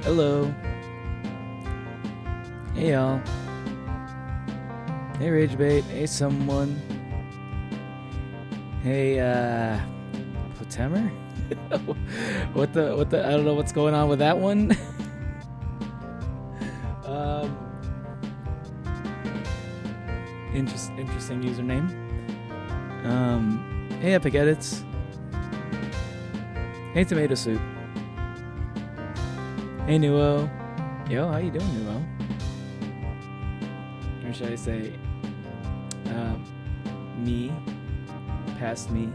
Hello. Hey y'all. Hey Ragebait. Hey someone. Hey Potemer? what the I don't know what's going on with that one. Interesting username. Hey Epic Edits. Hey Tomato Soup. Hey Nuo. Yo, how you doing, Nuo? Or should I say me? Past me.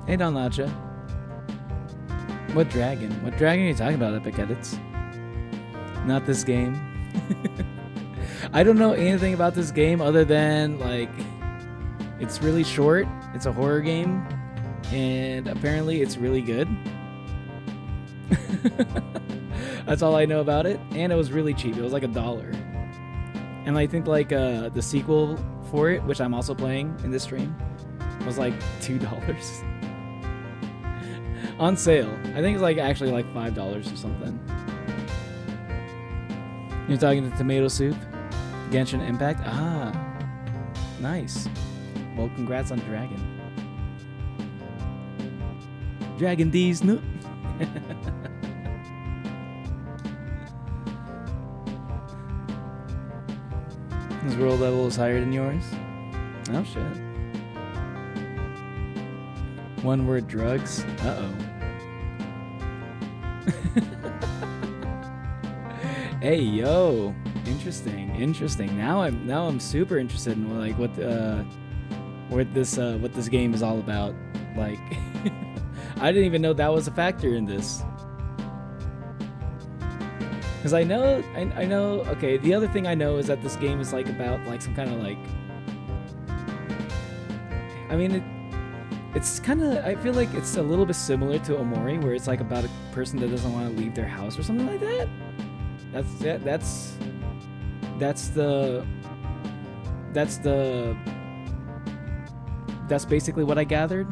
Hey Don Lacha. What dragon? What dragon are you talking about, Epic Edits? Not this game. I don't know anything about this game other than, like, it's really short. It's a horror game. And apparently it's really good. That's all I know about it. And it was really cheap. It was like $1. And I think, like, the sequel for it, which I'm also playing in this stream, was like $2. On sale. I think it's like actually like $5 or something. You're talking to Tomato Soup? Genshin Impact? Ah, nice. Well, congrats on Dragon. Dragon D's no. His world level is higher than yours? Oh shit. One word drugs? Uh-oh. Hey yo. Interesting. Now I'm super interested in like what this game is all about. Like I didn't even know that was a factor in this. Cuz I know okay, the other thing I know is that this game is like about like some kind of like I mean it's kind of I feel like it's a little bit similar to Omori where it's like about a person that doesn't want to leave their house or something like that. That's basically what I gathered.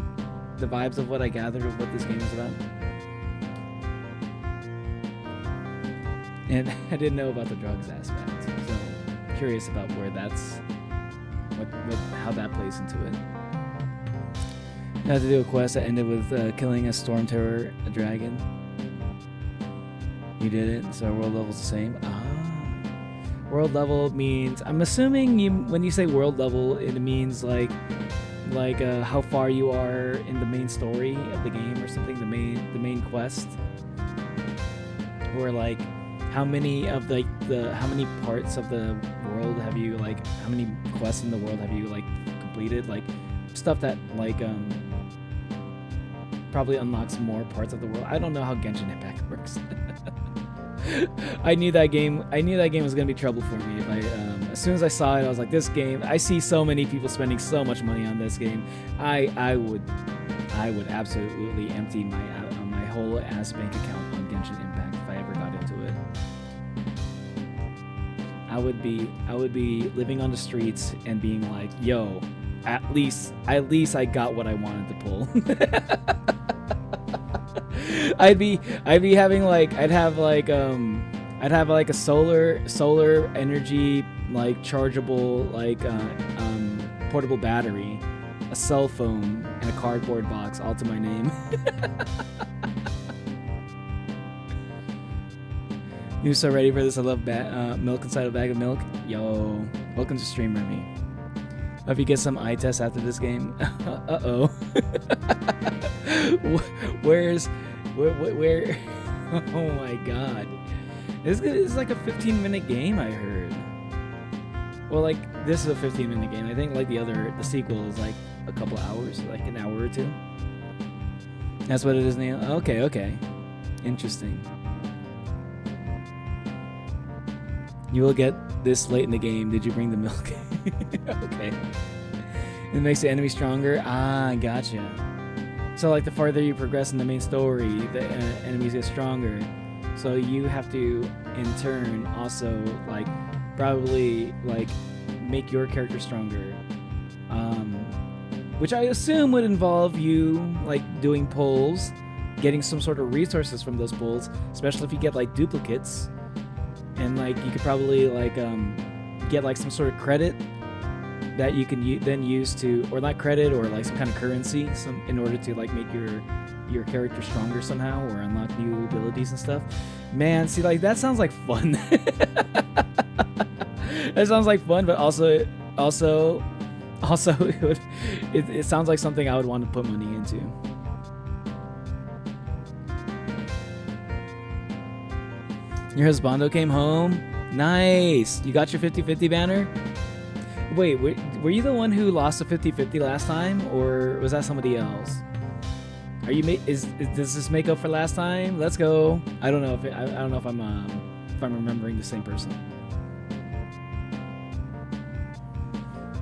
The vibes of what I gathered of what this game is about. And I didn't know about the drugs aspect, so I'm curious about where that's how that plays into it. I had to do a quest that ended with killing a storm terror, a dragon. You did it, so world level's the same. World level means I'm assuming when you say world level, it means like how far you are in the main story of the game or something, the main quest, or like how many of how many parts of the world have you like how many quests in the world have you like completed, like stuff that like probably unlocks more parts of the world. I don't know how Genshin Impact works. I knew that game was gonna be trouble for me. If I as soon as I saw it, I was like, this game. I see so many people spending so much money on this game. I would absolutely empty my whole ass bank account on Genshin Impact if I ever got into it. I would be living on the streets and being like, yo, at least I got what I wanted to pull. I'd have like a solar energy like chargeable like portable battery, a cell phone, and a cardboard box all to my name. You so ready for this? I love milk inside a bag of milk. Yo, welcome to stream, Remy. Hope you get some eye tests after this game. Uh-oh. Where? Oh my god. This is like a 15-minute game, I heard. Well, like, this is a 15-minute game. I think, like, the sequel is, like, a couple hours, like an hour or two. That's what it is now? Okay. Interesting. You will get this late in the game. Did you bring the milk? Okay. It makes the enemy stronger? Ah, gotcha. So, like, the farther you progress in the main story, the enemies get stronger. So you have to, in turn, also, like, probably, like, make your character stronger. which I assume would involve you like doing pulls, getting some sort of resources from those pulls, especially if you get like duplicates, and like you could probably like get like some sort of credit that you can then use to, or not credit, or like some kind of currency, in order to like make your character stronger somehow, or unlock new abilities and stuff. Man, see, like that sounds like fun. That sounds like fun, but also it sounds like something I would want to put money into. Your husbando came home. Nice. You got your 50-50 banner? Wait, were you the one who lost a 50-50 last time, or was that somebody else? Are you does this make up for last time? Let's go. I don't know if I'm remembering the same person.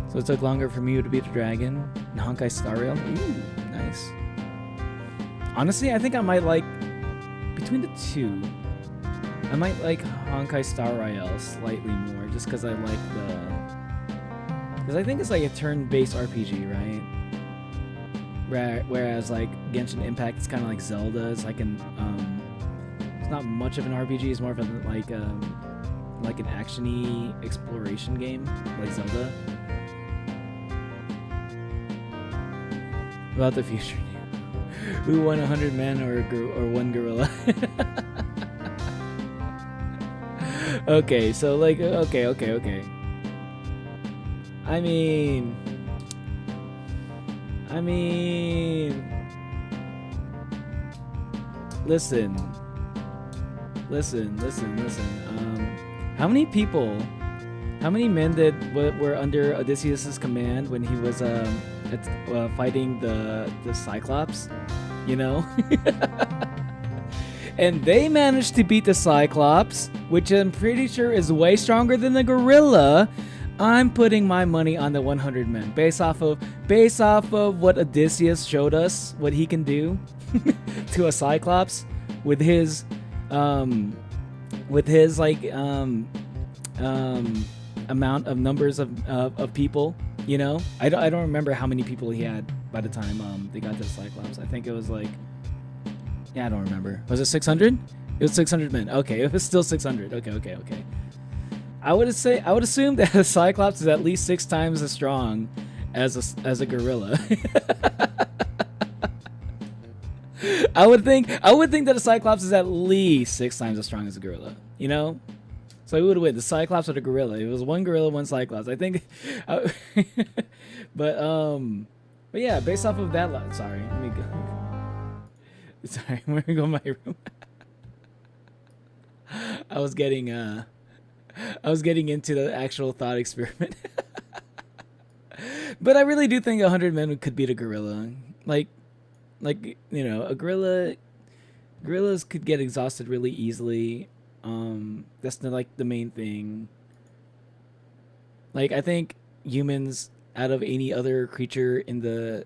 So it took longer for me to beat the dragon. Honkai Star Rail. Ooh, nice. Honestly, I think I might like between the two. I might like Honkai Star Rail slightly more, just because I like because I think it's like a turn-based RPG, right? Whereas like Genshin Impact, it's kind of like Zelda. It's like it's not much of an RPG. It's more of like an action-y exploration game, like Zelda. About the future, who won 100 men or one gorilla? Okay, so like okay. I mean, listen. How many men were under Odysseus's command when he was fighting the Cyclops, you know? And they managed to beat the Cyclops, which I'm pretty sure is way stronger than the gorilla. I'm putting my money on the 100 men based off of what Odysseus showed us, what he can do to a Cyclops with his amount of numbers of people. You know, I don't remember how many people he had by the time they got to the Cyclops. I think it was like, yeah, I don't remember. Was it 600? It was 600 men. Okay, it was still 600. Okay. I would assume that a Cyclops is at least 6 times as strong as a gorilla. I would think that a Cyclops is at least 6 times as strong as a gorilla. You know. So who would win, the Cyclops or the gorilla? It was one gorilla, one Cyclops. I think, but yeah, based off of that. Sorry, let me go. Sorry, I'm gonna go in my room. I was getting into the actual thought experiment. But I really do think 100 men could beat a gorilla. Like you know, gorillas could get exhausted really easily. That's like the main thing. Like I think humans, out of any other creature in the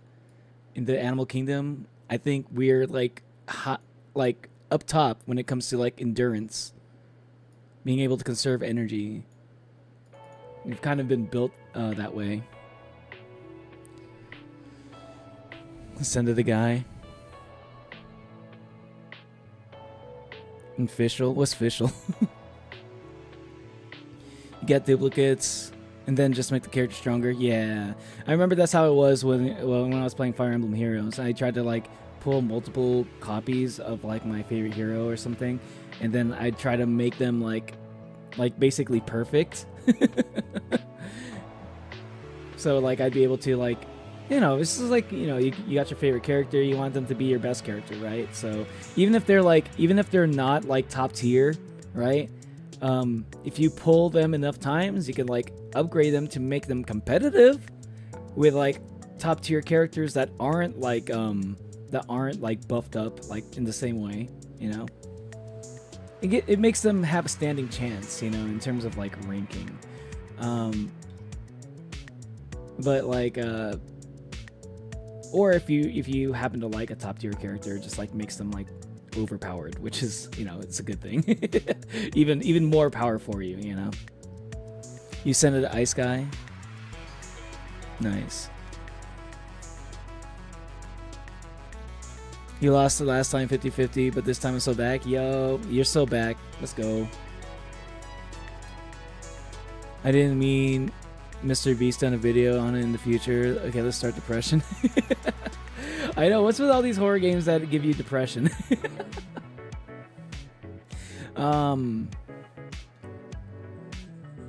animal kingdom, I think we're like like up top when it comes to like endurance, being able to conserve energy. We've kind of been built that way. Send to the guy. And Fischl? What's Fischl? You get duplicates and then just make the character stronger. Yeah, I remember that's how it was when I was playing Fire Emblem Heroes. I tried to like pull multiple copies of like my favorite hero or something, and then I'd try to make them like basically perfect. So like I'd be able to like, you know, this is like, you know, you got your favorite character, you want them to be your best character, right? So even if they're not like top tier, right? If you pull them enough times, you can like upgrade them to make them competitive with like top tier characters that aren't like buffed up like in the same way, you know. It makes them have a standing chance, you know, in terms of like ranking. But like or if you happen to like a top tier character, it just like makes them like overpowered, which is, you know, it's a good thing. even more power for you, you know. You send it to Ice Guy. Nice. You lost the last time 50-50, but this time I'm so back. Yo, you're so back. Let's go. I didn't mean Mr. Beast done a video on it in the future. Okay, let's start depression. I know. What's with all these horror games that give you depression?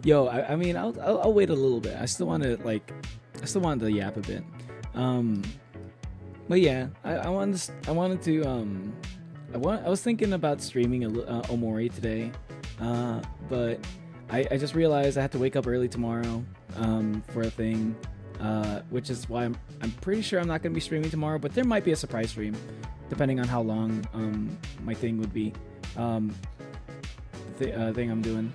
Yo, I mean, I'll wait a little bit. I still want to yap a bit. But yeah, I was thinking about streaming Omori today, but I just realized I have to wake up early tomorrow for a thing, which is why I'm pretty sure I'm not going to be streaming tomorrow, but there might be a surprise stream depending on how long my thing would be, thing I'm doing.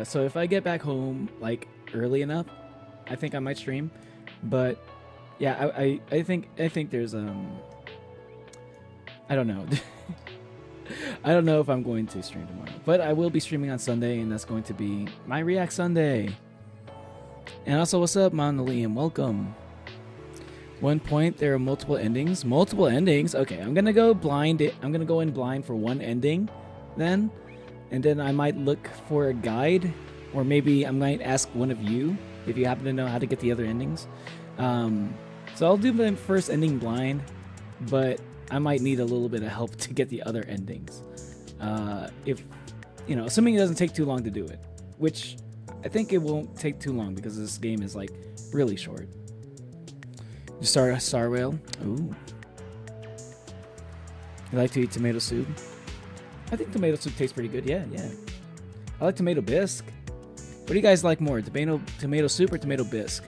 So if I get back home like early enough, I think I might stream. But yeah, I think there's I don't know. I don't know if I'm going to stream tomorrow, but I will be streaming on Sunday, and that's going to be my React Sunday. And also, what's up, Monolium? Welcome. 1 point, there are multiple endings. Multiple endings? Okay, I'm gonna go blind. I'm gonna go in blind for one ending, then, and then I might look for a guide, or maybe I might ask one of you if you happen to know how to get the other endings. So I'll do the first ending blind, but I might need a little bit of help to get the other endings. If, you know, assuming it doesn't take too long to do it, which I think it won't take too long because this game is like really short. You start a star whale. Ooh. You like to eat tomato soup? I think tomato soup tastes pretty good. Yeah. I like tomato bisque. What do you guys like more, tomato soup or tomato bisque?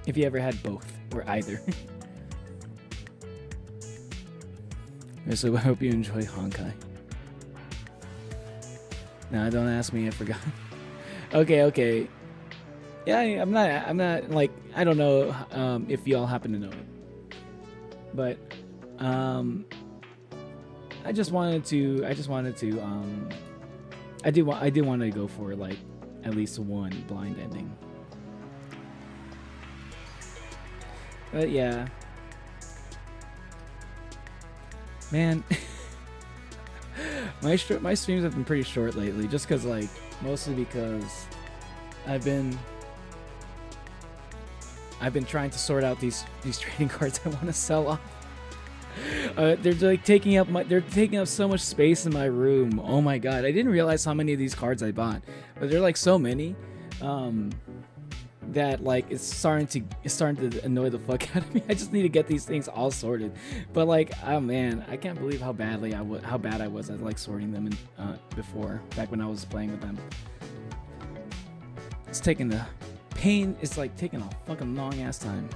If you ever had both or either. So I hope you enjoy Honkai. Nah, don't ask me. I forgot. Okay. Yeah, I'm not like, I don't know if y'all happen to know it, but I do want to go for like at least one blind ending. But yeah, man, my streams have been pretty short lately, just because, like, mostly because I've been trying to sort out these trading cards I want to sell off. They're like taking up so much space in my room. Oh my god, I didn't realize how many of these cards I bought, but they're like so many that like it's starting to annoy the fuck out of me. I just need to get these things all sorted. But like, oh man, I can't believe how bad I was at like sorting them before, back when I was playing with them. It's taking a fucking long ass time.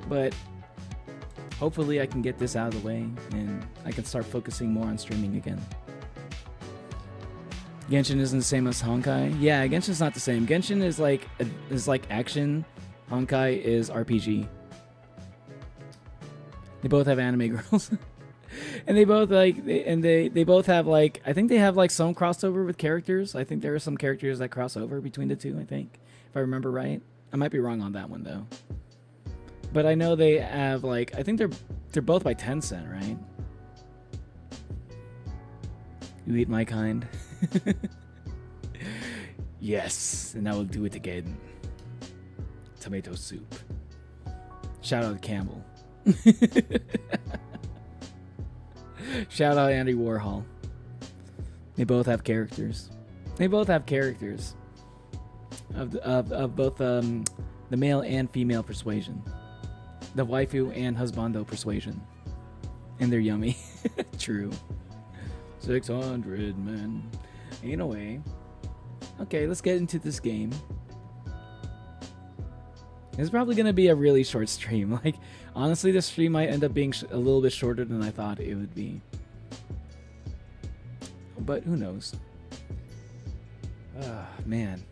But hopefully I can get this out of the way and I can start focusing more on streaming again. Genshin isn't the same as Honkai. Yeah, Genshin's not the same. Genshin is like action. Honkai is RPG. They both have anime girls. And they both they both have like, I think they have like some crossover with characters. I think there are some characters that cross over between the two, I think, if I remember right. I might be wrong on that one though. But I know they have like, I think they're both by Tencent, right? You eat my kind. Yes, and I will do it again. Tomato soup. Shout out Campbell. Shout out Andy Warhol. They both have characters. Of both the male and female persuasion. The waifu and husbando persuasion. And they're yummy. True. 600, man. Anyway. Okay, let's get into this game. It's probably going to be a really short stream. Like, honestly, this stream might end up being a little bit shorter than I thought it would be. But who knows? Man.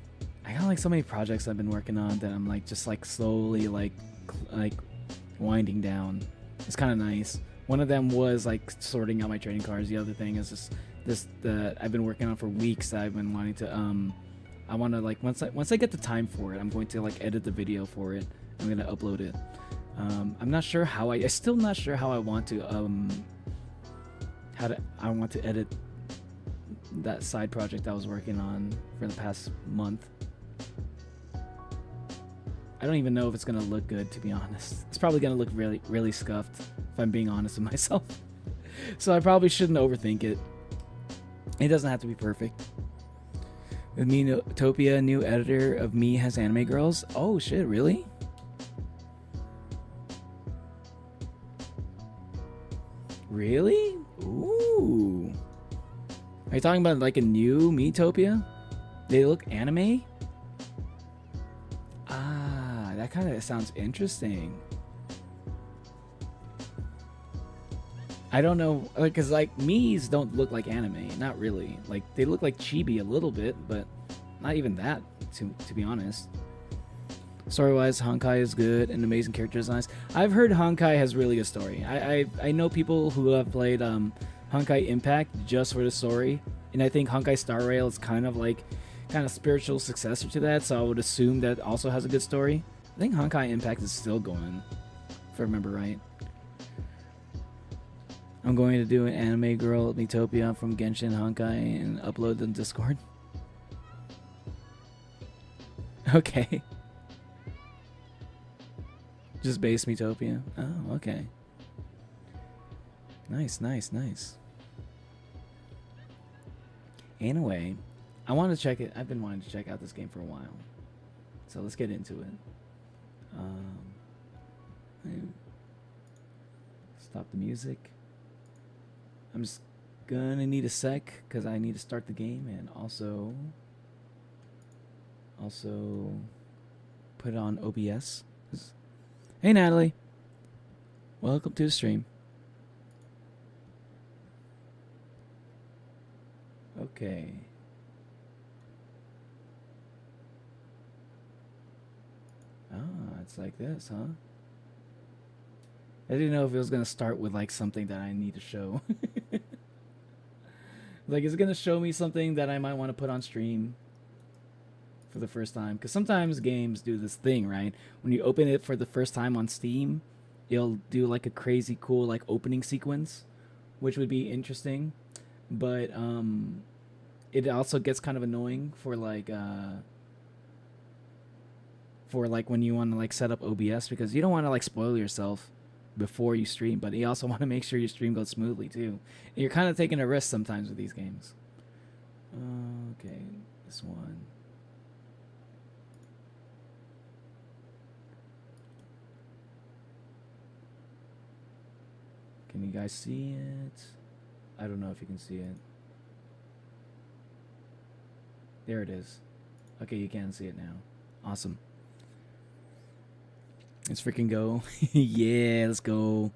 I got like so many projects I've been working on that I'm like just like slowly like winding down. It's kind of nice. One of them was like sorting out my trading cards. The other thing is this that I've been working on for weeks that I've been wanting to I want to like once I get the time for it, I'm going to like edit the video for it. I'm gonna upload it. I'm not sure how I still not sure how I want to I want to edit that side project I was working on for the past month. I don't even know if it's gonna look good, to be honest. It's probably gonna look really, really scuffed, if I'm being honest with myself. So I probably shouldn't overthink it. It doesn't have to be perfect. With me, Topia, new editor of Me Has Anime Girls. Oh shit, really? Really? Ooh. Are you talking about like a new Metopia? They look anime? Ah, that kind of sounds interesting. I don't know, because like Mii's don't look like anime, not really. Like they look like chibi a little bit, but not even that, to be honest. Story-wise, Honkai is good and amazing character designs. I've heard Honkai has really good story. I know people who have played Honkai Impact just for the story, and I think Honkai Star Rail is kind of spiritual successor to that, so I would assume that also has a good story. I think Honkai Impact is still going, if I remember right. I'm going to do an anime girl Metopia from Genshin Honkai and upload on Discord. Okay. Just base Metopia. Oh, okay. Nice, nice, nice. Anyway, I want to check it. I've been wanting to check out this game for a while. So let's get into it. Stop the music. I'm just gonna need a sec because I need to start the game and also put it on OBS. Hey Natalie, welcome to the stream. Okay. Ah, it's like this, huh? I didn't know if it was gonna start with like something that I need to show. Like, is it gonna show me something that I might want to put on stream for the first time? Because sometimes games do this thing, right? When you open it for the first time on Steam, it'll do like a crazy cool like opening sequence, which would be interesting. But it also gets kind of annoying for like when you want to like set up OBS, because you don't want to like spoil yourself before you stream, but you also want to make sure your stream goes smoothly too. And you're kind of taking a risk sometimes with these games. Okay, this one. Can you guys see it? I don't know if you can see it. There it is. Okay, you can see it now. Awesome. Let's freaking go. Yeah, let's go.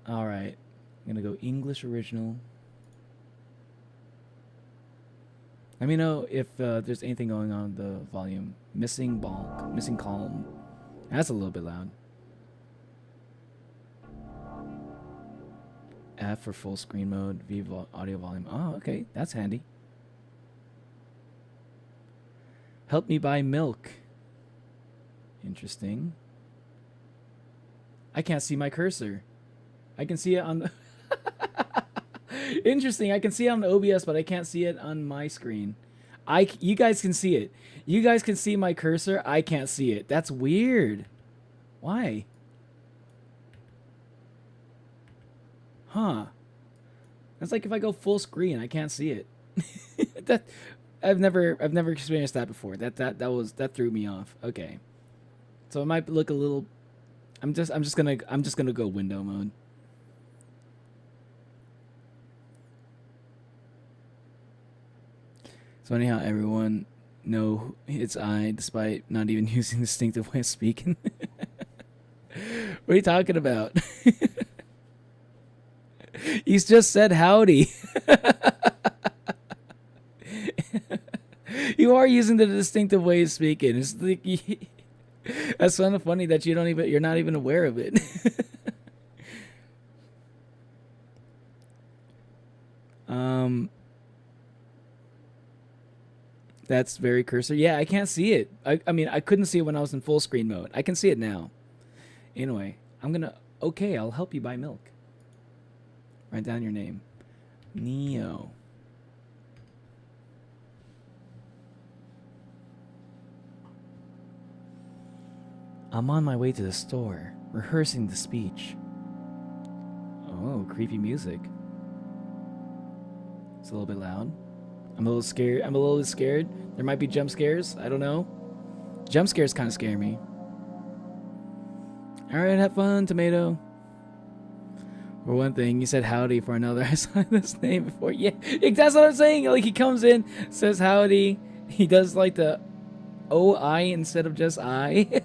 All right. I'm going to go English original. Let me know if there's anything going on with the volume. Missing bulk. Missing column. That's a little bit loud. F for full screen mode. V audio volume. Oh, okay. That's handy. Help me buy milk. Interesting. I can't see my cursor. I can see it on the Interesting. I can see it on the OBS, but I can't see it on my screen. You guys can see it. You guys can see my cursor. I can't see it. That's weird. Why? Huh. That's like if I go full screen, I can't see it. That I've never experienced that before. That threw me off. Okay. So it might look a little I'm just gonna go window mode. So anyhow, everyone know it's I, despite not even using distinctive way of speaking. What are you talking about? He's just said howdy. You are using the distinctive way of speaking. It's like, that's kind of funny that you're not even aware of it. Um, that's very cursor. Yeah, I can't see it. I mean, I couldn't see it when I was in full screen mode. I can see it now. Anyway, I'm gonna. Okay, I'll help you buy milk. Write down your name, Neo. I'm on my way to the store, rehearsing the speech. Oh, creepy music. It's a little bit loud. I'm a little scared. I'm a little scared. There might be jump scares. I don't know. Jump scares kind of scare me. All right, have fun, Tomato. For one thing, you said howdy. For another, I saw this name before. Yeah, that's what I'm saying. Like, he comes in, says howdy. He does like the O-I instead of just I.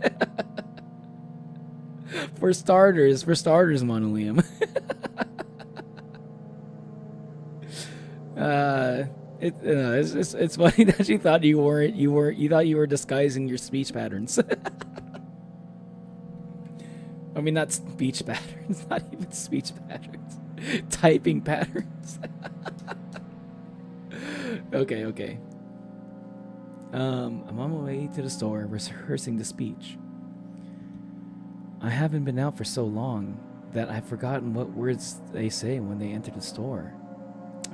For starters, Monolium. It's funny that you thought you thought you were disguising your speech patterns. I mean, not speech patterns, not even speech patterns, typing patterns. Okay. I'm on my way to the store, rehearsing the speech. I haven't been out for so long that I've forgotten what words they say when they enter the store.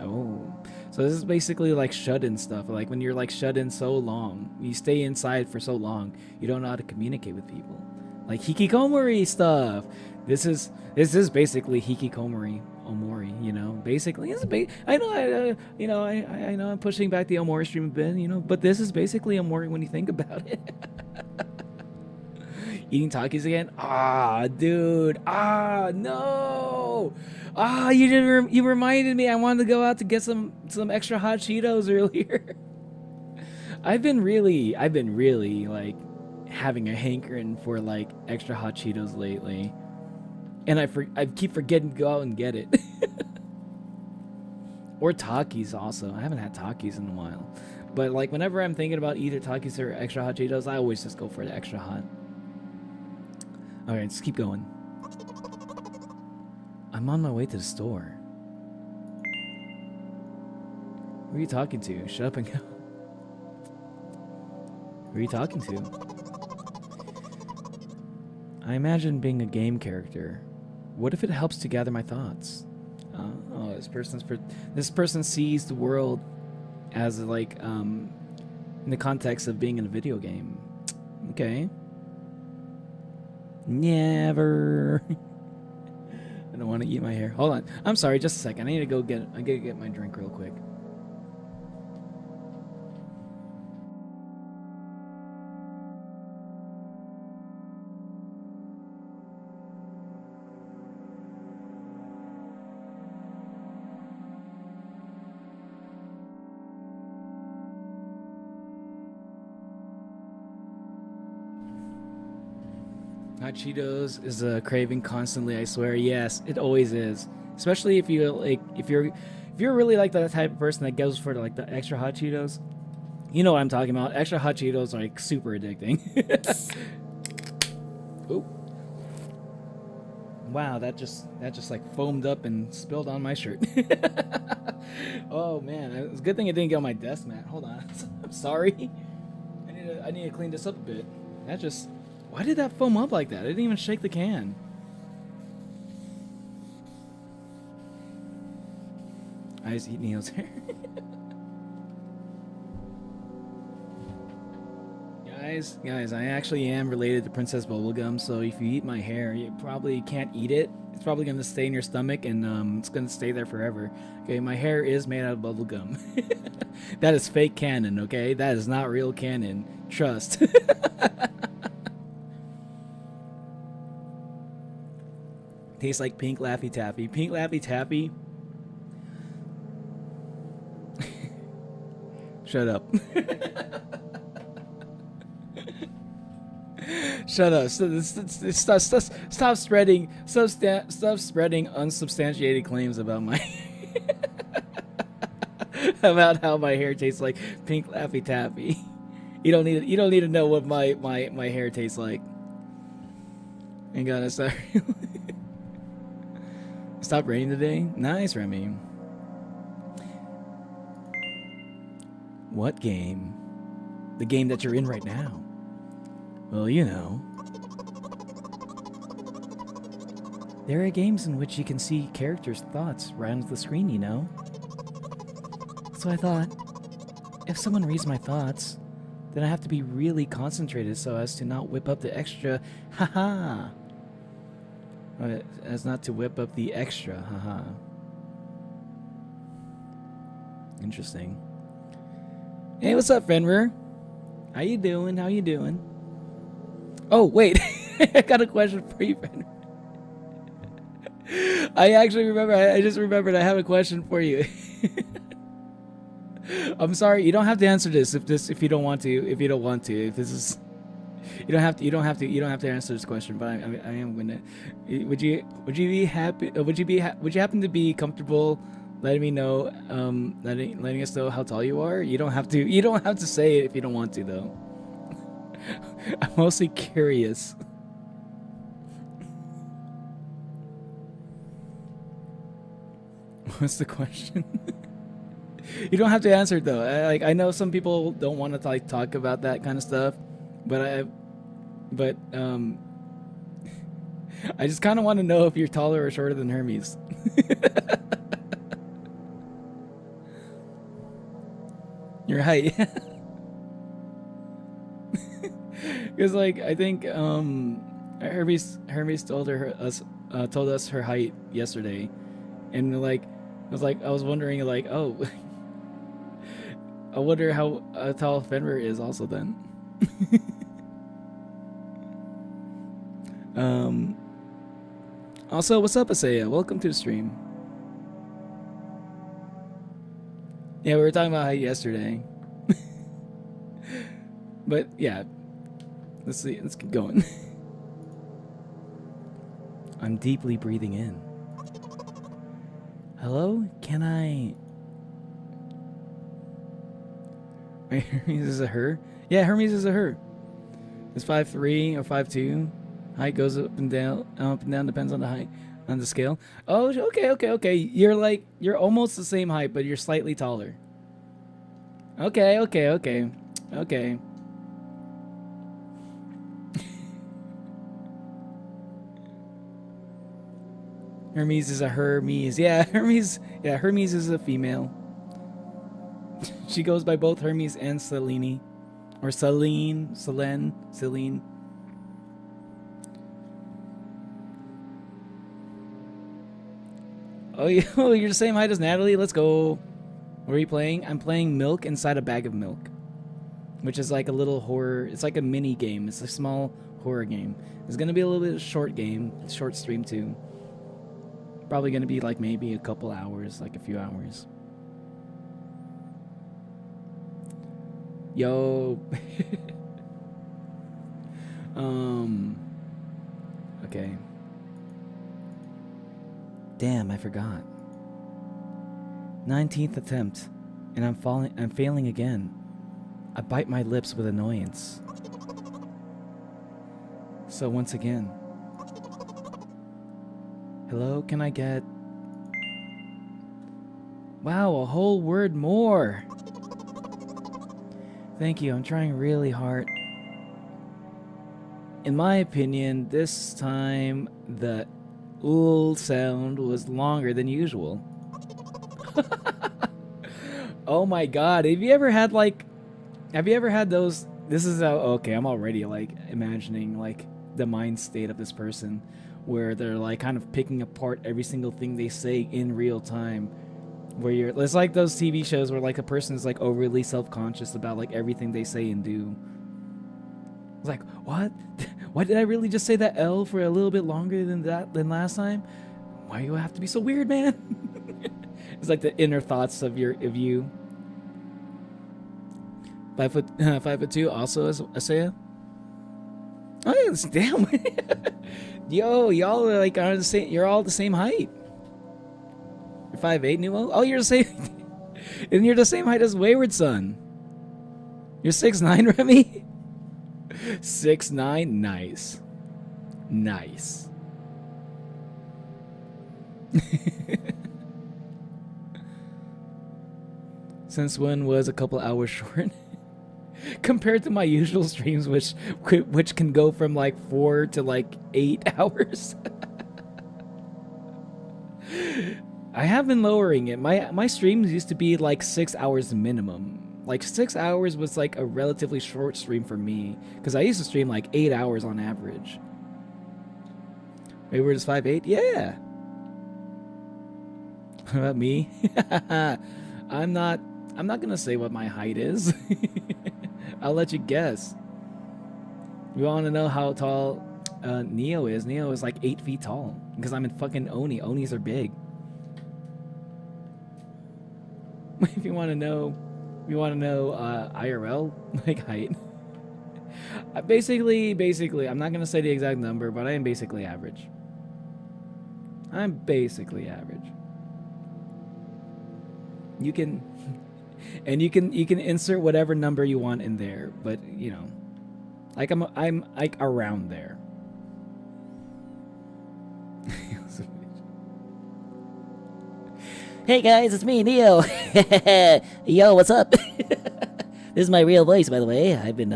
Oh, so this is basically like shut-in stuff. Like when you're like shut in so long, you stay inside for so long, you don't know how to communicate with people. Like hikikomori stuff. This is basically hikikomori, omori. You know, basically, I know, I know, I'm pushing back the omori stream a bit, you know, but this is basically omori when you think about it. Eating Takis again? Ah, dude. Ah, no. Ah, you reminded me. I wanted to go out to get some extra hot Cheetos earlier. I've been really like having a hankering for like extra hot Cheetos lately, and I keep forgetting to go out and get it. Or Takis also. I haven't had Takis in a while, but like whenever I'm thinking about either Takis or extra hot Cheetos, I always just go for the extra hot. All right, let's keep going. I'm on my way to the store. Who are you talking to? Shut up and go. Who are you talking to? I imagine being a game character. What if it helps to gather my thoughts? Oh, this person sees the world as like in the context of being in a video game. Okay. Never. I don't want to eat my hair. Hold on. I'm sorry. Just a second. I gotta get my drink real quick. Hot Cheetos is a craving constantly, I swear. Yes, it always is. Especially if you're really like that type of person that goes for like the extra hot Cheetos. You know what I'm talking about. Extra hot Cheetos are like super addicting. Oh. Wow, that just like foamed up and spilled on my shirt. Oh man, it's a good thing it didn't get on my desk mat. Hold on. I'm sorry. I need to clean this up a bit. Why did that foam up like that? I didn't even shake the can. I just eat Neo's hair. Guys, I actually am related to Princess Bubblegum, so if you eat my hair, you probably can't eat it. It's probably going to stay in your stomach, and it's going to stay there forever. Okay, my hair is made out of bubblegum. That is fake canon, okay? That is not real canon. Trust. Tastes like pink Laffy Taffy. Pink Laffy Taffy? Shut up. Shut up. Stop spreading unsubstantiated claims about my about how my hair tastes like pink Laffy Taffy. You don't need to know what my hair tastes like. Ain't gonna start. Stop raining today. Nice, Remy. What game? The game that you're in right now. Well, you know. There are games in which you can see characters' thoughts right on the screen, you know? So I thought, if someone reads my thoughts, then I have to be really concentrated so as to not whip up the extra haha. As not to whip up the extra haha. Interesting. Hey, what's up, Fenrir? How you doing? How you doing? Oh, wait. I got a question for you, Fenrir. I actually remember. I just remembered I have a question for you. I'm sorry. You don't have to answer this if you don't want to. If you don't want to. If this is, you don't have to. You don't have to. You don't have to answer this question. But I am gonna. Would you be happy? Would you happen to be comfortable letting me know? Letting us know how tall you are. You don't have to. You don't have to say it if you don't want to, though. I'm mostly curious. What's the question? You don't have to answer it though. I know some people don't want to talk about that kind of stuff, but I just kind of want to know if you're taller or shorter than Hermes. Your height. Because I think Hermes told us her height yesterday, and I was wondering oh. I wonder how tall Fenrir is also then. Also, what's up, Asaya? Welcome to the stream. Yeah, we were talking about height yesterday. But yeah, let's keep going. I'm deeply breathing in. Hello? Can I... Wait, Hermes is a her? Yeah, Hermes is a her. It's 5'3" or 5'2". Height goes up and down, depends on the height, on the scale. Oh, okay. You're almost the same height, but you're slightly taller. Okay. Hermes is a Hermes. Yeah, Hermes is a female. She goes by both Hermes and Selene. Or Selene. Oh, you're the same height as Natalie? Let's go. What are you playing? I'm playing Milk Inside a Bag of Milk. Which is like a little horror. It's like a mini game. It's a small horror game. It's going to be a little bit of a short game. Short stream too. Probably going to be maybe a couple hours. A few hours. Yo. Okay. Damn, I forgot. 19th attempt, and I'm failing again. I bite my lips with annoyance. So once again. Hello, can I get... Wow, a whole word more. Thank you, I'm trying really hard. In my opinion, this time the ool sound was longer than usual. Oh my god, have you ever had those... This is how... Okay, I'm already imagining the mind state of this person where they're kind of picking apart every single thing they say in real time. Where it's like those TV shows where a person is overly self-conscious about everything they say and do. It's like, what? Why did I really just say that L for a little bit longer than last time? Why do you have to be so weird, man? It's like the inner thoughts of you. 5'2", also as Asaya. Oh yeah, damn. Yo, y'all are are the same. You're all the same height. You're 5'8", Nuo? Oh, you're the same. And you're the same height as Wayward Son. You're 6'9", Remy? 6'9", nice. Nice. Since when was a couple hours short? Compared to my usual streams, which can go from like 4 to like 8 hours. I have been lowering it. My streams used to be like 6 hours minimum. Like 6 hours was like a relatively short stream for me, because I used to stream like 8 hours on average. Maybe we're just 5'8"? Yeah. What about me? I'm not gonna say what my height is. I'll let you guess. You want to know how tall Neo is? Neo is like 8 feet tall, because I'm in fucking Oni. Onis are big. If you want to know, IRL like height. Basically, I'm not gonna say the exact number, but I am basically average. I'm basically average. You can insert whatever number you want in there, but you know, like I'm like around there. Hey guys, it's me, Neo. Yo, what's up? This is my real voice, by the way. I've been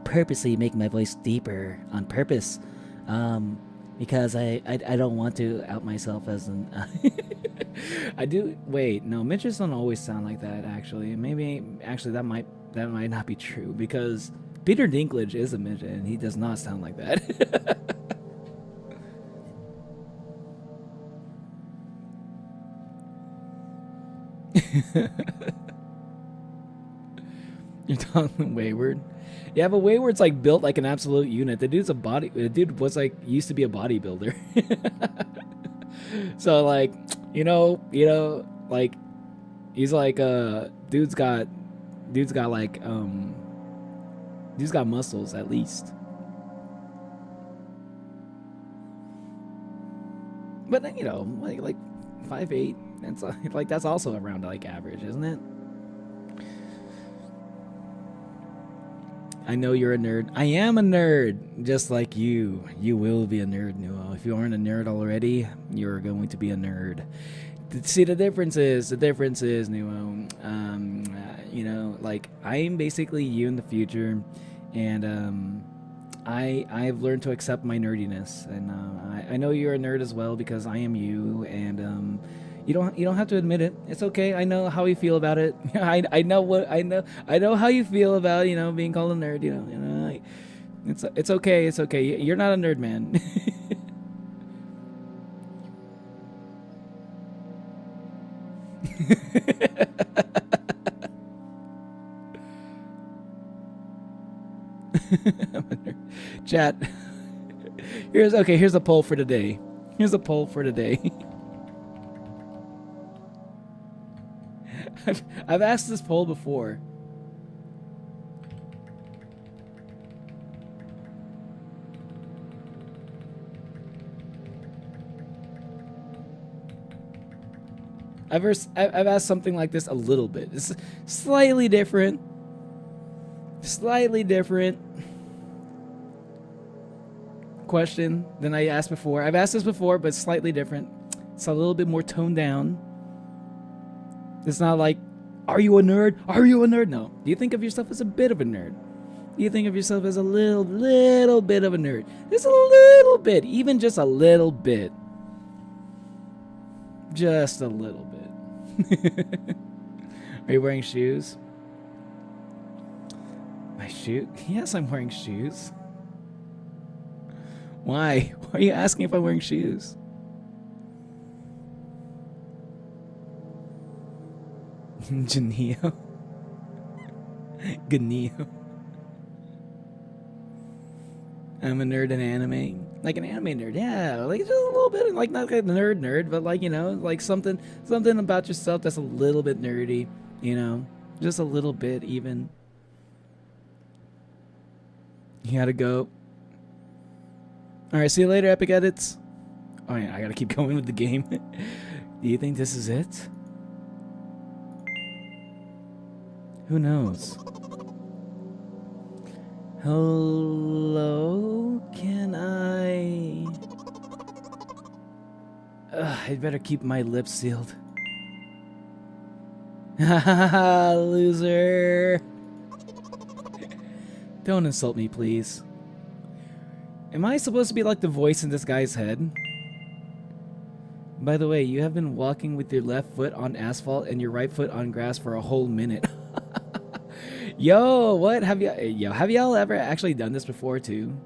purposely making my voice deeper on purpose, because I don't want to out myself as an. I do. Wait, no, midgets don't always sound like that. Actually, that might not be true, because Peter Dinklage is a midget and he does not sound like that. You're talking Wayward? Yeah, but Wayward's like built like an absolute unit. The dude was like used to be a bodybuilder. So like, you know, like he's like dude's got muscles at least. But then, you know, like 5'8", that's like that's also around like average, isn't it? I know you're a nerd. I am a nerd, just like you. You will be a nerd, Nuo. If you aren't a nerd already, you're going to be a nerd. See, the difference is, Nuo, you know, like, I'm basically you in the future, and I've learned to accept my nerdiness, and I know you're a nerd as well, because I am you, and you don't have to admit it. It's okay. I know how you feel about it. I know how you feel about, you know, being called a nerd. You know, like, it's okay. It's okay. You're not a nerd, man. Chat. Here's a poll for today. I've asked this poll before. I've asked something like this a little bit. It's slightly different. Question than I asked before. I've asked this before, but slightly different. It's a little bit more toned down. It's not like, are you a nerd? Are you a nerd? No. Do you think of yourself as a bit of a nerd? Do you think of yourself as a little bit of a nerd? Just a little bit. Even just a little bit. Just a little bit. Are you wearing shoes? My shoe? Yes, I'm wearing shoes. Why? Why are you asking if I'm wearing shoes? Janeo. Ganeo. I'm a nerd in anime. Like an anime nerd, yeah. Like just a little bit, like not like a nerd, but like, you know, like something about yourself that's a little bit nerdy, you know? Just a little bit even. You gotta go. Alright, see you later, Epic Edits. Oh yeah, I gotta keep going with the game. Do you think this is it? Who knows? Hello? Can I... I'd better keep my lips sealed. Loser. Don't insult me, please. Am I supposed to be like the voice in this guy's head? By the way, you have been walking with your left foot on asphalt and your right foot on grass for a whole minute. Yo, what have y'all ever actually done this before too?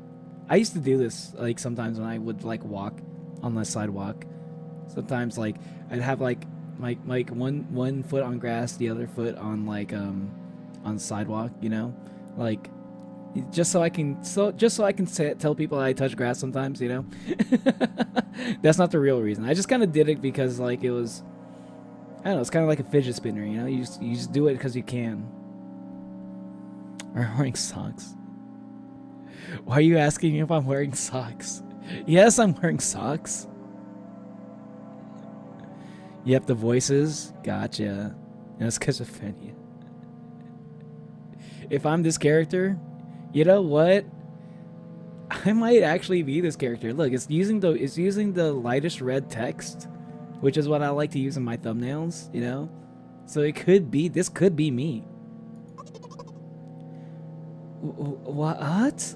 I used to do this like sometimes when I would like walk on the sidewalk. Sometimes like I'd have like one foot on grass, the other foot on like on sidewalk, you know? Like just so I can tell people I touch grass sometimes, you know. That's not the real reason. I just kind of did it because like it was, I don't know, it's kind of like a fidget spinner, you know. You just do it because you can. I'm wearing socks. Why are you asking me if I'm wearing socks? Yes, I'm wearing socks. Yep, the voices. Gotcha. No, it's schizophrenia. If I'm this character, you know what? I might actually be this character. Look, it's using the lightest red text, which is what I like to use in my thumbnails, you know? So this could be me. What?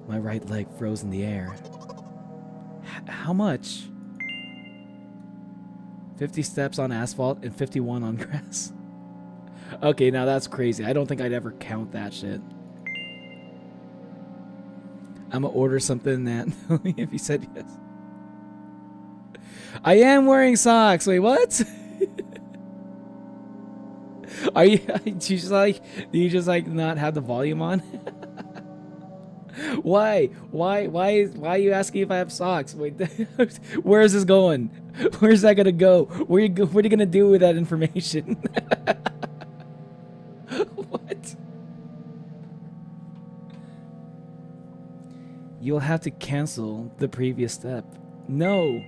My right leg froze in the air. How much? 50 steps on asphalt and 51 on grass. Okay, now that's crazy. I don't think I'd ever count that shit. I'm gonna order something that if you said yes. I am wearing socks. Wait, what? Are you do you just like not have the volume on? Why are you asking if I have socks? Wait, where is this going? Where's that gonna go? What are you gonna do with that information? What? You'll have to cancel the previous step. No.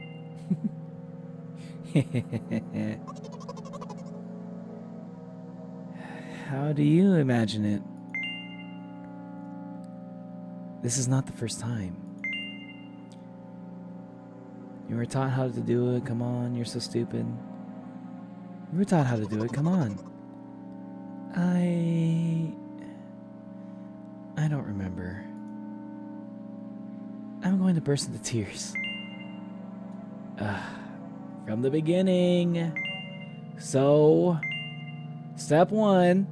How do you imagine it? This is not the first time. You were taught how to do it. Come on, you're so stupid. You were taught how to do it. Come on. I don't remember. I'm going to burst into tears. From the beginning. So, step 1.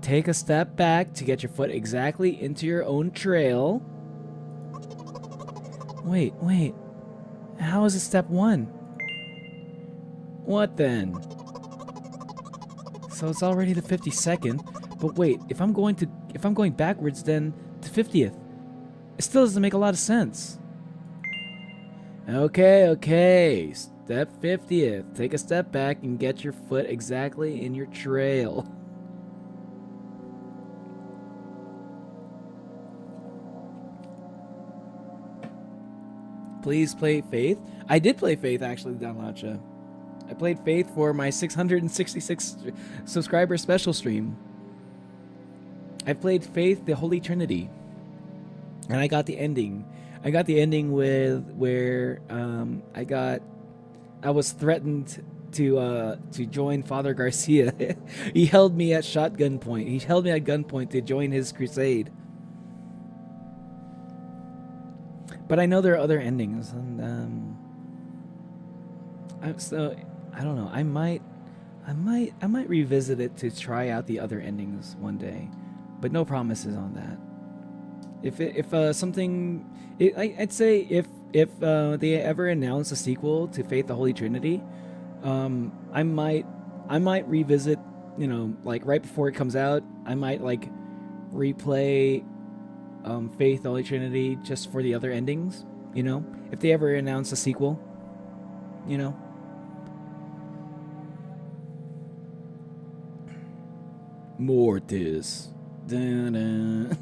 Take a step back to get your foot exactly into your own trail. Wait. How is it step 1? What then? So it's already the 52nd. But wait, if I'm going backwards then to 50th. It still doesn't make a lot of sense. Okay. Step 50th. Take a step back and get your foot exactly in your trail. Please play Faith. I did play Faith actually, Danlacha. I played Faith for my 666 subscriber special stream. I played Faith, the Holy Trinity. And I got the ending. I got the ending with where I was threatened to join Father Garcia. He held me at shotgun point. He held me at gunpoint to join his crusade. But I know there are other endings, and so I don't know. I might revisit it to try out the other endings one day, but no promises on that. I'd say if they ever announce a sequel to Faith the Holy Trinity, I might revisit, you know, like right before it comes out. I might like replay Faith the Holy Trinity just for the other endings, you know, if they ever announce a sequel, you know. Mortis. Da-da.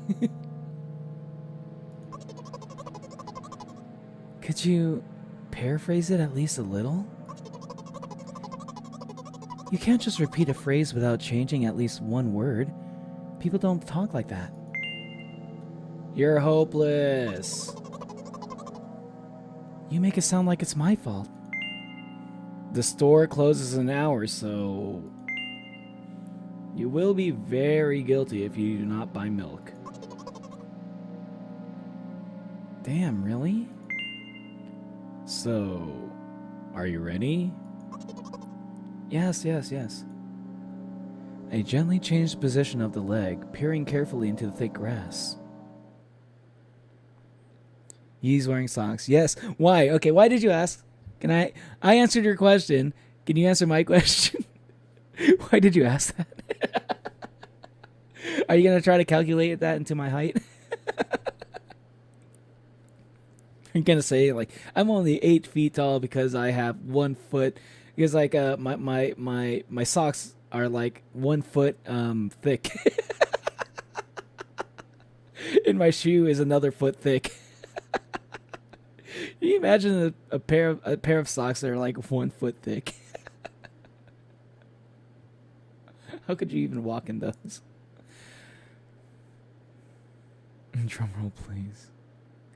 Could you paraphrase it at least a little? You can't just repeat a phrase without changing at least one word. People don't talk like that. You're hopeless. You make it sound like it's my fault. The store closes in an hour, so you will be very guilty if you do not buy milk. Damn, really? So, are you ready? Yes, yes, yes. I gently changed the position of the leg, peering carefully into the thick grass. He's wearing socks. Yes. Why? Okay, why did you ask? Can I answered your question. Can you answer my question? Why did you ask that? Are you going to try to calculate that into my height? I'm going to say, like, I'm only 8 feet tall because I have 1 foot. Because, like, my socks are, like, 1 foot thick. And my shoe is another foot thick. Can you imagine a pair of socks that are, like, 1 foot thick? How could you even walk in those? Drum roll, please.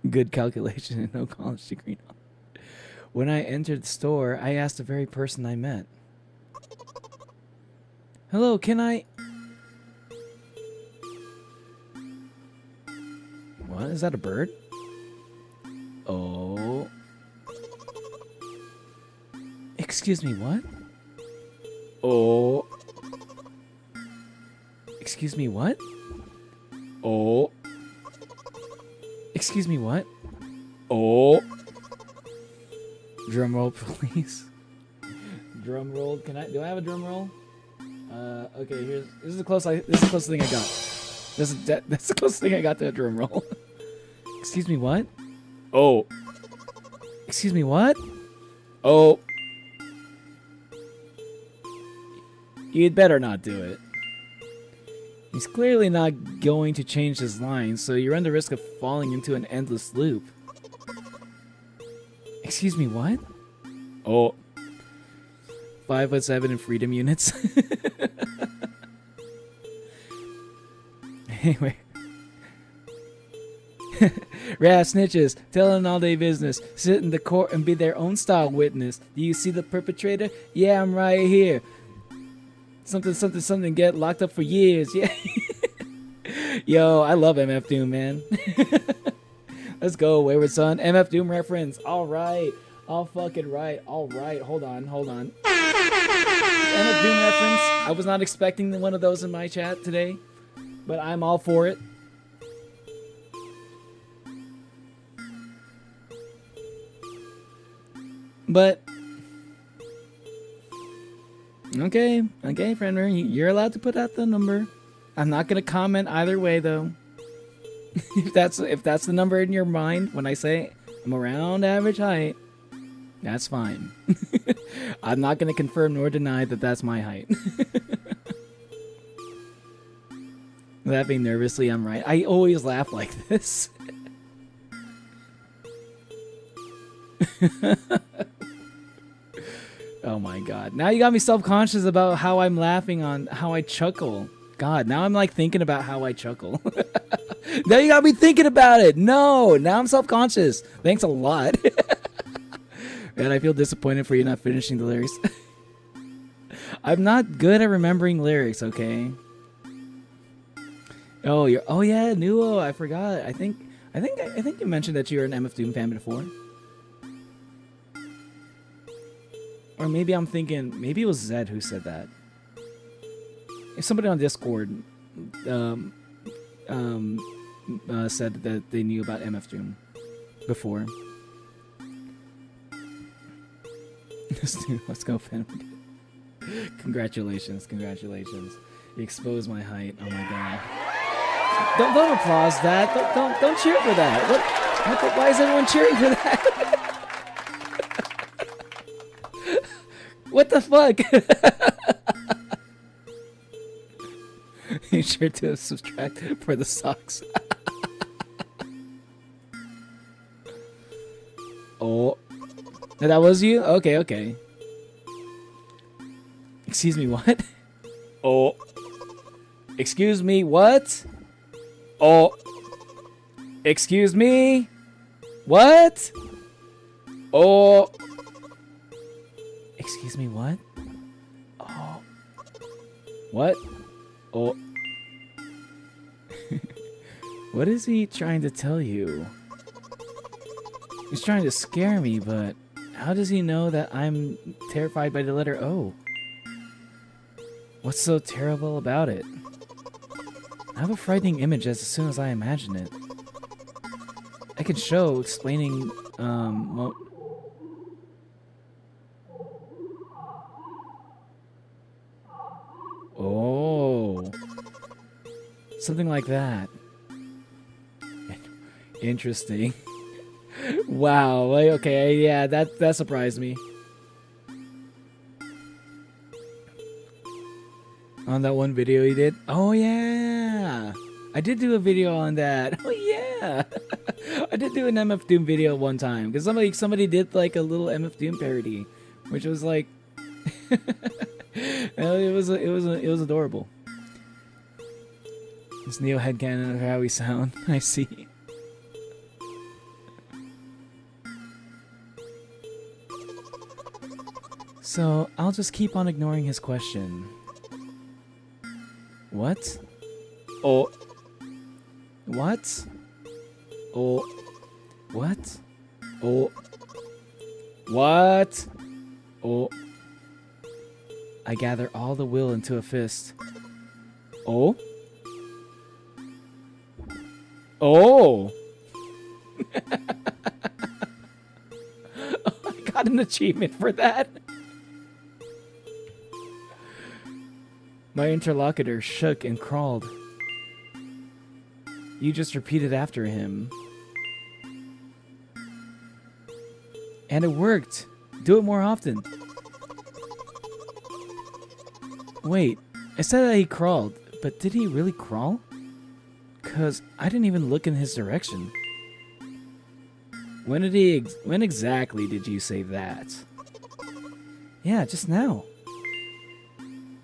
Good calculation and no college degree. When I entered the store, I asked the very person I met. Hello, can I... What? Is that a bird? Oh. Excuse me, what? Oh. Excuse me, what? Oh. Excuse me, what? Oh. Drum roll, please. Drum roll. Do I have a drum roll? Okay, this is the closest thing I got. That's the closest thing I got to a drum roll. Excuse me, what? Oh. Excuse me, what? Oh. You'd better not do it. He's clearly not going to change his lines, so you run the risk of falling into an endless loop. Excuse me, what? Oh. 5'7" in freedom units. Anyway. Rad snitches, telling all day business, sit in the court and be their own style witness. Do you see the perpetrator? Yeah, I'm right here. Something, get locked up for years. Yeah. Yo, I love MF Doom, man. Let's go, Wayward Son. MF Doom reference. All right. All fucking right. All right. Hold on. MF Doom reference. I was not expecting one of those in my chat today, but I'm all for it. But okay, friend, you're allowed to put out the number. I'm not gonna comment either way, though. if that's the number in your mind when I say I'm around average height, that's fine. I'm not gonna confirm nor deny that that's my height. Laughing nervously, I'm right. I always laugh like this. Oh my god. Now you got me self-conscious about how I'm laughing on how I chuckle. God, now I'm like thinking about how I chuckle. Now you got me thinking about it. No, now I'm self-conscious. Thanks a lot. And I feel disappointed for you not finishing the lyrics. I'm not good at remembering lyrics, okay? Oh, yeah, Nuo, I forgot. I think you mentioned that you're an MF Doom fan before. Or maybe I'm thinking, maybe it was Zed who said that. If somebody on Discord said that they knew about MF Doom before. Let's go, Finn. Congratulations. You exposed my height. Oh my god. Don't applause that. Don't cheer for that. Why is everyone cheering for that? What the fuck? You sure to subtract for the socks. Oh. That was you? Okay. Excuse me, what? Oh. Excuse me, what? Oh. Excuse me? What? Oh. Excuse me, what? Oh. What? Oh. What is he trying to tell you? He's trying to scare me, but how does he know that I'm terrified by the letter O? What's so terrible about it? I have a frightening image as soon as I imagine it. I could show explaining, well, oh, something like that. Interesting. Wow. Like, okay. Yeah. That surprised me. On that one video you did. Oh yeah. I did do a video on that. Oh yeah. I did do an MF Doom video one time because somebody did like a little MF Doom parody, which was like, it was adorable. It's Neo headcanon of how we sound. I see. So, I'll just keep on ignoring his question. What? Oh. What? Oh. What? Oh. What? Oh. I gather all the will into a fist. Oh. Oh. Oh, I got an achievement for that. My interlocutor shook and crawled. You just repeated after him. And it worked. Do it more often. Wait, I said that he crawled, but did he really crawl? 'Cause I didn't even look in his direction. When exactly did you say that? Yeah, just now.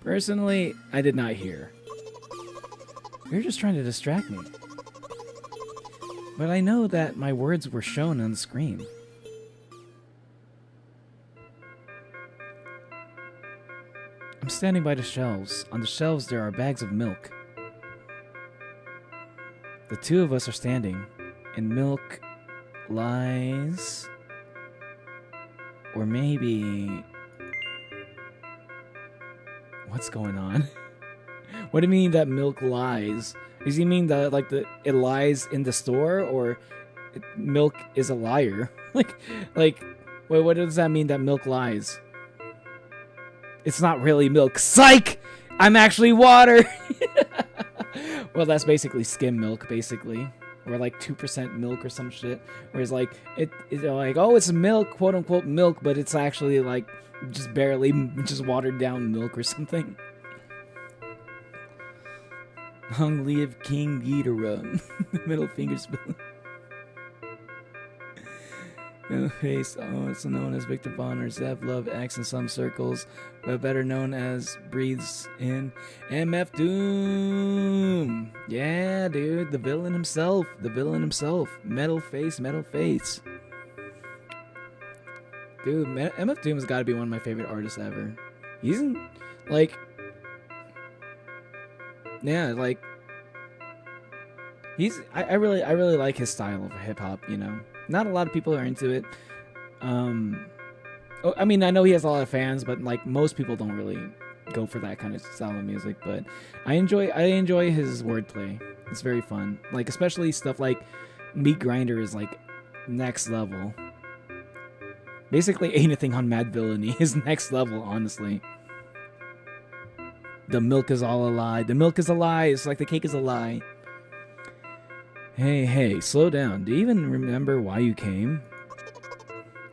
Personally, I did not hear. You're just trying to distract me. But I know that my words were shown on the screen. I'm standing by the shelves. On the shelves there are bags of milk. The two of us are standing, and milk lies... Or maybe... What's going on? What do you mean that milk lies? Does he mean that it lies in the store, or milk is a liar? Wait, what does that mean that milk lies? It's not really milk. Psych! I'm actually water! Well, that's basically skim milk, basically. Or like 2% milk or some shit. Whereas like, it's like, oh, it's milk, quote unquote milk, but it's actually like just barely just watered down milk or something. Long live King Ghidorah. Middle finger spoon. No face, also known as Victor Von or Zev Love X in some circles, but better known as breathes in MF Doom. Yeah, dude, the villain himself. Metal face. Dude, MF Doom has got to be one of my favorite artists ever. He's in, like, yeah, like, I really like his style of hip hop, you know. Not a lot of people are into it. I mean, I know he has a lot of fans, but like most people don't really go for that kind of style of music. But I enjoy his wordplay. It's very fun. Like especially stuff like Meat Grinder is like next level. Basically anything on Mad Villainy is next level, honestly. The milk is all a lie. The milk is a lie. It's like the cake is a lie. Hey, slow down. Do you even remember why you came?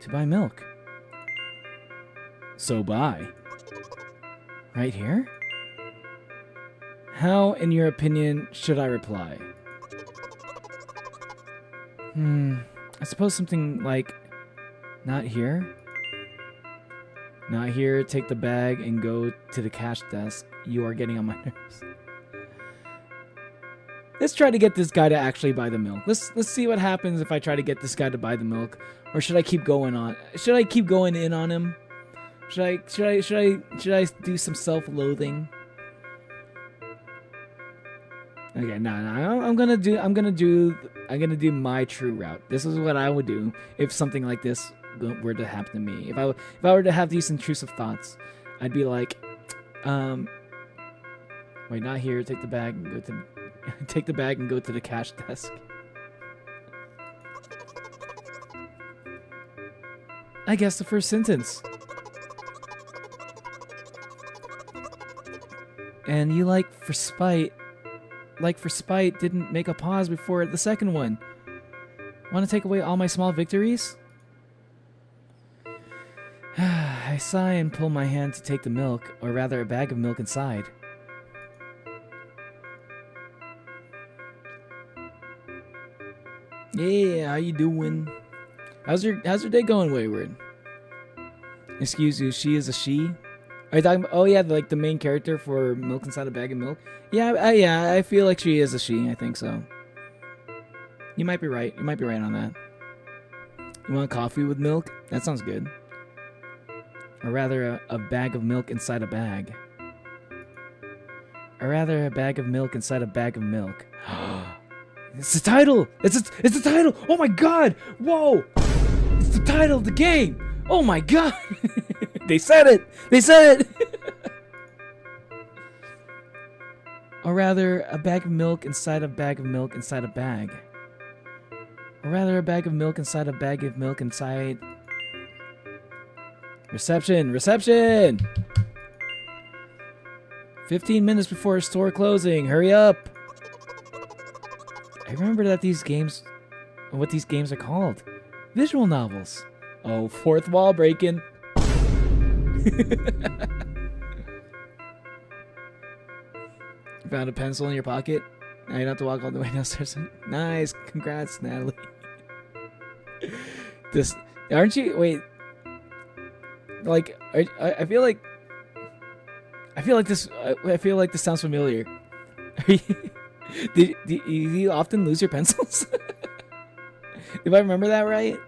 To buy milk. So buy. Right here? How, in your opinion, should I reply? I suppose something like, not here? Not here, take the bag and go to the cash desk. You are getting on my nerves. Let's try to get this guy to actually buy the milk. Let's see what happens if I try to get this guy to buy the milk. Or should I keep going on? Should I keep going in on him? Should I do some self-loathing? Okay, no. I'm gonna do my true route. This is what I would do if something like this were to happen to me. If I were to have these intrusive thoughts, I'd be like, wait, not here. Take the bag and go to the cash desk. I guess the first sentence. And you for spite, didn't make a pause before the second one. Want to take away all my small victories? I sigh and pull my hand to take the milk, or rather a bag of milk inside. Yeah, how you doing? How's your day going, Wayward? Excuse you, she is a she? Are you talking about, oh yeah, the main character for Milk Inside a Bag of Milk? Yeah, I feel like she is a she, I think so. You might be right. You might be right on that. You want coffee with milk? That sounds good. Or rather, a bag of milk inside a bag. Or rather, a bag of milk inside a bag of milk. It's the title! It's the title! Oh my god! Whoa! It's the title of the game! Oh my god! They said it! They said it! Or rather, a bag of milk inside a bag of milk inside a bag. Or rather, a bag of milk inside a bag of milk inside... Reception! Reception! 15 minutes before store closing. Hurry up! I remember that what these games are called. Visual novels. Oh, fourth wall breaking. Found a pencil in your pocket? Now you don't have to walk all the way downstairs. Nice. Congrats, Natalie. Aren't you... Wait. I feel like this sounds familiar. Do you often lose your pencils? If I remember that right?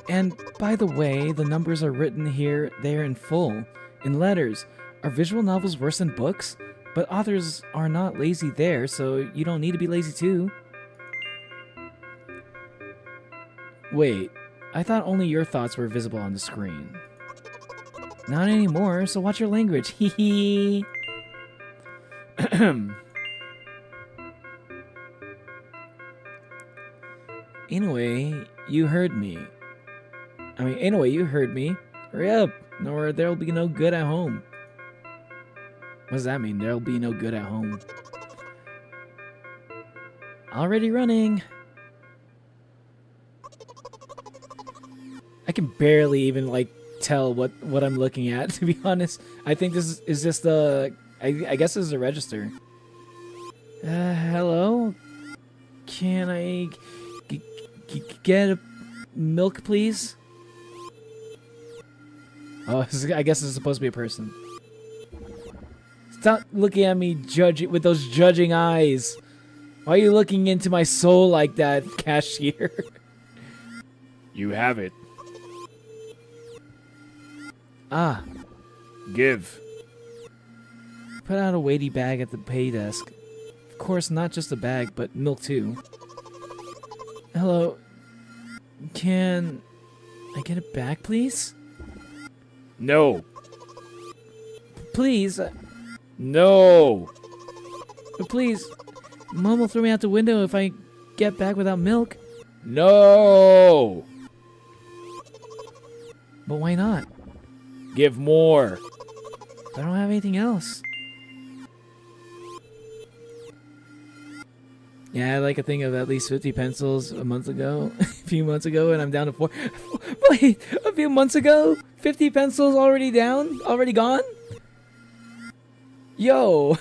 And by the way, the numbers are written here, there in full, in letters. Are visual novels worse than books? But authors are not lazy there, so you don't need to be lazy too. Wait, I thought only your thoughts were visible on the screen. Not anymore, so watch your language. Hee hee. Anyway, you heard me. Hurry up, or there'll be no good at home. What does that mean? There'll be no good at home. Already running. I can barely even tell what I'm looking at, to be honest. I think this is just I guess this is a register. Hello? Can I get a milk, please? Oh, I guess this is supposed to be a person. Stop looking at me with those judging eyes. Why are you looking into my soul like that, cashier? You have it. Ah. Give. Put out a weighty bag at the pay desk. Of course, not just a bag, but milk too. Hello. Can I get it back, please? No. Please. No. But please. Mom will throw me out the window if I get back without milk. No. But why not? Give more. I don't have anything else. Yeah, I had a thing of at least 50 pencils a few months ago, and I'm down to 4. Wait, a few months ago? 50 pencils already down? Already gone? Yo,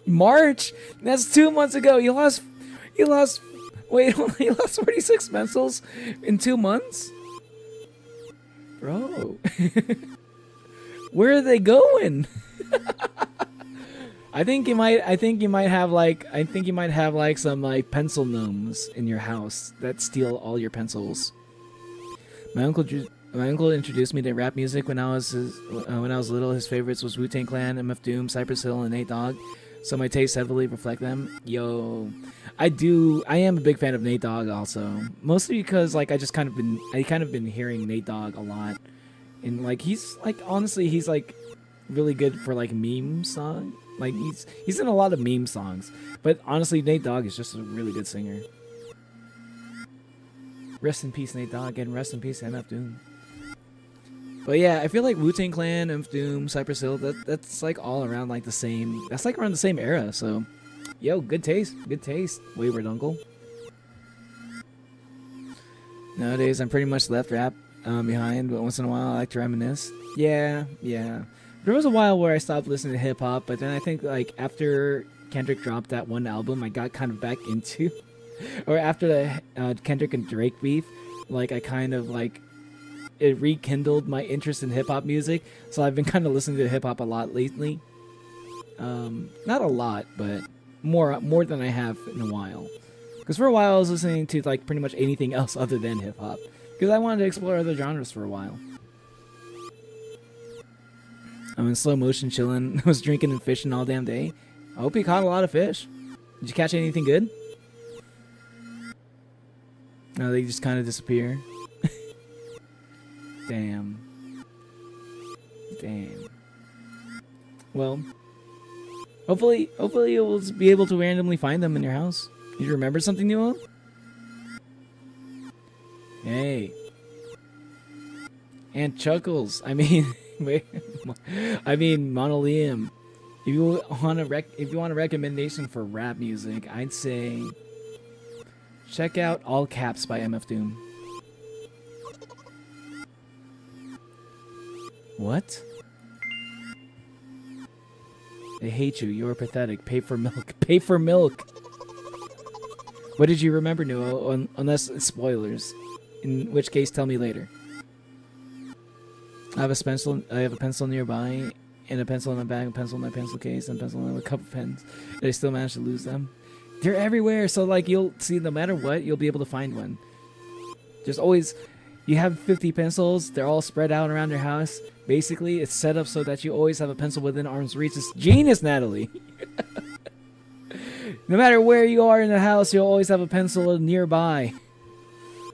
March? That's 2 months ago. You lost 46 pencils in 2 months? Bro. Where are they going? I think you might. I think you might have like. I think you might have like some like pencil gnomes in your house that steal all your pencils. My uncle introduced me to rap music when I was little. His favorites was Wu-Tang Clan, MF Doom, Cypress Hill, and Nate Dogg. So my tastes heavily reflect them. Yo, I am a big fan of Nate Dogg also. Mostly because like I kind of been hearing Nate Dogg a lot, and like he's like honestly he's like really good for like meme song. Like he's in a lot of meme songs, but honestly Nate Dogg is just a really good singer. Rest in peace Nate Dogg, and rest in peace MF Doom. But yeah, I feel like Wu-Tang Clan, MF Doom, Cypress Hill, that's like all around like the same. That's like around the same era. So, yo, good taste, Wayward Uncle. Nowadays, I'm pretty much left rap behind, but once in a while, I like to reminisce. Yeah. There was a while where I stopped listening to hip hop, but then I think like after Kendrick dropped that one album, I got kind of back into, or after the Kendrick and Drake beef, like I kind of like. It rekindled my interest in hip-hop music, so I've been kind of listening to hip-hop a lot lately. Not a lot, but more than I have in a while. Because for a while I was listening to like pretty much anything else other than hip-hop, because I wanted to explore other genres for a while. I'm in slow motion chilling. I was drinking and fishing all damn day. I hope you caught a lot of fish. Did you catch anything good? No, they just kind of disappear. Damn. Well, hopefully you'll be able to randomly find them in your house. Did you remember something new? Hey. And Chuckles. I mean, Monolium. If you want a recommendation for rap music, I'd say check out All Caps by MF Doom. What? I hate you. You're pathetic. Pay for milk. Pay for milk. What did you remember, Nuo? Unless it's spoilers. In which case, tell me later. I have a pencil nearby, and a pencil in my bag, a pencil in my pencil case, and a pencil in a couple pens. And I still managed to lose them. They're everywhere, so like you'll see, no matter what, you'll be able to find one. Just always. You have 50 pencils, they're all spread out around your house. Basically, it's set up so that you always have a pencil within arm's reach. It's genius, Natalie! No matter where you are in the house, you'll always have a pencil nearby.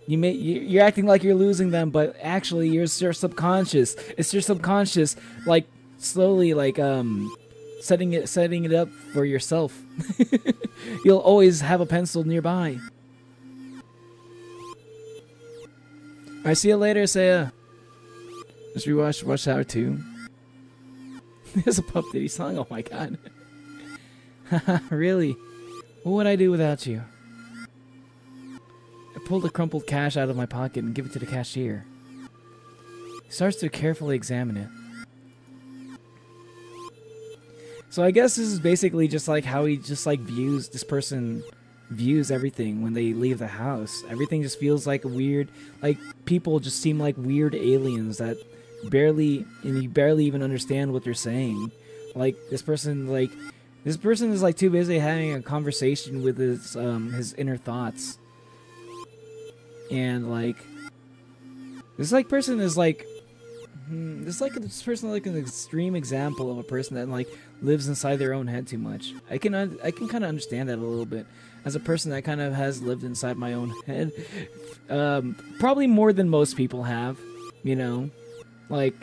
You're acting like you're losing them, but actually, your subconscious. It's your subconscious, like, slowly, like, setting it up for yourself. You'll always have a pencil nearby. I see you later, Saya. Just rewatch Rush Hour 2. There's a Puff Daddy song. Oh my god. Really? What would I do without you? I pulled the crumpled cash out of my pocket and give it to the cashier. He starts to carefully examine it. So I guess this is basically just like how he just like views everything when they leave the house. Everything just feels like a weird, like people just seem like weird aliens that you barely even understand what they're saying. Like this person is like too busy having a conversation with his inner thoughts. And like this person is like this person like an extreme example of a person that like lives inside their own head too much. I can kind of understand that a little bit. As a person that kind of has lived inside my own head, probably more than most people have, you know, like,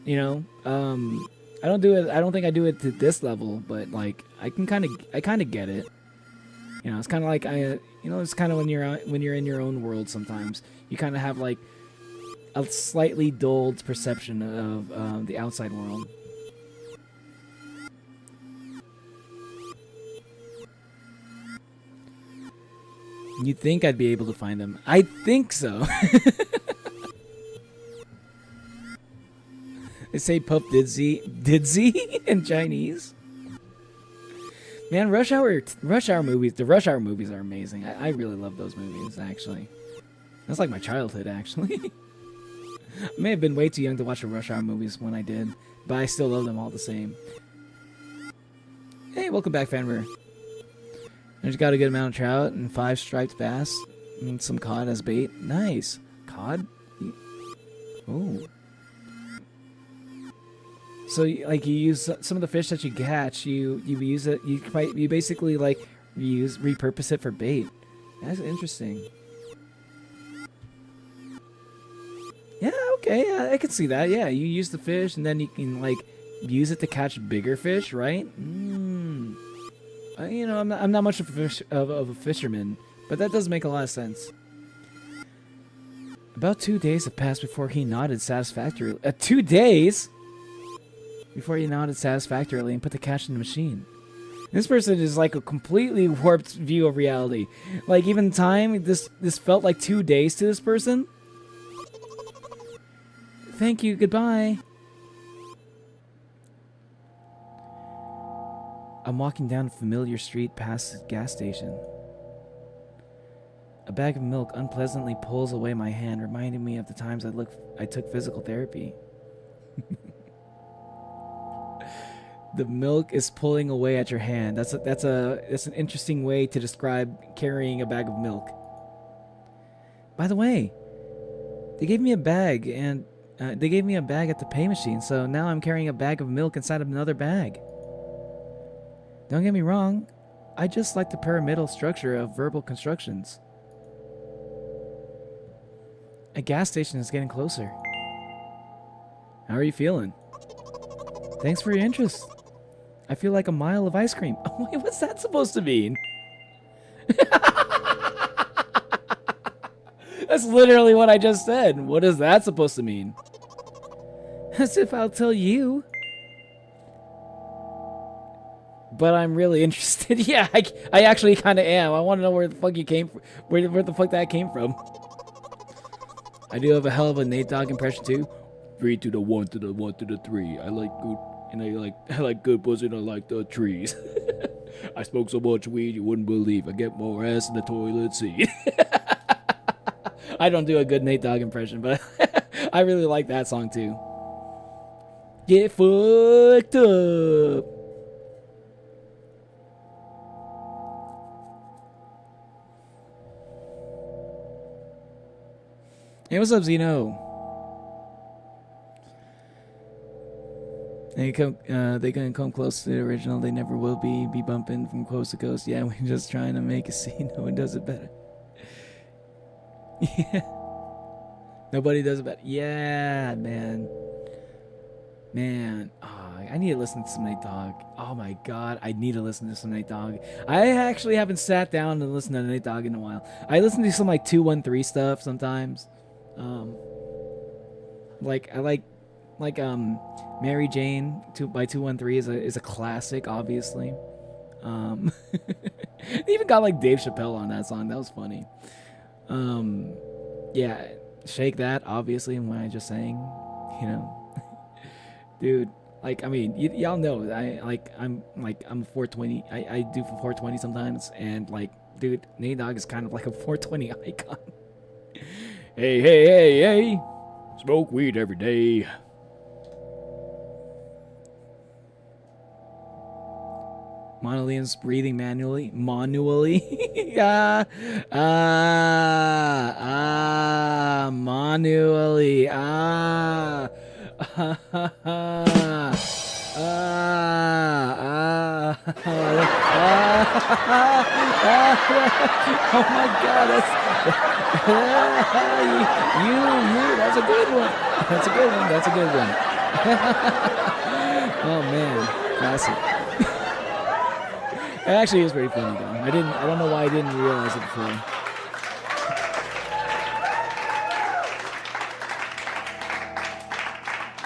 you know, I don't do it. I don't think I do it to this level, but like I kind of get it. You know, it's kind of like it's kind of when you're in your own world. Sometimes you kind of have like a slightly dulled perception of the outside world. You think I'd be able to find them? I think so. They say Puff Didzy in Chinese. Man, Rush Hour movies. The Rush Hour movies are amazing. I really love those movies. Actually, that's like my childhood. Actually, I may have been way too young to watch the Rush Hour movies when I did, but I still love them all the same. Hey, welcome back, Fanmer. I just got a good amount of trout and 5 striped bass and some cod as bait. Nice. Cod? Oh. So, like, you use some of the fish that you catch, you use it, you basically, like, repurpose it for bait. That's interesting. Yeah, okay, I can see that. Yeah, you use the fish and then you can, like, use it to catch bigger fish, right? You know, I'm not much of a fisherman, but that does make a lot of sense. About 2 days have passed before he nodded satisfactorily. 2 days? Before he nodded satisfactorily and put the catch in the machine. This person is like a completely warped view of reality. Like, even time, this felt like 2 days to this person. Thank you, goodbye. I'm walking down a familiar street past a gas station. A bag of milk unpleasantly pulls away my hand, reminding me of the times I took physical therapy. The milk is pulling away at your hand. That's an interesting way to describe carrying a bag of milk. By the way, they gave me a bag at the pay machine, so now I'm carrying a bag of milk inside of another bag. Don't get me wrong, I just like the pyramidal structure of verbal constructions. A gas station is getting closer. How are you feeling? Thanks for your interest. I feel like a mile of ice cream. Oh, wait, what's that supposed to mean? That's literally what I just said. What is that supposed to mean? As if I'll tell you. But I'm really interested. Yeah, I actually kind of am. I want to know where the fuck you came from. Where the fuck that came from. I do have a hell of a Nate Dogg impression too. 3 to the 1 to the 1 to the 3. I like good, and I like good pussy and I like the trees. I smoke so much weed you wouldn't believe. I get more ass in the toilet seat. I don't do a good Nate Dogg impression, but I really like that song too. Get fucked up. Hey, what's up, Zeno? They can come close to the original. They never will be bumping from coast to coast. Yeah, we're just trying to make a scene. No one does it better. Yeah. Nobody does it better. Yeah, man. Man. Oh, I need to listen to some Nate Dogg. Oh my god, I need to listen to some Nate Dogg. I actually haven't sat down and listened to Nate Dogg in a while. I listen to some like 213 stuff sometimes. I like Mary Jane by 213 is a classic, obviously. They even got like Dave Chappelle on that song. That was funny. Yeah, Shake That, obviously, when I just sang, you know. Dude, like, I mean, y'all know I'm 420. I do for 420 sometimes, and like, dude, Nate Dogg is kind of like a 420 icon. Hey. Smoke weed every day. Monolians breathing manually. Manually. Oh my god, that's a good one. That's a good one. Oh man, classic. It actually is pretty funny though. I don't know why I didn't realize it before.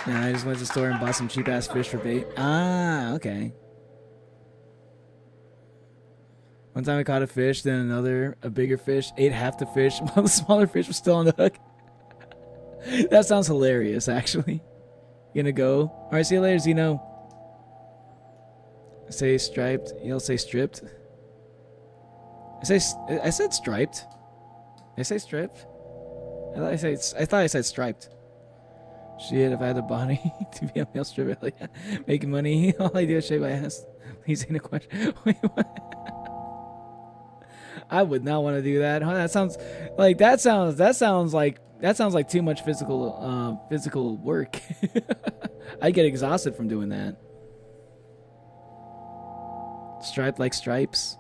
Nah, I just went to the store and bought some cheap ass fish for bait. Ah, okay. One time I caught a fish, then a bigger fish, ate half the fish while the smaller fish was still on the hook. That sounds hilarious, actually. You gonna go? Alright, see you later, Zeno. Say striped. You'll say stripped. I said striped. I say stripped. I thought I said striped. Shit, if I had a body to be a male stripper, like, making money, all I do is shave my ass. Please ain't a question. Wait, what? I would not want to do that. Huh? That sounds like too much physical work. I get exhausted from doing that. Striped like stripes,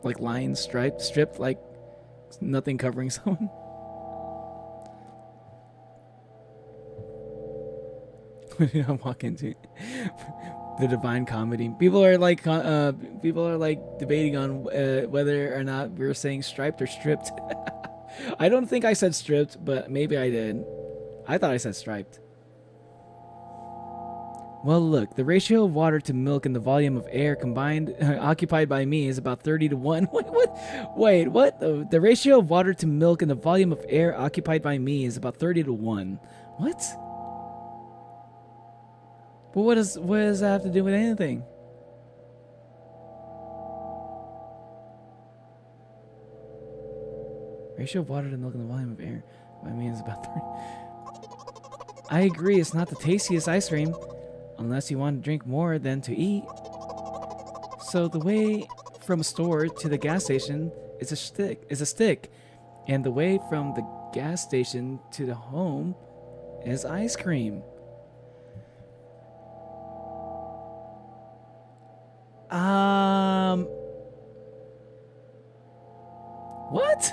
like lines, stripped like nothing covering someone. What did I walk into? The Divine Comedy. People are like debating on whether or not we were saying striped or stripped. I don't think I said stripped, but maybe I did. I thought I said striped. Well, look, the ratio of water to milk and the volume of air combined occupied by me is about 30 to 1. Wait, what? The ratio of water to milk and the volume of air occupied by me is about 30 to 1. What? But what does that have to do with anything? Ratio of water to milk and the volume of air by me is about 30. I agree, it's not the tastiest ice cream. Unless you want to drink more than to eat. So the way from a store to the gas station is a stick. And the way from the gas station to the home is ice cream. What?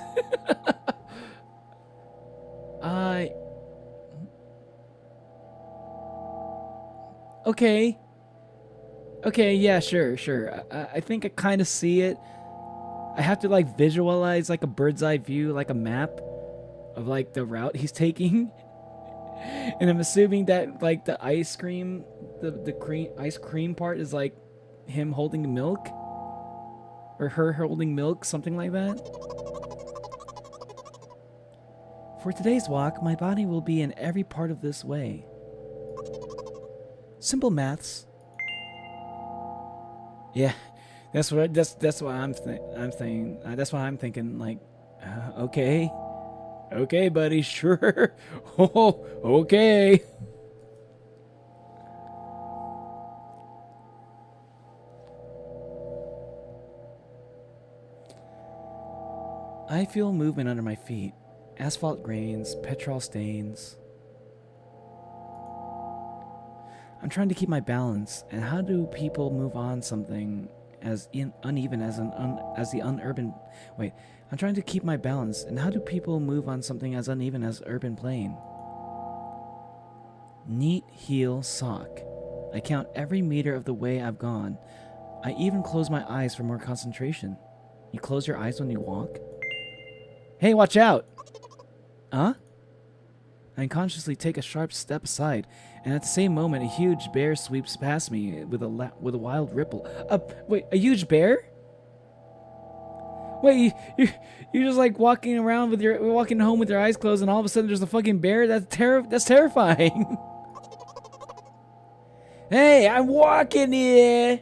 Okay, yeah, sure. I think I kind of see it. I have to like visualize like a bird's eye view, like a map of like the route he's taking. And I'm assuming that like the ice cream, the ice cream part is like him holding milk or her holding milk, something like that. For today's walk, my body will be in every part of this way. Simple maths. Yeah, that's what I'm saying. That's what I'm thinking. Like, okay, buddy, sure. Oh, okay. I feel movement under my feet. Asphalt grains, petrol stains. I'm trying to keep my balance, and how do people move on something as uneven as the unurban? Wait, I'm trying to keep my balance, and how do people move on something as uneven as urban plane? Neat heel sock. I count every meter of the way I've gone. I even close my eyes for more concentration. You close your eyes when you walk? Hey, watch out! Huh? I unconsciously take a sharp step aside, and at the same moment, a huge bear sweeps past me with a wild ripple. Wait, a huge bear? Wait, you're just like walking home with your eyes closed, and all of a sudden there's a fucking bear. That's terrifying. Hey, I'm walking here.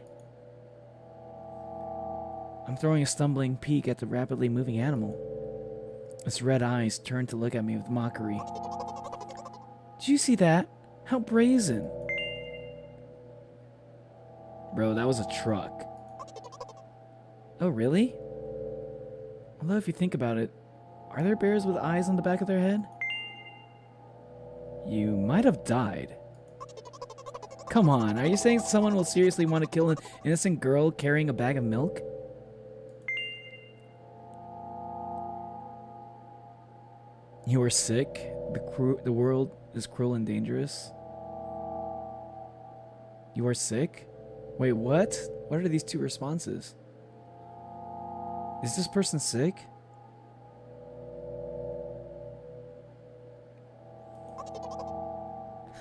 I'm throwing a stumbling peek at the rapidly moving animal. Its red eyes turn to look at me with mockery. Did you see that? How brazen. Bro, that was a truck. Oh, really? Although if you think about it, are there bears with eyes on the back of their head? You might have died. Come on, are you saying someone will seriously want to kill an innocent girl carrying a bag of milk? You are sick. The world is cruel and dangerous. You are sick? Wait, what? What are these two responses? Is this person sick?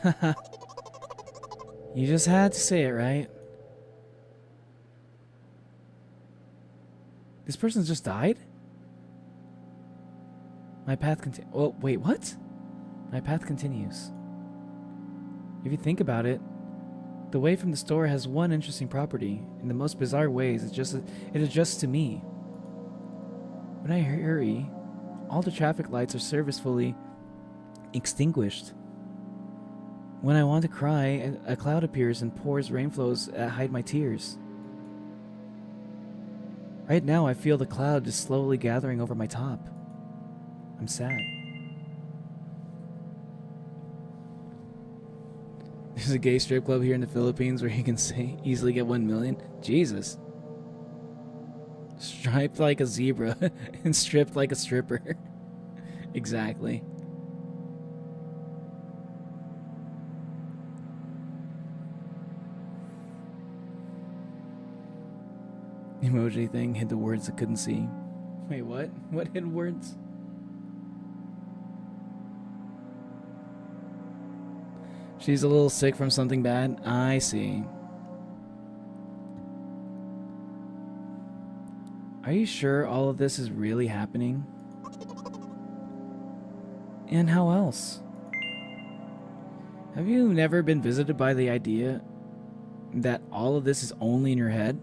Haha. You just had to say it, right? This person's just died? My path continues. Oh, wait, what? My path continues. If you think about it, the way from the store has one interesting property. In the most bizarre ways, it adjusts to me. When I hurry, all the traffic lights are servicefully extinguished. When I want to cry, a cloud appears and pours rainflows that hide my tears. Right now, I feel the cloud is slowly gathering over my top. I'm sad. There's a gay strip club here in the Philippines where you can easily get 1 million. Jesus. Striped like a zebra and stripped like a stripper. Exactly. Emoji thing hid the words I couldn't see. Wait, what? What hid words? She's a little sick from something bad. I see. Are you sure all of this is really happening? And how else? Have you never been visited by the idea that all of this is only in your head?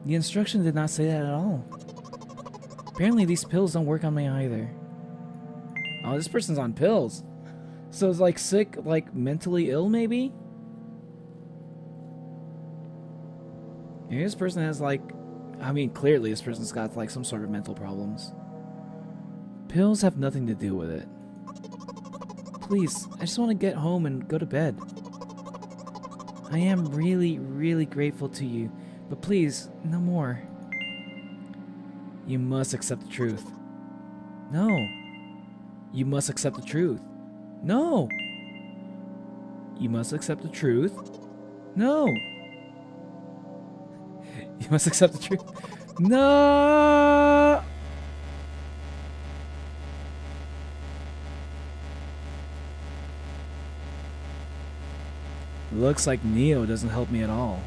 The instruction did not say that at all. Apparently these pills don't work on me either. Oh, this person's on pills. So it's like sick, like mentally ill maybe? Maybe this person has like, I mean clearly this person's got like some sort of mental problems. Pills have nothing to do with it. Please, I just want to get home and go to bed. I am really, really grateful to you, but please, no more. You must accept the truth. No. You must accept the truth. No. You must accept the truth. No. You must accept the truth. No. Looks like Neo doesn't help me at all.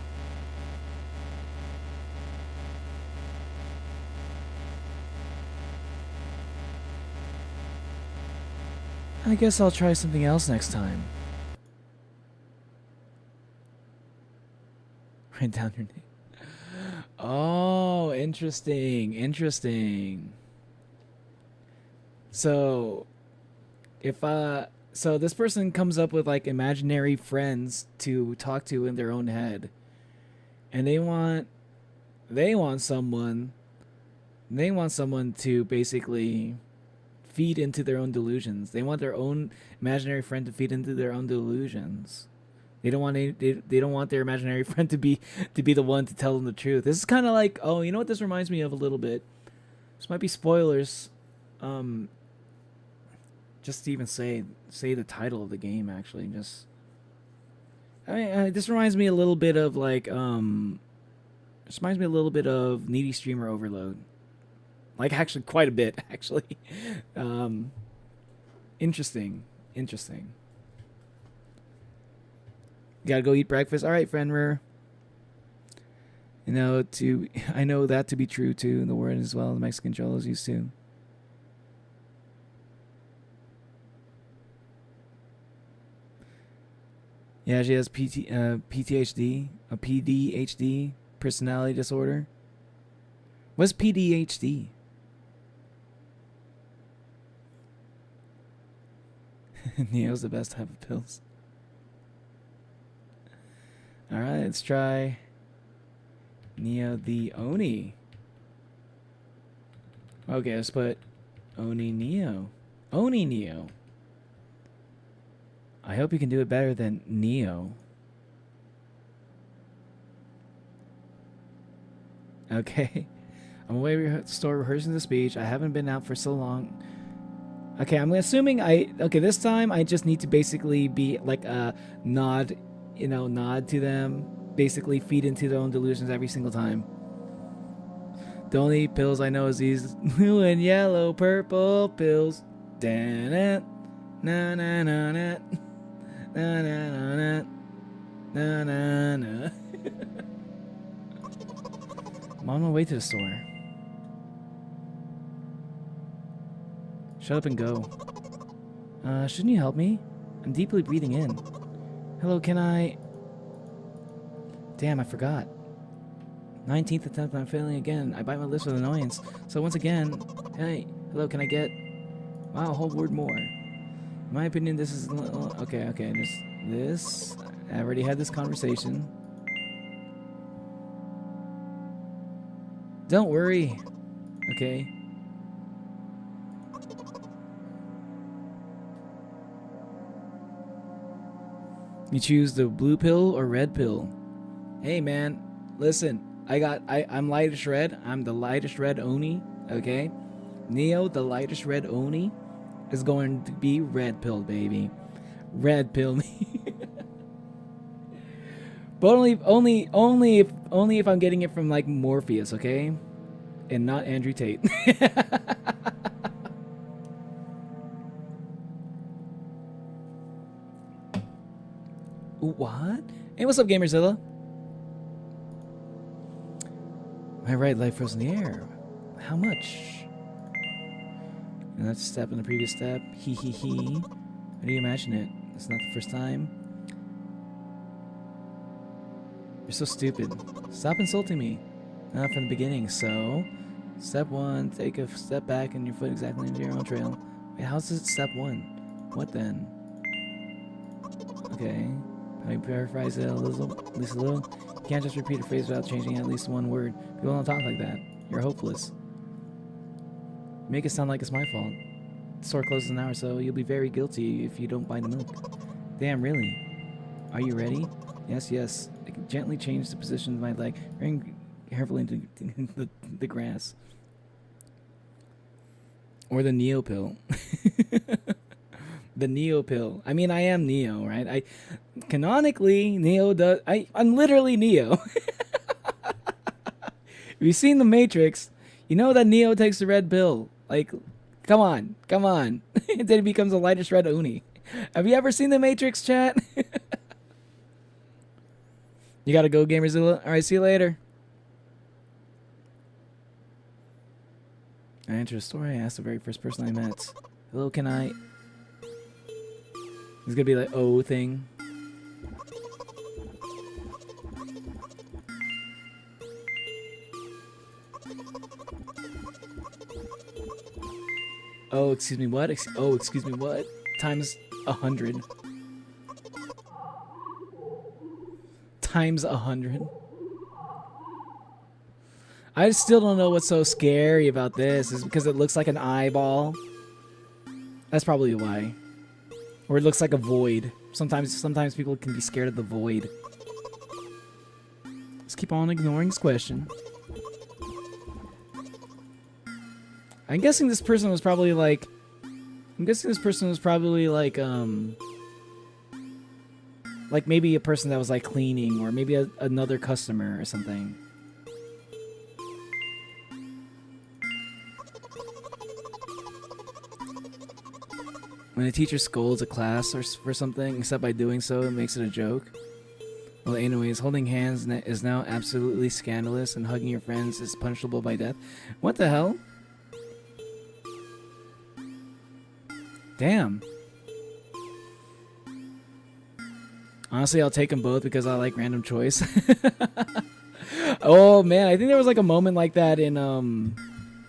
I guess I'll try something else next time. Write down your name. Oh, interesting. Interesting. So, if so this person comes up with like imaginary friends to talk to in their own head, and they want someone to basically feed into their own delusions. They want their own imaginary friend to feed into their own delusions. They don't want their imaginary friend to be the one to tell them the truth. This is kind of like, oh, you know what this reminds me of a little bit? This might be spoilers. Just to even say the title of the game, actually. Just, I mean, this reminds me a little bit of like this reminds me a little bit of Needy Streamer Overload. Like, actually, quite a bit, actually. Interesting. Gotta go eat breakfast. All right, Fenrir. I know that to be true, too. The word as well, the Mexican cholos used to. Yeah, she has PTHD, a PDHD, personality disorder. What's PDHD? Neo's the best type of pills. Alright, let's try Neo the Oni. Okay, let's put Oni Neo. Oni Neo. I hope you can do it better than Neo. Okay. I'm away to store rehearsing the speech. I haven't been out for so long. Okay, I'm assuming this time I just need to basically be like a nod to them. Basically feed into their own delusions every single time. The only pills I know is these blue and yellow, purple pills. Da-na, na na na na. Na na na na na na. I'm on my way to the store. Shut up and go. Shouldn't you help me? I'm deeply breathing in. Hello, can I... Damn, I forgot. 19th attempt, I'm failing again. I bite my lips with annoyance. So once again, hey, hello, can I get... Wow, a whole word more. In my opinion, this is okay. Okay, this. I already had this conversation. Don't worry. Okay. You choose the blue pill or red pill. Hey man, listen. I'm lightest red. I'm the lightest red Oni. Okay. Neo, the lightest red Oni, is going to be red pill, baby. Red pill me. But only if I'm getting it from like Morpheus, okay? And not Andrew Tate. What? Hey, what's up, Gamerzilla? My right leg froze in the air. How much? And that's a step in the previous step. Hee hee hee. How do you imagine it? It's not the first time. You're so stupid. Stop insulting me. Not from the beginning. So, step 1, take a step back and your foot exactly into your own trail. Wait, how's it step 1? What then? Okay. Let me paraphrase it at least a little. You can't just repeat a phrase without changing at least one word. People don't talk like that. You're hopeless. Make it sound like it's my fault. The store closes in an hour, so you'll be very guilty if you don't buy the milk. Damn, really? Are you ready? Yes, yes. I can gently change the position of my leg, very carefully into the grass. Or the Neo pill. The Neo pill. I mean, I am Neo, right? Canonically, Neo does. I'm literally Neo. If you've seen The Matrix, you know that Neo takes the red pill. Like, come on. And then he becomes the lightest red Oni. Have you ever seen The Matrix, chat? You gotta go, Gamerzilla. All right, see you later. I entered a store. I asked the very first person I met. Hello, can I? It's gonna be like oh thing. Oh, excuse me, what? Excuse me, what? Times 100. Times 100. I still don't know what's so scary about this. Is because it looks like an eyeball. That's probably why. Or it looks like a void. Sometimes people can be scared of the void. Let's keep on ignoring his question. I'm guessing this person was probably like maybe a person that was like cleaning, or maybe another customer or something. When a teacher scolds a class or for something, except by doing so, it makes it a joke. Well, anyways, holding hands is now absolutely scandalous, and hugging your friends is punishable by death. What the hell? Damn. Honestly, I'll take them both because I like random choice. Oh man, I think there was like a moment like that in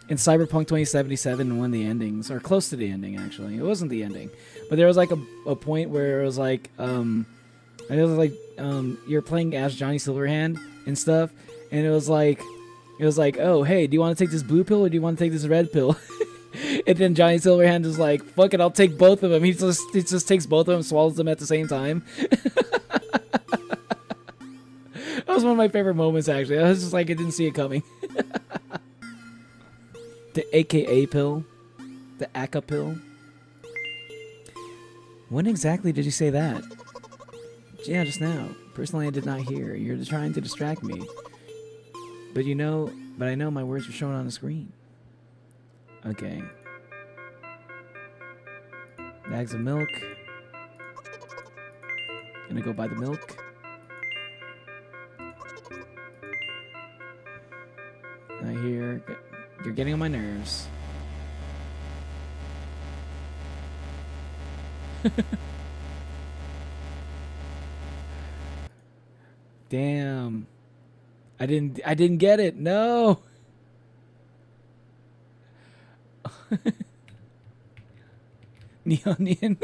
Cyberpunk 2077 in one of the endings, or close to the ending actually. It wasn't the ending, but there was like a point where it was like you're playing as Johnny Silverhand and stuff, and it was like, oh hey, do you want to take this blue pill or do you want to take this red pill? And then Johnny Silverhand is like, fuck it, I'll take both of them. He just takes both of them, swallows them at the same time. That was one of my favorite moments, actually. I was just like, I didn't see it coming. The AKA pill. The AKA pill. When exactly did you say that? Yeah, just now. Personally, I did not hear. You're trying to distract me. But I know my words were shown on the screen. Okay. Bags of milk. Gonna go buy the milk. I hear you're getting on my nerves. Damn. I didn't get it. No. Neonian.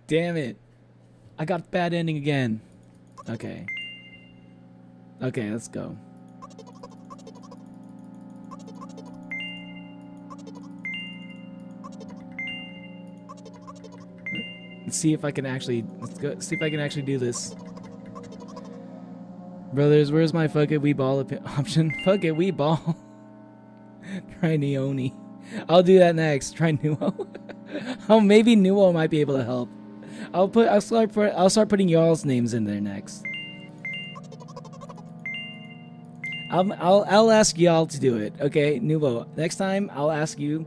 Damn it. I got bad ending again. Okay. Okay, let's go. Let's see if I can actually see if I can actually do this. Brothers, where's my fuck it we ball option? Fuck it we ball. Try Neoni. I'll do that next. Try Nuo. Oh, maybe Nuo might be able to help. I'll start putting y'all's names in there next. I'll ask y'all to do it. Okay, Nuo. Next time I'll ask you.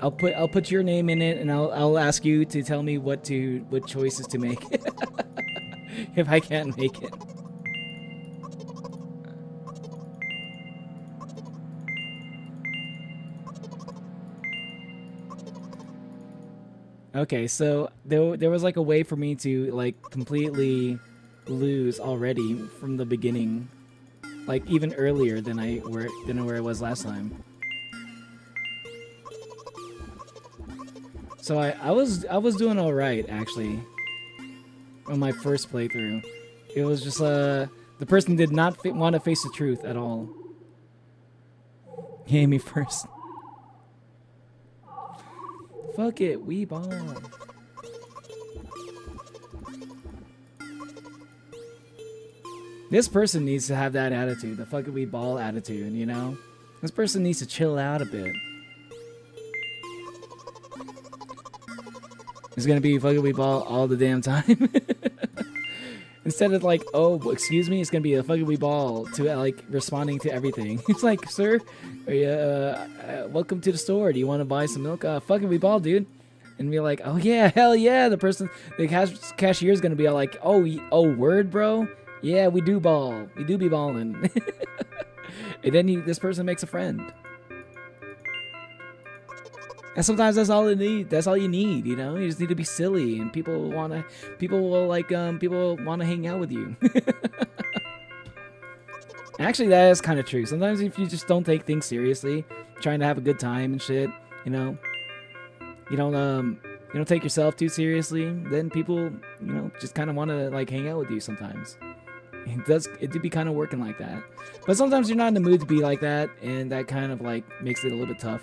I'll put your name in it, and I'll ask you to tell me what choices to make if I can't make it. Okay, so there was like a way for me to like completely lose already from the beginning, like even earlier than where I was last time. So I was doing all right actually on my first playthrough. It was just the person did not want to face the truth at all. He ate me first. Fuck it, we ball. This person needs to have that attitude, the fuck it, we ball attitude, you know? This person needs to chill out a bit. It's gonna be fuck it, we ball all the damn time. Instead of like, oh, excuse me, it's gonna be a fuck it, we ball to like responding to everything. It's like, sir, welcome to the store. Do you want to buy some milk? Fuck it, we ball, dude. And be like, oh yeah, hell yeah. The cashier is gonna be all like, oh, word, bro. Yeah, we do ball. We do be balling. And then this person makes a friend. And sometimes that's all it need. That's all you need, you know. You just need to be silly, and people will wanna hang out with you. Actually, that is kind of true. Sometimes if you just don't take things seriously, trying to have a good time and shit, you know, you don't take yourself too seriously, then people, you know, just kind of want to like hang out with you sometimes. It do be kind of working like that. But sometimes you're not in the mood to be like that, and that kind of like makes it a little bit tough.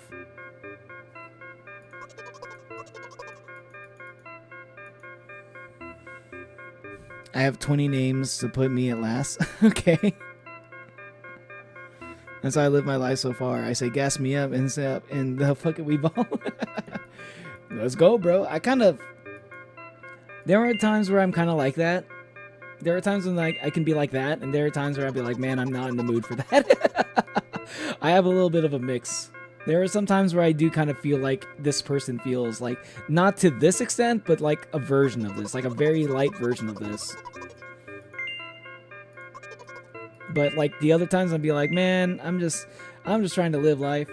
I have 20 names to put me at last. Okay. That's how I live my life so far. I say gas me up and say up and the fuck it we ball. Let's go, bro. There are times where I'm kind of like that. There are times when like I can be like that, and there are times where I'll be like, man, I'm not in the mood for that. I have a little bit of a mix. There are some times where I do kind of feel like this person feels like, not to this extent, but like a version of this, like a very light version of this. But like the other times I'll be like, man, I'm just trying to live life.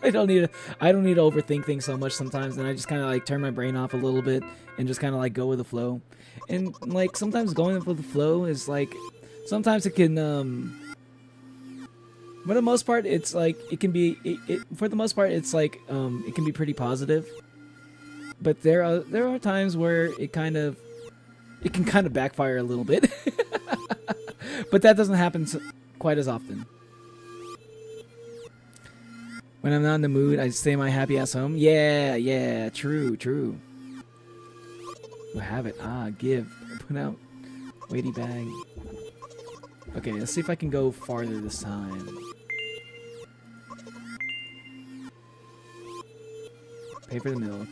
I don't need to overthink things so much sometimes, and I just kind of like turn my brain off a little bit and just kind of like go with the flow. And like sometimes going with the flow is like, sometimes it can for the most part, it's like it can be. For the most part, it's like it can be pretty positive. But there are times where it can kind of backfire a little bit. But that doesn't happen quite as often. When I'm not in the mood, I stay my happy ass home. Yeah, true. We'll have it. Give. Put out. Weighty bag. Okay, let's see if I can go farther this time. Pay for the milk.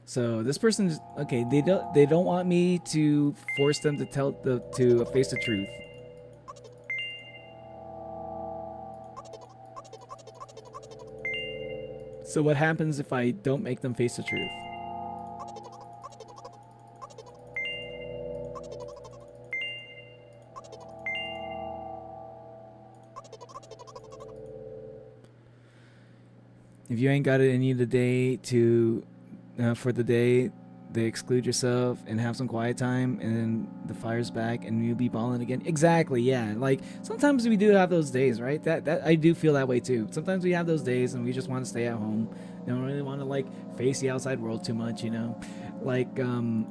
So this person's okay. They don't want me to force them to face the truth. So what happens if I don't make them face the truth? If you ain't got it in you today for the day, they exclude yourself and have some quiet time, and then the fire's back and you'll be balling again. Exactly, yeah. Like sometimes we do have those days, right? That I do feel that way too. Sometimes we have those days and we just want to stay at home. We don't really want to like face the outside world too much, you know. Like and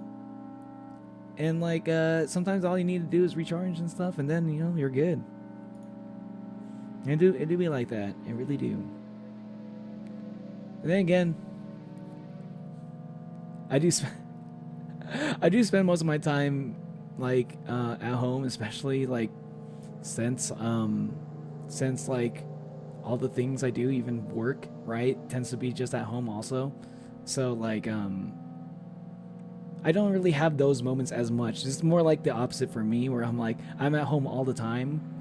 like sometimes all you need to do is recharge and stuff, and then you know you're good. It do be like that. It really do. And then again, I do spend most of my time like at home, especially like since like all the things I do, even work, right, tends to be just at home also. So like I don't really have those moments as much. It's more like the opposite for me, where I'm like I'm at home all the time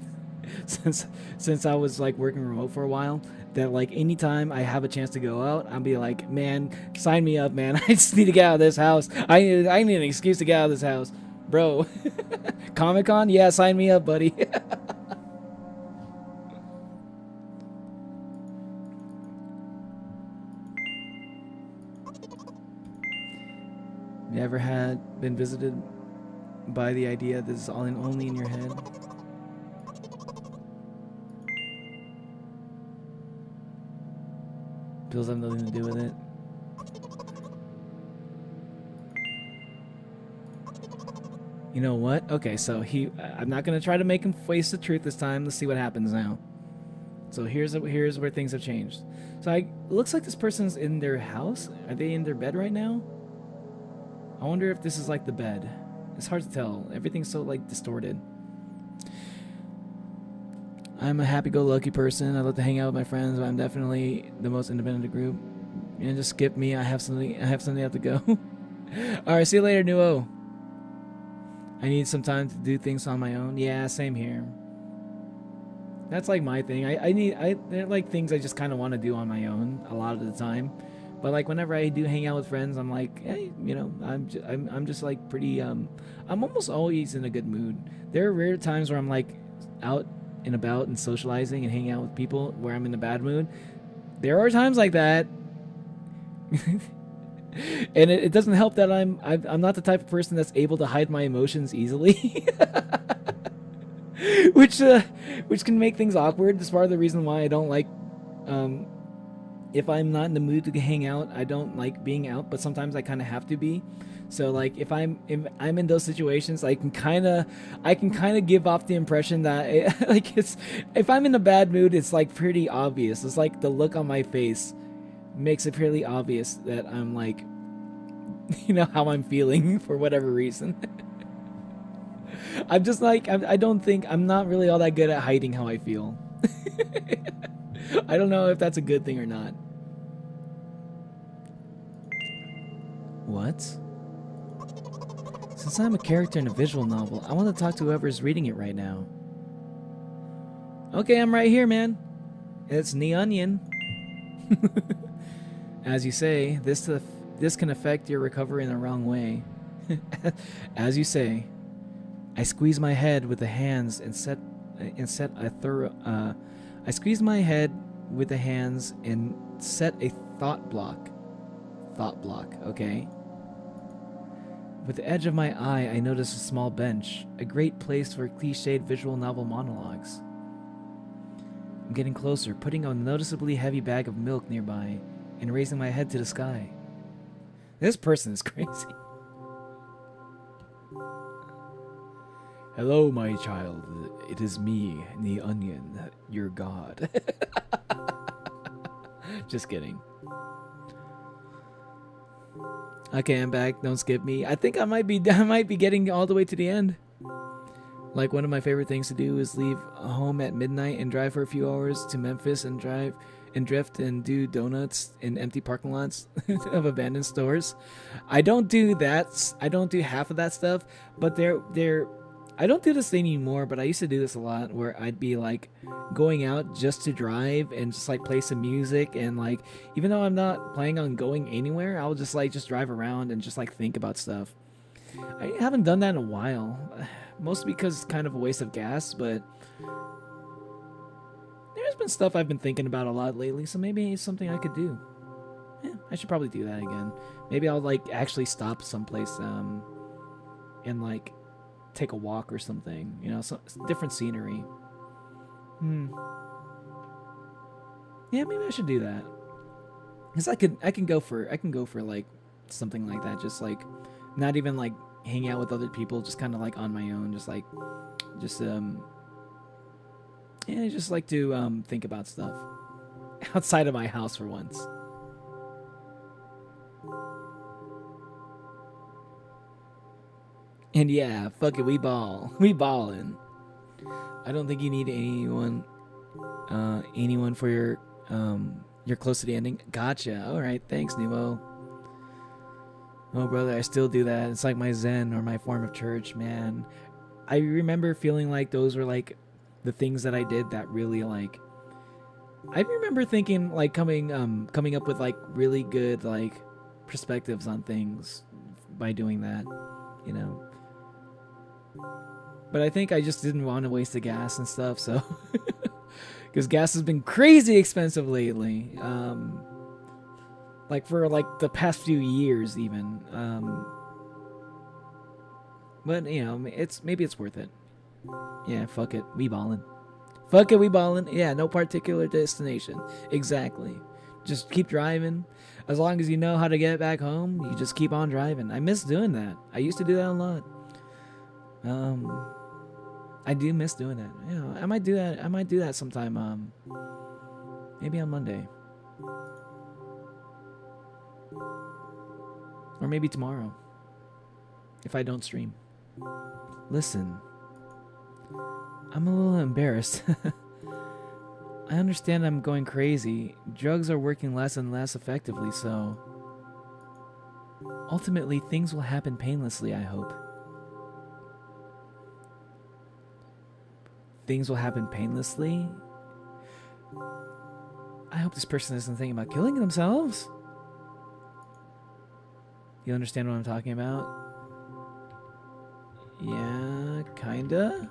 since I was like working remote for a while, that like anytime I have a chance to go out, I'll be like, man, sign me up, man. I just need to get out of this house. I need an excuse to get out of this house, bro. Comic-Con, yeah, sign me up, buddy. You ever been visited by the idea this is all only in your head? Pills have nothing to do with it. You know what? Okay, so I'm not gonna try to make him face the truth this time. Let's see what happens now. So here's where things have changed. So it looks like this person's in their house. Are they in their bed right now? I wonder if this is like the bed. It's hard to tell. Everything's so like distorted. I'm a happy-go-lucky person. I love to hang out with my friends, but I'm definitely the most independent of the group. You know, just skip me. I have something I have to go. All right, see you later, Nuo. I need some time to do things on my own. Yeah, same here. That's like my thing. They're like things I just kind of want to do on my own a lot of the time. But like whenever I do hang out with friends, I'm like, hey, you know, I'm just like pretty I'm almost always in a good mood. There are rare times where I'm like out and about and socializing and hanging out with people where I'm in a bad mood. There are times like that. And it doesn't help that I'm not the type of person that's able to hide my emotions easily. which can make things awkward. That's part of the reason why I don't like if I'm not in the mood to hang out, I don't like being out, but sometimes I kind of have to be. So like if I'm in those situations, I can kind of give off the impression that if I'm in a bad mood, it's like pretty obvious. It's like the look on my face makes it pretty obvious that I'm like, you know, how I'm feeling for whatever reason. I'm just like, I'm not really all that good at hiding how I feel. I don't know if that's a good thing or not. What? Since I'm a character in a visual novel, I want to talk to whoever's reading it right now. Okay, I'm right here, man. It's the Onion. As you say, this can affect your recovery in the wrong way. As you say, I squeeze my head with the hands and set a thorough. I squeeze my head with the hands and set a thought block. Thought block, okay. With the edge of my eye, I notice a small bench, a great place for cliched visual novel monologues. I'm getting closer, putting a noticeably heavy bag of milk nearby, and raising my head to the sky. This person is crazy. Hello, my child. It is me, the Onion, your god. Just kidding. Okay, I'm back. Don't skip me. I think I might be getting all the way to the end. Like, one of my favorite things to do is leave home at midnight and drive for a few hours to Memphis and drift and do donuts in empty parking lots of abandoned stores. I don't do that. I don't do half of that stuff, but I don't do this anymore, but I used to do this a lot, where I'd be like going out just to drive and just like play some music, and like even though I'm not planning on going anywhere, I'll just drive around and just like think about stuff. I haven't done that in a while, mostly because it's kind of a waste of gas, but there's been stuff I've been thinking about a lot lately, so maybe it's something I could do. Yeah. I should probably do that again. Maybe I'll like actually stop someplace and like take a walk or something. You know, so different scenery. Yeah, maybe I should do that. Cause I can go for like something like that. Just like not even like hanging out with other people. Just kind of like on my own. Just yeah, just like to think about stuff outside of my house for once. And yeah, fuck it, we ball. We ballin'. I don't think you need anyone for your close to the ending. Gotcha. All right, thanks, Nemo. Oh, brother, I still do that. It's like my zen or my form of church, man. I remember feeling like those were like the things that I did that really like. I remember thinking like coming up with like really good like perspectives on things by doing that, you know. But I think I just didn't want to waste the gas and stuff, so because gas has been crazy expensive lately. Like for like the past few years even. But you know, maybe it's worth it. Yeah, fuck it, we ballin'. Fuck it, we ballin'. Yeah, no particular destination. Exactly. Just keep driving. As long as you know how to get back home, you just keep on driving. I miss doing that. I used to do that a lot. I do miss doing that. You know, I might do that sometime. Maybe on Monday. Or maybe tomorrow. If I don't stream. Listen. I'm a little embarrassed. I understand I'm going crazy. Drugs are working less and less effectively, so ultimately things will happen painlessly, I hope. Things will happen painlessly? I hope this person isn't thinking about killing themselves. You understand what I'm talking about? Yeah, kinda.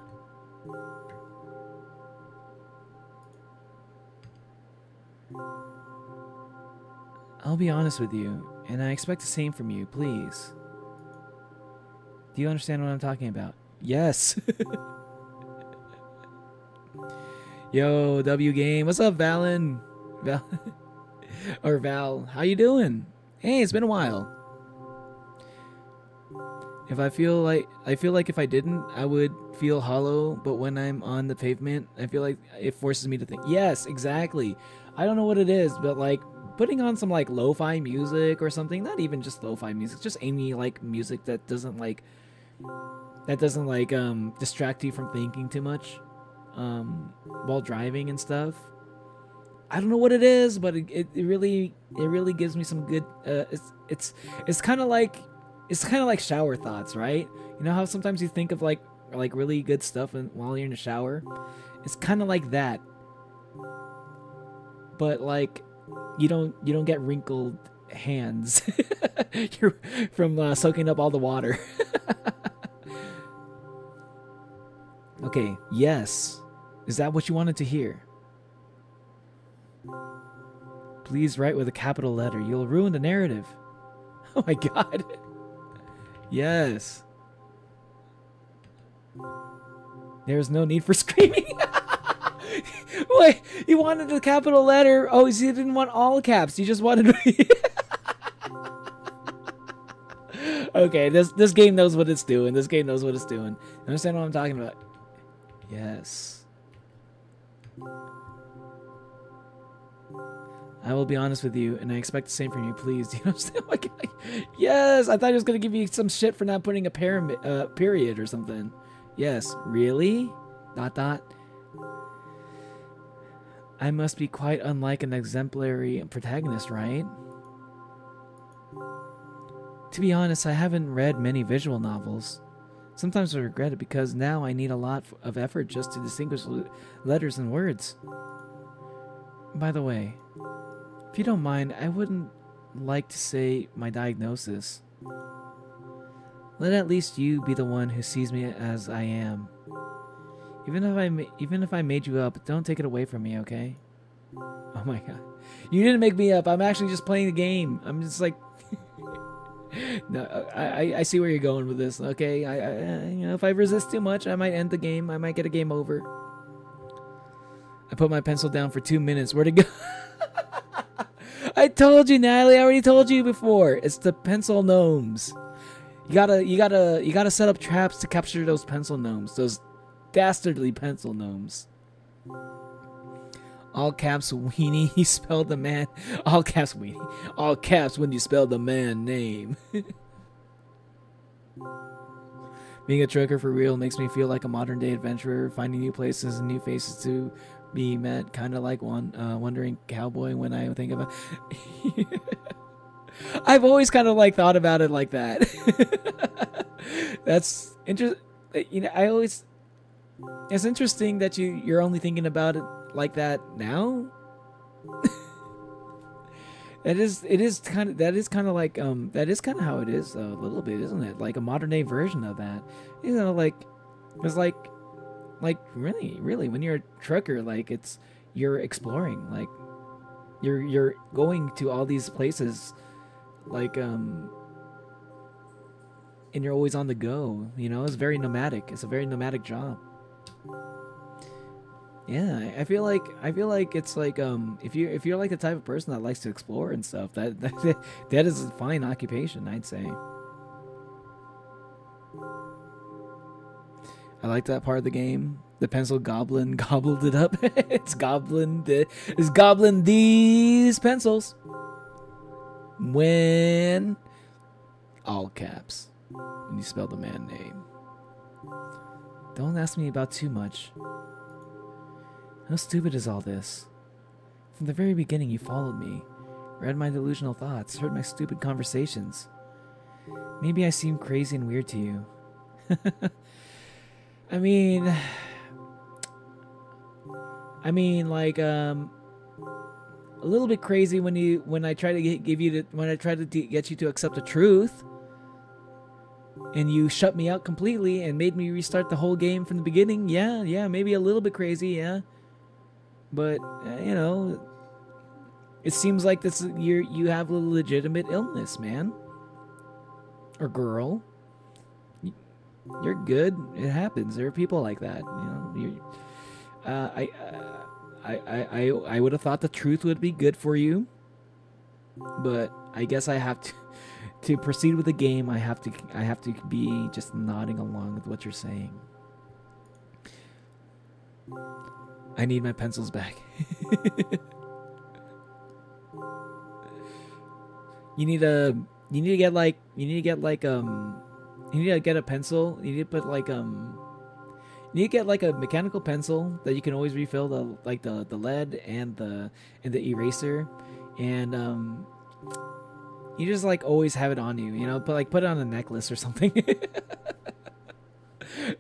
I'll be honest with you, and I expect the same from you, please. Do you understand what I'm talking about? Yes. Yo, W Game. What's up, Valen? Val. How you doing? Hey, it's been a while. I feel like if I didn't, I would feel hollow, but when I'm on the pavement, I feel like it forces me to think. Yes, exactly. I don't know what it is, but like putting on some like lo-fi music or something, not even just lo-fi music, just any like music that doesn't distract you from thinking too much while driving and stuff. I don't know what it is, but it really gives me some good it's kind of like shower thoughts, right? You know how sometimes you think of like really good stuff while you're in the shower? It's kind of like that. But like you don't get wrinkled hands you're from soaking up all the water. Okay, yes. Is that what you wanted to hear? Please write with a capital letter. You'll ruin the narrative. Oh my god. Yes. There's no need for screaming. Wait, you wanted the capital letter. Oh, you didn't want all caps. You just wanted... Okay, this game knows what it's doing. This game knows what it's doing. You understand what I'm talking about? Yes. I will be honest with you, and I expect the same from you, please. Do you understand? Yes, I thought he was going to give you some shit for not putting a period or something. Yes, really? ... I must be quite unlike an exemplary protagonist, right? To be honest, I haven't read many visual novels. Sometimes I regret it because now I need a lot of effort just to distinguish letters and words. By the way, if you don't mind, I wouldn't like to say my diagnosis. Let at least you be the one who sees me as I am. Even if I made you up, don't take it away from me, okay? Oh my god. You didn't make me up. I'm actually just playing the game. I'm just like, no, I see where you're going with this. Okay, if I resist too much, I might end the game. I might get a game over. I put my pencil down for 2 minutes. Where'd it go? I told you, Natalie. I already told you before. It's the pencil gnomes. You gotta set up traps to capture those pencil gnomes. Those dastardly pencil gnomes. All caps weenie, he spelled the man. All caps weenie. All caps when you spell the man name. Being a trucker for real makes me feel like a modern day adventurer, finding new places and new faces to be met, kind of like wandering cowboy when I think about. I've always kind of like thought about it like that. That's interesting. It's interesting that you're only thinking about it like that now. That is kind of like that is kind of how it is a little bit, isn't it? Like a modern day version of that. It's like really when you're a trucker, like you're exploring, like you're going to all these places, like and you're always on the go. It's very nomadic. It's a very nomadic job. Yeah, I feel like it's like if you're like the type of person that likes to explore and stuff, that is a fine occupation, I'd say. I like that part of the game. The pencil goblin gobbled it up. It's goblin these pencils. When all caps. When you spell the man name. Don't ask me about too much. How stupid is all this? From the very beginning you followed me, read my delusional thoughts, heard my stupid conversations. Maybe I seem crazy and weird to you. I mean like a little bit crazy when I try to get you to accept the truth, and you shut me out completely and made me restart the whole game from the beginning. Yeah, maybe a little bit crazy, yeah. But it seems like you have a legitimate illness, man or girl. You're good. It happens. There are people like that. I would have thought the truth would be good for you, but I guess I have to proceed with the game. I have to be just nodding along with what you're saying. I need my pencils back. You need to get a pencil. You need to put you need to get like a mechanical pencil that you can always refill the lead and the eraser, and you just like always have it on you, put it on a necklace or something.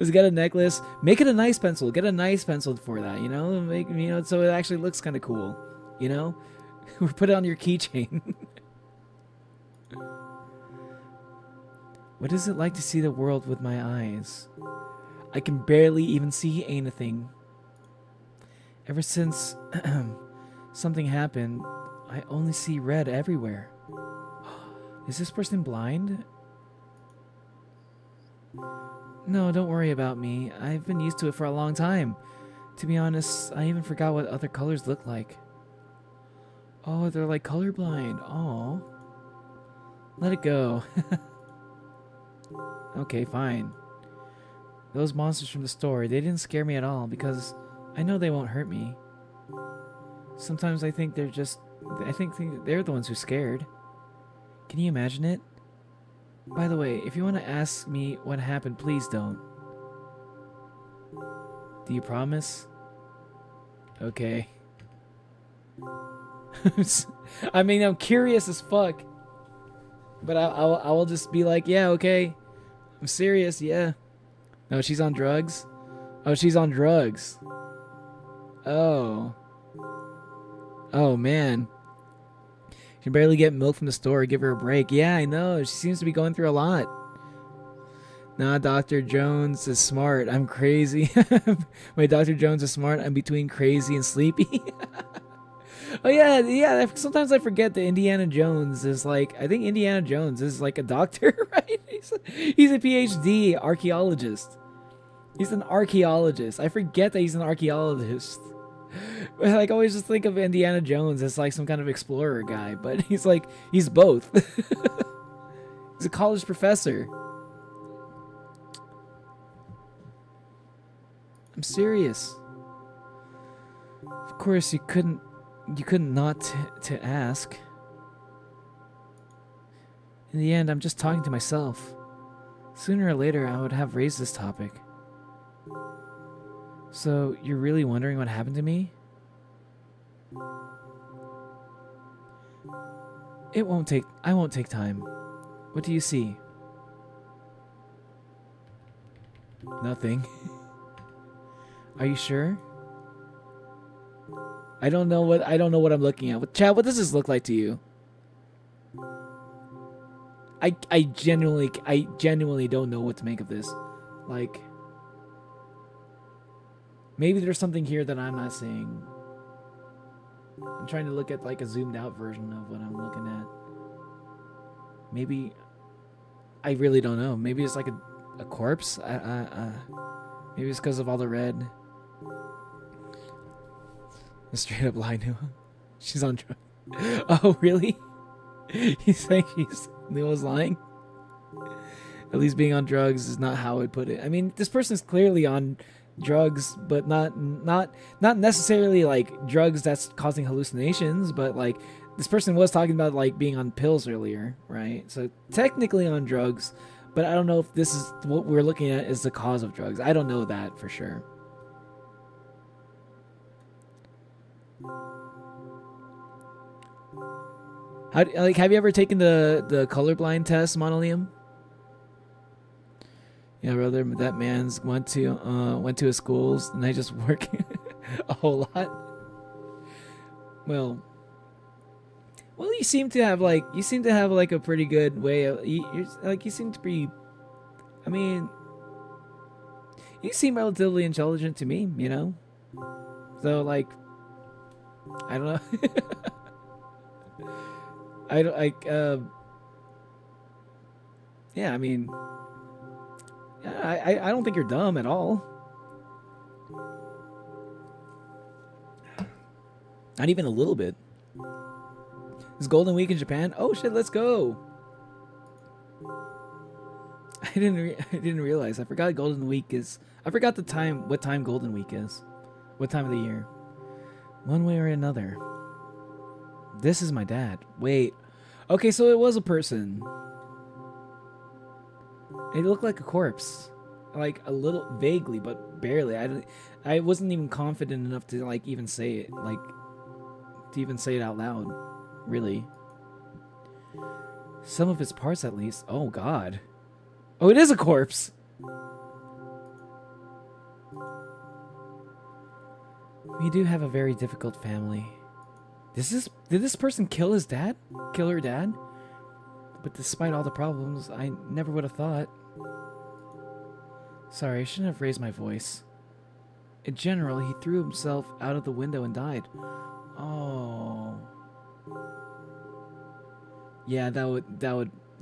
Just get a necklace, make it a nice pencil, get a nice pencil for that, make so it actually looks kind of cool, or put it on your keychain. What is it like to see the world with my eyes? I can barely even see anything. Ever since something happened, I only see red everywhere. Is this person blind? No, don't worry about me. I've been used to it for a long time. To be honest, I even forgot what other colors look like. Oh, they're like colorblind. Oh. Let it go. Okay, fine. Those monsters from the store, they didn't scare me at all because I know they won't hurt me. Sometimes I think they're the ones who scared. Can you imagine it? By the way, if you want to ask me what happened, please don't. Do you promise? Okay. I mean, I'm curious as fuck. But I will just be like, yeah, okay. I'm serious, yeah. No, she's on drugs? Oh, she's on drugs. Oh. Oh, man. She can barely get milk from the store. Give her a break. Yeah, I know. She seems to be going through a lot. Nah, Dr. Jones is smart. I'm crazy. Wait, Dr. Jones is smart. I'm between crazy and sleepy. Oh yeah, yeah. Sometimes I forget that Indiana Jones is like. I think Indiana Jones is like a doctor, right? He's a PhD archaeologist. He's an archaeologist. I forget that he's an archaeologist. Like, I always just think of Indiana Jones as like some kind of explorer guy, but he's both. He's a college professor. I'm serious. Of course, you couldn't not to ask. In the end, I'm just talking to myself. Sooner or later, I would have raised this topic. So, you're really wondering what happened to me? I won't take time. What do you see? Nothing. Are you sure? I don't know what I'm looking at. Chad, what does this look like to you? I genuinely don't know what to make of this. Like, maybe there's something here that I'm not seeing. I'm trying to look at like a zoomed out version of what I'm looking at. Maybe I really don't know. Maybe it's like a corpse. Maybe it's because of all the red. A straight up lie to him. She's on drugs. Oh, really? He's saying Neil's lying? At least being on drugs is not how I'd put it. I mean, this person's clearly on drugs, but not necessarily like drugs that's causing hallucinations, but like this person was talking about like being on pills earlier, right? So technically on drugs, but I don't know if this is what we're looking at is the cause of drugs. I don't know that for sure. Have you ever taken the colorblind test, Monolium? Yeah, brother, that man's went to his schools, and I just work a whole lot. Well, you seem to have like a pretty good way of you seem to be. I mean, you seem relatively intelligent to me, you know. So like, I don't know. I don't like. Yeah, I mean, I don't think you're dumb at all. Not even a little bit. Is Golden Week in Japan? Oh shit, let's go. I didn't realize. I forgot Golden Week is. I forgot the time. What time Golden Week is? What time of the year? One way or another. This is my dad. Wait. Okay, so it was a person. It looked like a corpse. Like a little vaguely, but barely. I wasn't even confident enough to like even say it. Like to even say it out loud. Really. Some of its parts at least. Oh god. Oh, it is a corpse. We do have a very difficult family. Did this person kill his dad? Kill her dad? But despite all the problems, I never would have thought. Sorry, I shouldn't have raised my voice. In general, he threw himself out of the window and died. Oh. Yeah, that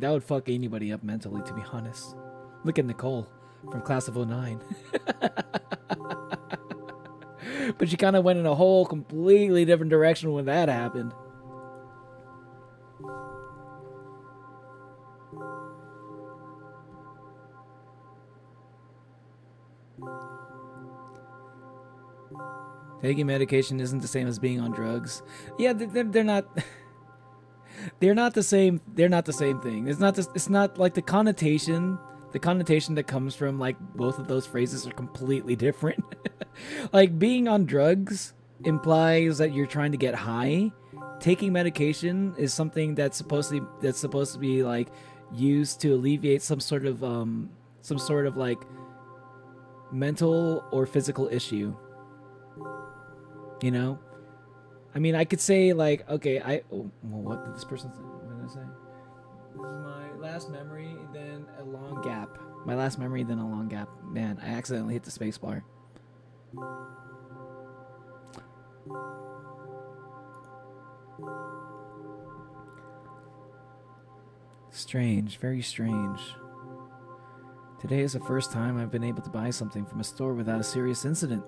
would fuck anybody up mentally, to be honest. Look at Nicole from Class of '09. But she kind of went in a whole completely different direction when that happened. Taking medication isn't the same as being on drugs. Yeah, they're not. They're not the same. They're not the same thing. It's not like the connotation. The connotation that comes from like both of those phrases are completely different. Like being on drugs implies that you're trying to get high. Taking medication is something that's supposed to be like used to alleviate some sort of like mental or physical issue. You know? I mean, I could say like, okay, what did this person say? What did I say? This is my last memory, then a long gap. My last memory, then a long gap. Man, I accidentally hit the space bar. Strange, very strange. Today is the first time I've been able to buy something from a store without a serious incident.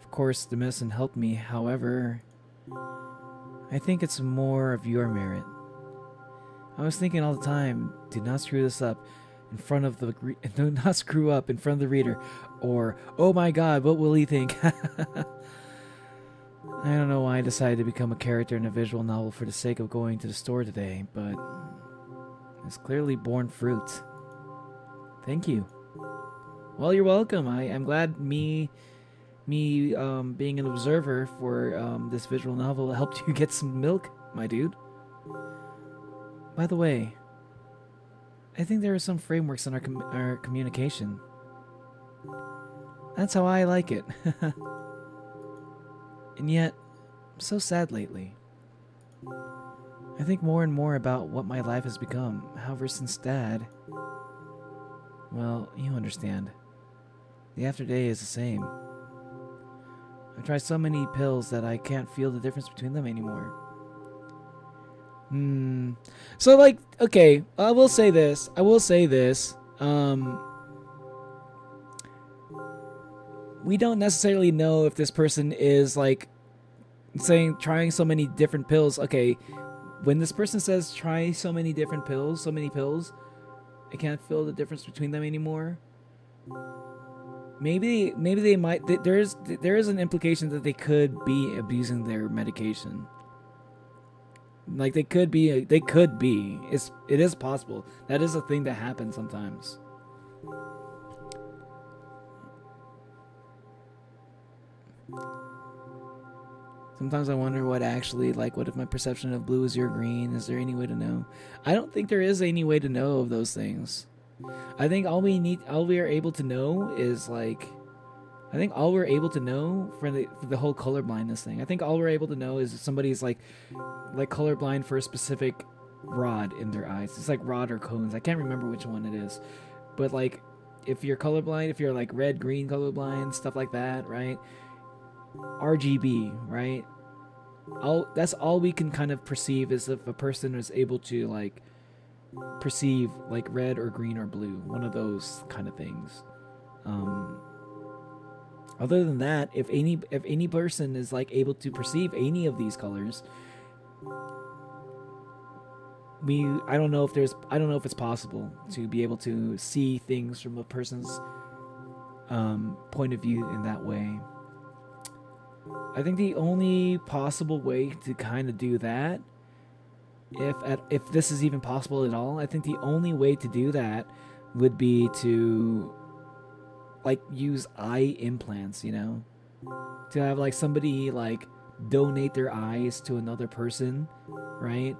Of course, the medicine helped me, however, I think it's more of your merit. I was thinking all the time, do not screw this up in front of the do not screw up in front of the reader, or oh my god, what will he think? I don't know why I decided to become a character in a visual novel for the sake of going to the store today, but it's clearly borne fruit. Thank you. Well, you're welcome. I'm glad me being an observer for this visual novel helped you get some milk, my dude. By the way, I think there are some frameworks in our communication. That's how I like it. And yet, I'm so sad lately. I think more and more about what my life has become. However, since Dad... Well, you understand. The after day is the same. I've tried so many pills that I can't feel the difference between them anymore. So, like, okay, I will say this. We don't necessarily know if this person is, like, trying so many different pills. Okay, when this person says try so many different pills, so many pills, I can't feel the difference between them anymore. Maybe they might. There is an implication that they could be abusing their medication. Like they could be. It is possible. That is a thing that happens sometimes. Sometimes I wonder what actually, like, what if my perception of blue is your green? Is there any way to know? I don't think there is any way to know of those things. I think all we are able to know is, like, I think all we're able to know for the whole colorblindness thing. I think all we're able to know is if somebody's like colorblind for a specific rod in their eyes. It's like rod or cones. I can't remember which one it is. But, like, if you're colorblind, if you're like red, green colorblind, stuff like that, right? RGB, right? That's all we can kind of perceive is if a person is able to, like, perceive, like, red or green or blue, one of those kind of things. Other than that, if any person is, like, able to perceive any of these colors, I don't know if it's possible to be able to see things from a person's point of view in that way. I think the only possible way to kind of do that, if this is even possible at all, I think the only way to do that would be to, like, use eye implants, you know? To have, like, somebody, like, donate their eyes to another person, right?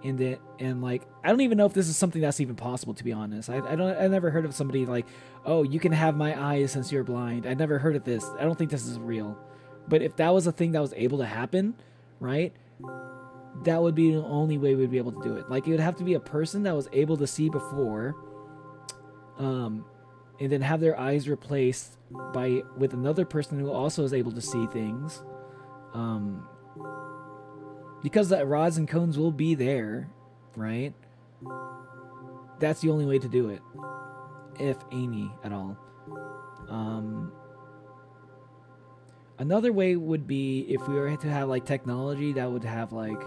And like, I don't even know if this is something that's even possible, to be honest. I never heard of somebody like, oh, you can have my eyes since you're blind. I never heard of this. I don't think this is real. But if that was a thing that was able to happen, right, that would be the only way we'd be able to do it. Like, it would have to be a person that was able to see before, and then have their eyes replaced with another person who also is able to see things, because the rods and cones will be there, right? That's the only way to do it, if any at all. Another way would be if we were to have, like, technology that would have, like,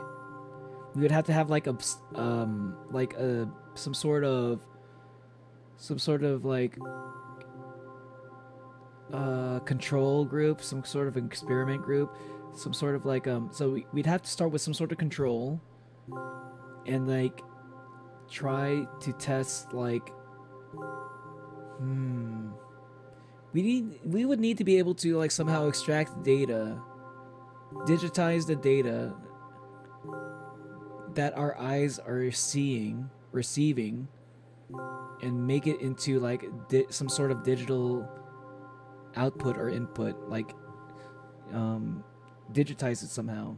we would have to have, like, some sort of like control group, some sort of experiment group, some sort of, like, so we'd have to start with some sort of control and, like, try to test, like, we would need to be able to, like, somehow extract data, digitize the data that our eyes are receiving, and make it into, like, some sort of digital output or input, like, digitize it somehow.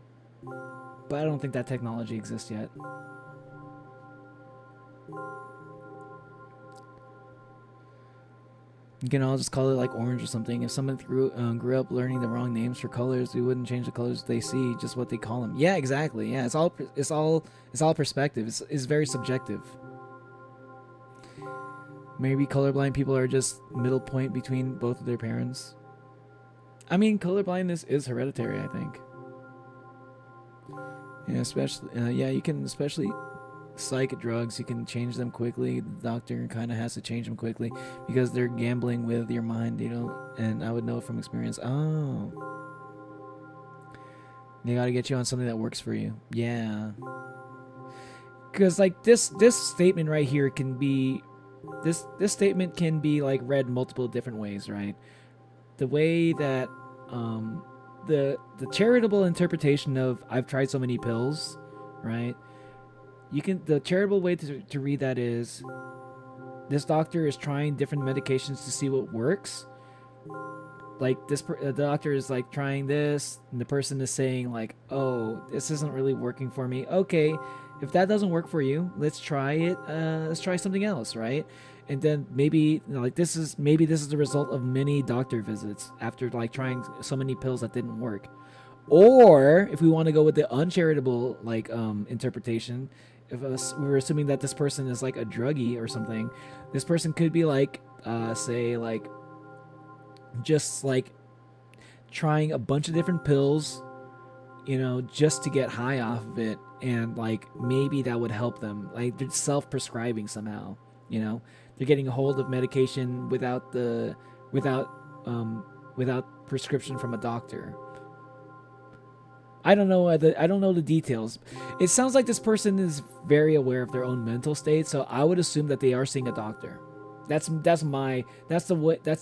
But I don't think that technology exists yet. You can all just call it, like, orange or something. If someone grew up learning the wrong names for colors, we wouldn't change the colors they see, just what they call them. Yeah, exactly. Yeah, it's all perspective. It's very subjective. Maybe colorblind people are just middle point between both of their parents. I mean, colorblindness is hereditary, I think. Yeah, especially yeah, you can especially psych drugs. You can change them quickly. The doctor kind of has to change them quickly because they're gambling with your mind. You know, and I would know from experience. Oh, they got to get you on something that works for you. Yeah, because like this statement right here can be this statement can be like read multiple different ways, right? The way that the charitable interpretation of I've tried so many pills, right? You can the charitable way to read that is this doctor is trying different medications to see what works. Like the doctor is like trying this, and the person is saying like, "Oh, this isn't really working for me." Okay, if that doesn't work for you, let's try it. Let's try something else, right? And then maybe like this is the result of many doctor visits after like trying so many pills that didn't work. Or if we want to go with the uncharitable like interpretation, if we were assuming that this person is like a druggie or something, this person could be like say like just like trying a bunch of different pills, you know, just to get high off of it, and like maybe that would help them. Like they're self-prescribing somehow, you know, they're getting a hold of medication without prescription from a doctor. I don't know the details. It sounds like this person is very aware of their own mental state, so I would assume that they are seeing a doctor. That's the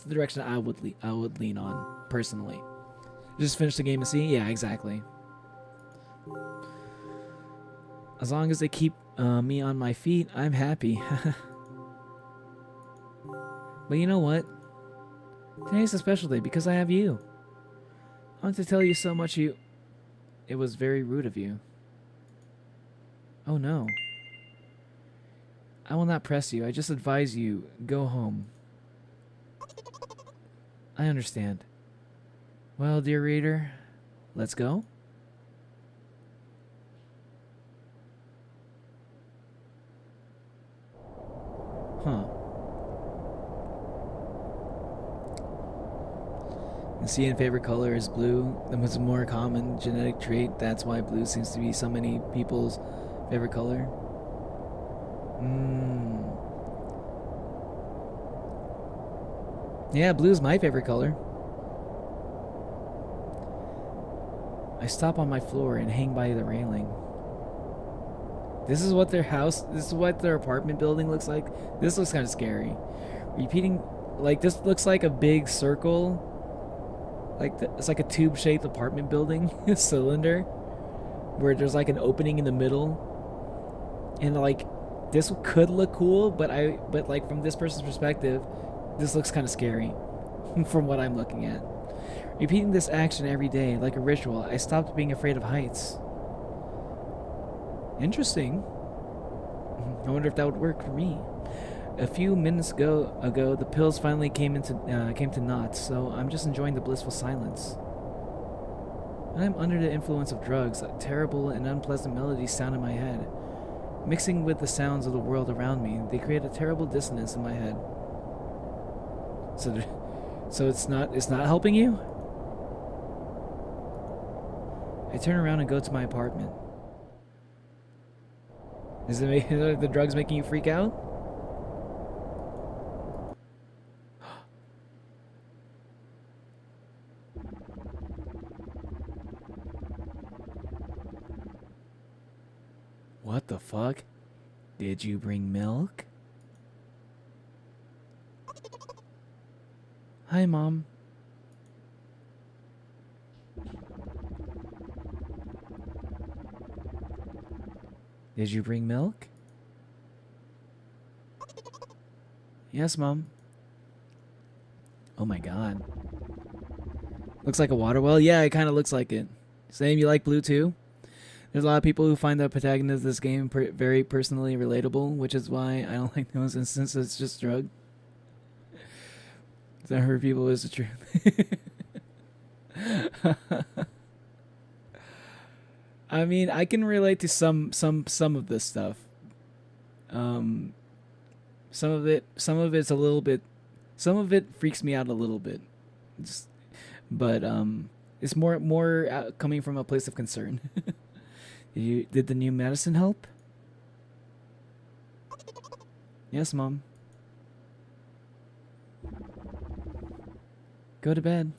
direction I would lean on personally. Just finish the game and see. Yeah, exactly. As long as they keep me on my feet, I'm happy. But you know what? Today's a special day because I have you. I want to tell you so much. It was very rude of you. Oh no. I will not press you. I just advise you, go home. I understand. Well, dear reader, let's go. Huh. The CN favorite color is blue. That was a more common genetic trait. That's why blue seems to be so many people's favorite color. Yeah, blue is my favorite color. I stop on my floor and hang by the railing. This is what their apartment building looks like. This looks kind of scary. Repeating, like this looks like a big circle. It's like a tube-shaped apartment building, cylinder, where there's like an opening in the middle, and like this could look cool, but like from this person's perspective, this looks kind of scary, from what I'm looking at. Repeating this action every day, like a ritual, I stopped being afraid of heights. Interesting. I wonder if that would work for me. A few minutes ago, the pills finally came to naught, so I'm just enjoying the blissful silence. I'm under the influence of drugs. A terrible and unpleasant melodies sound in my head. Mixing with the sounds of the world around me, they create a terrible dissonance in my head. So it's not helping you? I turn around and go to my apartment. Are the drugs making you freak out? What the fuck? Did you bring milk? Hi, Mom. Did you bring milk? Yes, Mom. Oh my god. Looks like a water well? Yeah, it kind of looks like it. Same, you like blue too? There's a lot of people who find the protagonist of this game very personally relatable, which is why I don't like those instances. It's just drug. I heard people is the truth. I mean, I can relate to some of this stuff. some of it's a little bit, some of it freaks me out a little bit. Just, but it's more coming from a place of concern. Did the new medicine help? Yes, Mom. Go to bed.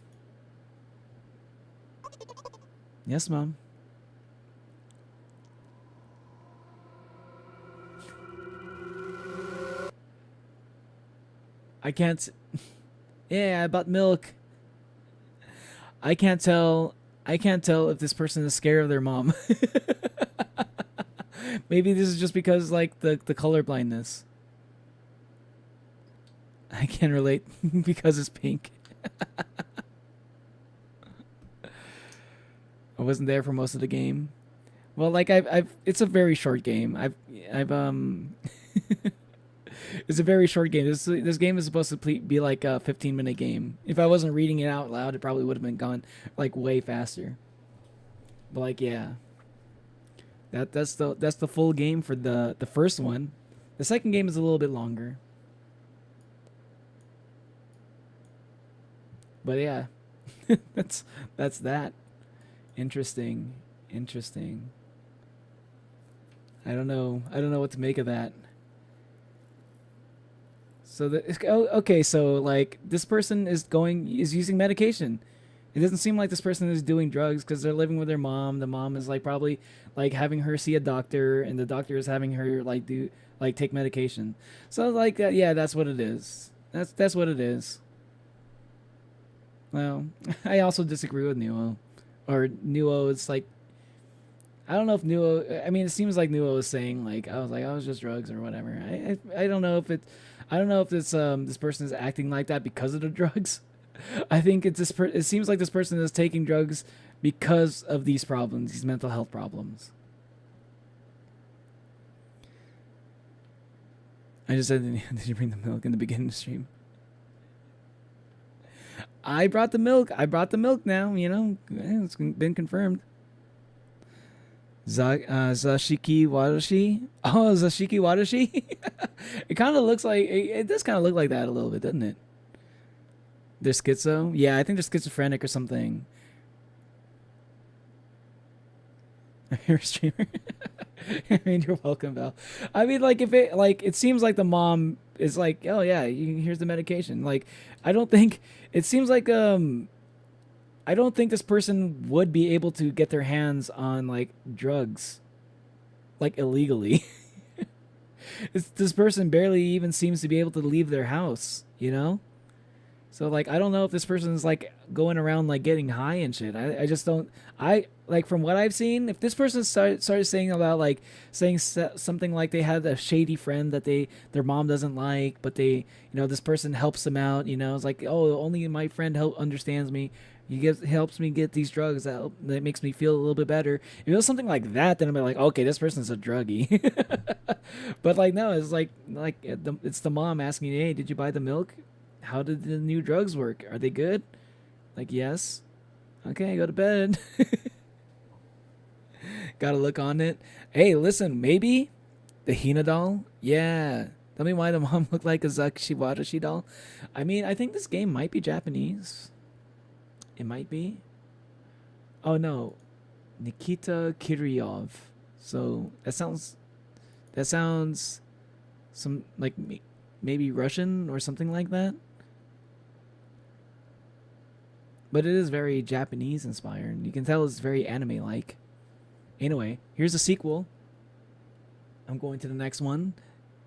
Yes, Mom. I can't. Yeah, I bought milk. I can't tell. I can't tell if this person is scared of their mom. Maybe this is just because like the color blindness. I can relate because it's pink. I wasn't there for most of the game. Well, like I've it's a very short game. I've it's a very short game. This game is supposed to be like a 15-minute game. If I wasn't reading it out loud, it probably would have been gone like way faster. But like yeah. That's the full game for the first one. The second game is a little bit longer. But yeah. that's that. Interesting. I don't know what to make of that. So okay, so like this person is using medication. It doesn't seem like this person is doing drugs because they're living with their mom. The mom is like probably like having her see a doctor, and the doctor is having her like take medication. So like yeah, that's what it is. That's what it is. Well, I also disagree with Nuo, or Nuo is like, I don't know if Nuo. I mean, it seems like Nuo is saying like I was just drugs or whatever. I don't know if it. I don't know if this person is acting like that because of the drugs. I think it's it seems like this person is taking drugs because of these problems, these mental health problems. I just said, did you bring the milk in the beginning of the stream? I brought the milk. Now, you know, it's been confirmed. Zashiki Wadashi? Oh, Zashiki Wadashi? It kind of looks like, it does kind of look like that a little bit, doesn't it? They're schizo? Yeah, I think they're schizophrenic or something. You're a streamer. I mean, you're welcome, Val. I mean, like, if it, like, it seems like the mom is like, oh yeah, here's the medication. Like, I don't think, it seems like, I don't think this person would be able to get their hands on like drugs, like illegally. This person barely even seems to be able to leave their house, you know? So like I don't know if this person's like going around like getting high and shit. I just don't. I like from what I've seen, if this person started saying about like saying something like they had a shady friend that their mom doesn't like, but this person helps them out. It's like, oh, only my friend understands me. He helps me get these drugs that makes me feel a little bit better. If it was something like that, then I'm like, okay, this person's a druggie. But like no, it's like it's the mom asking, hey, did you buy the milk? How did the new drugs work? Are they good? Like, yes. Okay, go to bed. Gotta look on it. Hey, listen, maybe the Hina doll? Yeah. Tell me why the mom looked like a Zakshiwadashi doll. I mean, I think this game might be Japanese. It might be. Oh, no. Nikita Kiryov. So, that sounds some, like, maybe Russian or something like that. But it is very Japanese inspired. You can tell it's very anime-like. Anyway, here's a sequel. I'm going to the next one.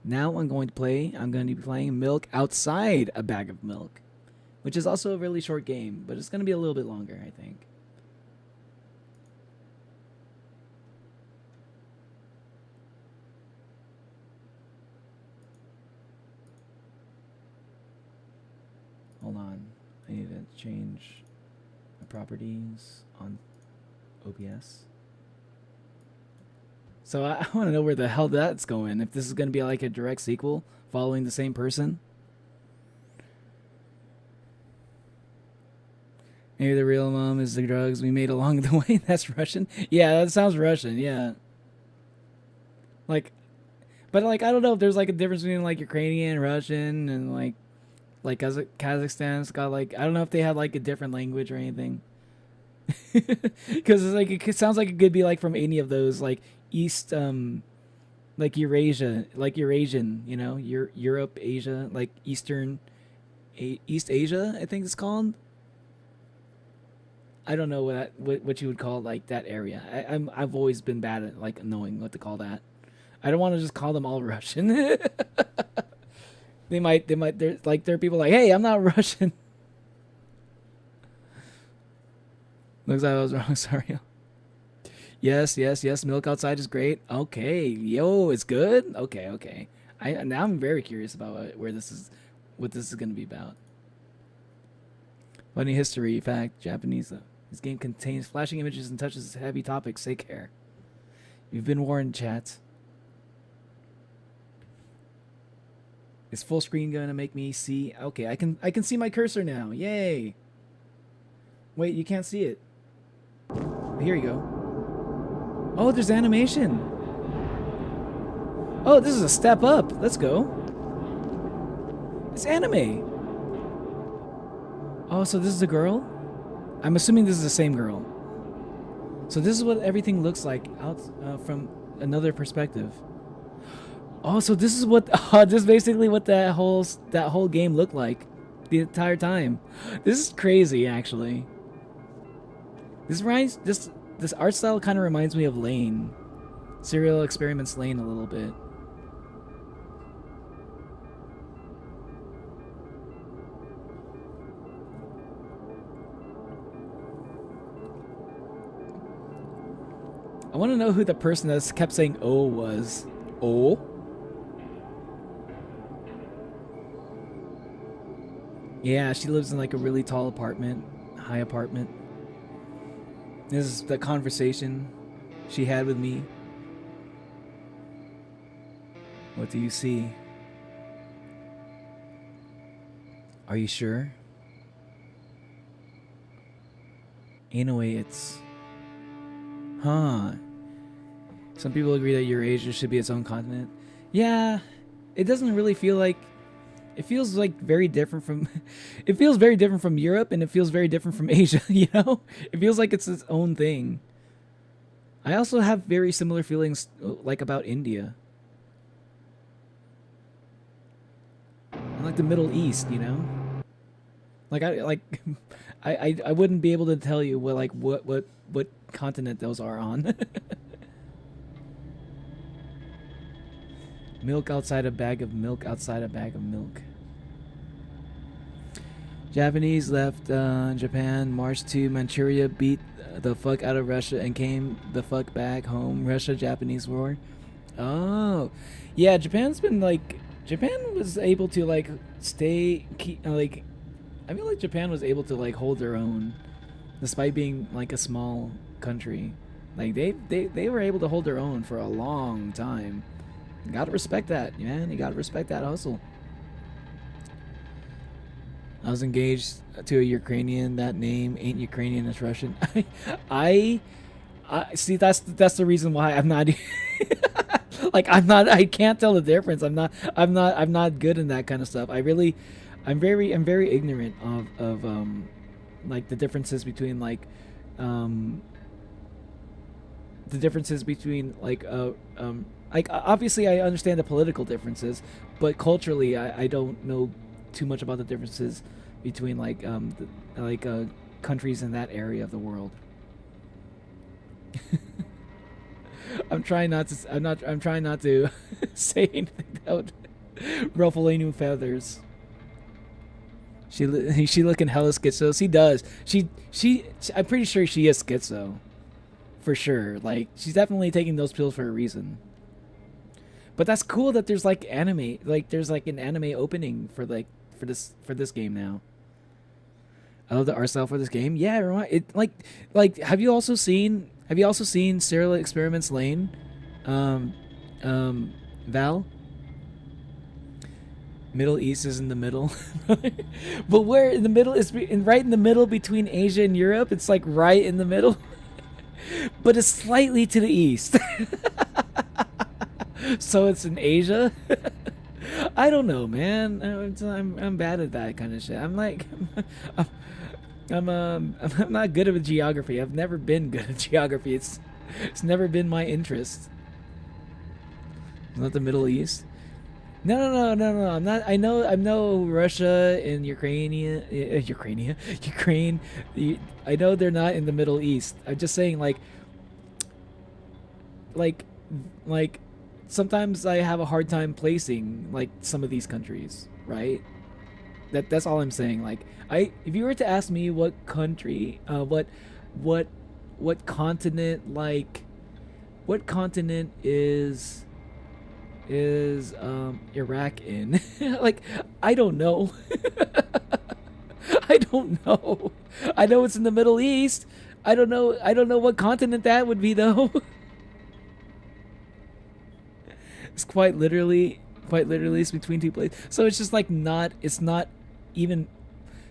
Now I'm going to be playing Milk Outside a Bag of Milk, which is also a really short game, but it's going to be a little bit longer, I think. Hold on. I need to change my properties on OBS. So I want to know where the hell that's going. If this is going to be like a direct sequel following the same person. Maybe the real mom is the drugs we made along the way. That's Russian. Yeah, that sounds Russian. Yeah. Like, But like I don't know if there's like a difference between like Ukrainian, Russian, and like Kazakhstan's got like I don't know if they have like a different language or anything. Because it's like it sounds like it could be like from any of those like East like Eurasia, like Eurasian, you know, Europe, Asia, like Eastern, East Asia, I think it's called. I don't know what you would call like that area. I've always been bad at like knowing what to call that. I don't want to just call them all Russian. they might there are people like, hey, I'm not Russian. Looks like I was wrong. Sorry. Yes. Milk outside is great. Okay, yo, it's good. Okay. Now I'm very curious about what this is gonna be about. Funny history fact: Japanese. This game contains flashing images and touches heavy topics. Take care. You've been warned, chat. Is full screen gonna make me see? Okay, I can see my cursor now. Yay! Wait, you can't see it. Here you go. Oh, there's animation. Oh, this is a step up. Let's go. It's anime. Oh, so this is a girl? I'm assuming this is the same girl. So this is what everything looks like out from another perspective. Oh, so this is what this is basically what that whole game looked like the entire time. This is crazy, actually. This art style kind of reminds me of Lane, Serial Experiments Lane a little bit. I want to know who the person that kept saying "oh" was. Oh. Yeah, she lives in like a really tall apartment, high apartment. This is the conversation she had with me. What do you see? Are you sure? In a way, it's... Huh. Some people agree that Eurasia should be its own continent. Yeah, it doesn't really feel like... It feels like very different from... It feels very different from Europe, and it feels very different from Asia, you know? It feels like it's its own thing. I also have very similar feelings like about India. And like the Middle East, you know? Like I wouldn't be able to tell you what continent those are on. Milk outside a bag of milk outside a bag of milk. Japanese left Japan, marched to Manchuria, beat the fuck out of Russia, and came the fuck back home. Russia-Japanese war. Oh, yeah. Japan was able to like like. I feel like Japan was able to like hold their own, despite being like a small country. Like they were able to hold their own for a long time. You gotta respect that, man. You gotta respect that hustle. I was engaged to a Ukrainian. That name ain't Ukrainian, it's Russian. I see. That's the reason why I'm not. Like I can't tell the difference. I'm not good in that kind of stuff. I'm very ignorant of like the differences between like obviously I understand the political differences, but culturally I don't know too much about the differences between countries in that area of the world. I'm trying not to say anything that would ruffle any feathers. She looking hella schizo. She does. I'm pretty sure she is schizo. For sure. Like, she's definitely taking those pills for a reason. But that's cool that there's like anime. Like, there's like an anime opening for this game now. I love the art style for this game. Yeah, it like have you also seen Serial Experiments Lane? Val? Middle East is in the middle. But where in the middle is right in the middle between Asia and Europe? It's like right in the middle. But it's slightly to the east. So it's in Asia. I don't know, man. I'm bad at that kind of shit. I'm like, I'm not good at geography. I've never been good at geography. It's never been my interest. It's not the Middle East. No. I'm not. I know Russia and Ukraine. I know they're not in the Middle East. I'm just saying, like, like, sometimes I have a hard time placing like some of these countries, right? That's all I'm saying. Like, if you were to ask me what country, what continent, like, what continent is Iraq in? Like, I don't know. I don't know. I know it's in the Middle East. I don't know what continent that would be though. It's quite literally it's between two places. So it's just like it's not even,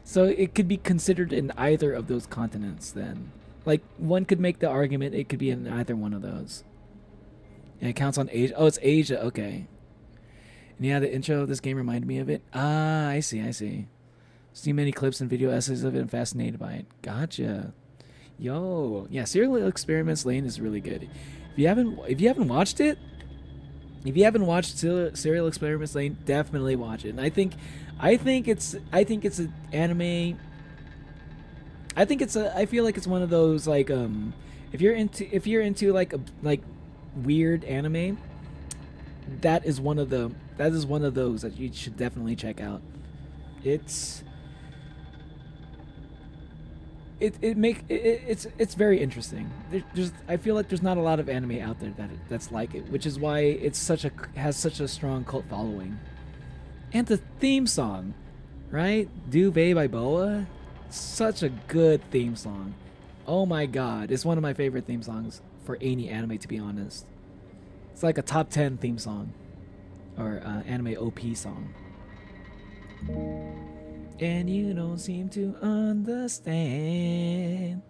so it could be considered in either of those continents then. Like, one could make the argument it could be in either one of those. And it counts on Asia. Oh, it's Asia. Okay. And yeah, the intro of this game reminded me of it. Ah, I see. See many clips and video essays of it and fascinated by it. Gotcha. Yo. Yeah, Serial Experiments Lane is really good. If you haven't watched it, if you haven't watched Serial Experiments Lane, definitely watch it. And I think it's an anime. I feel like it's one of those, like, if you're into like weird anime, that is one of those that you should definitely check out. It's very interesting. I feel like there's not a lot of anime out there that's like it, which is why it's has such a strong cult following. And the theme song, right? Duvet by Boa, such a good theme song. Oh my god, it's one of my favorite theme songs for any anime, to be honest. It's like a top 10 theme song, or anime OP song. And you don't seem to understand.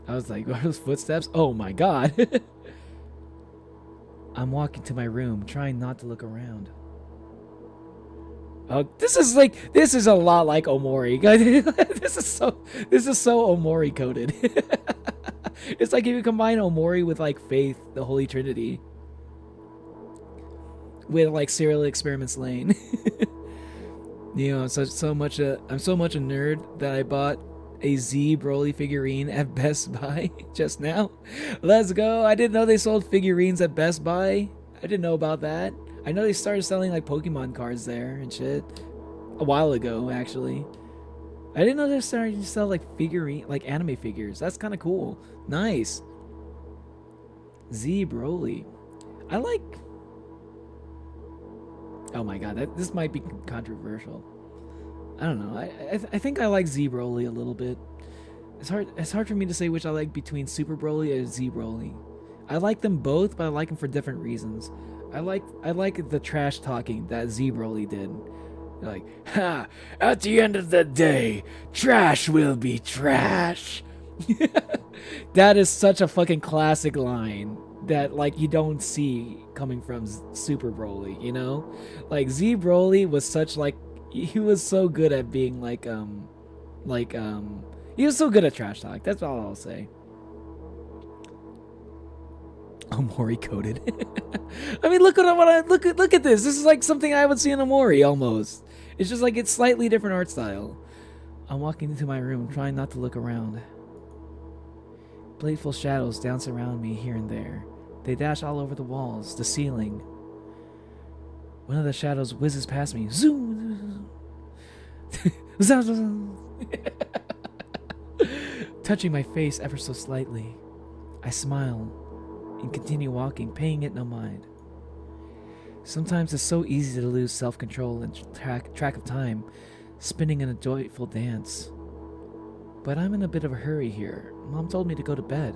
I was like, what are those footsteps? Oh my god. I'm walking to my room, trying not to look around. Oh, this is a lot like Omori. This is so Omori coded. It's like if you combine Omori with like Faith, the Holy Trinity, with like Serial Experiments Lane. You know, I'm so much a nerd that I bought a Z Broly figurine at Best Buy just now. Let's go. I didn't know they sold figurines at Best Buy. I didn't know about that. I know they started selling like Pokemon cards there and shit a while ago, actually. I didn't know they're starting to sell like anime figures. That's kind of cool. Nice. Z Broly. I like. Oh my god, this might be controversial. I don't know. I think I like Z Broly a little bit. It's hard for me to say which I like between Super Broly and Z Broly. I like them both, but I like them for different reasons. I like the trash talking that Z Broly did. Like, ha! At the end of the day, trash will be trash. That is such a fucking classic line that, like, you don't see coming from Super Broly, you know? Like, Z Broly was such, like, he was so good at being he was so good at trash talk. That's all I'll say. Omori coded. I mean, look at this. This is like something I would see in Omori almost. It's just like it's slightly different art style. I'm walking into my room, trying not to look around. Bladeful shadows dance around me here and there. They dash all over the walls, the ceiling. One of the shadows whizzes past me. Zoom! Touching my face ever so slightly. I smile and continue walking, paying it no mind. Sometimes it's so easy to lose self-control and track of time, spinning in a joyful dance. But I'm in a bit of a hurry here. Mom told me to go to bed.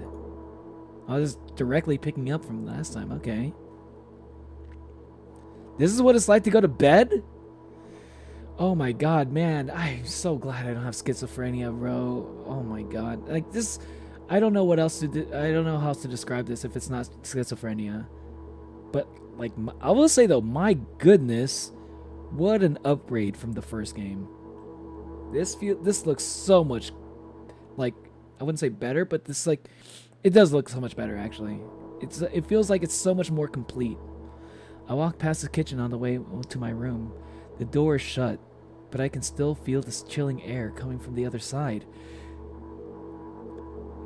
I was directly picking up from last time. Okay. This is what it's like to go to bed? Oh my god, man! I'm so glad I don't have schizophrenia, bro. Oh my god, like this. I don't know what else to do. I don't know how else to describe this if it's not schizophrenia. But like, I will say though, my goodness, what an upgrade from the first game. This looks so much like, I wouldn't say better, but this like it does look so much better actually. It feels like it's so much more complete. I walk past the kitchen on the way to my room. The door is shut, but I can still feel this chilling air coming from the other side.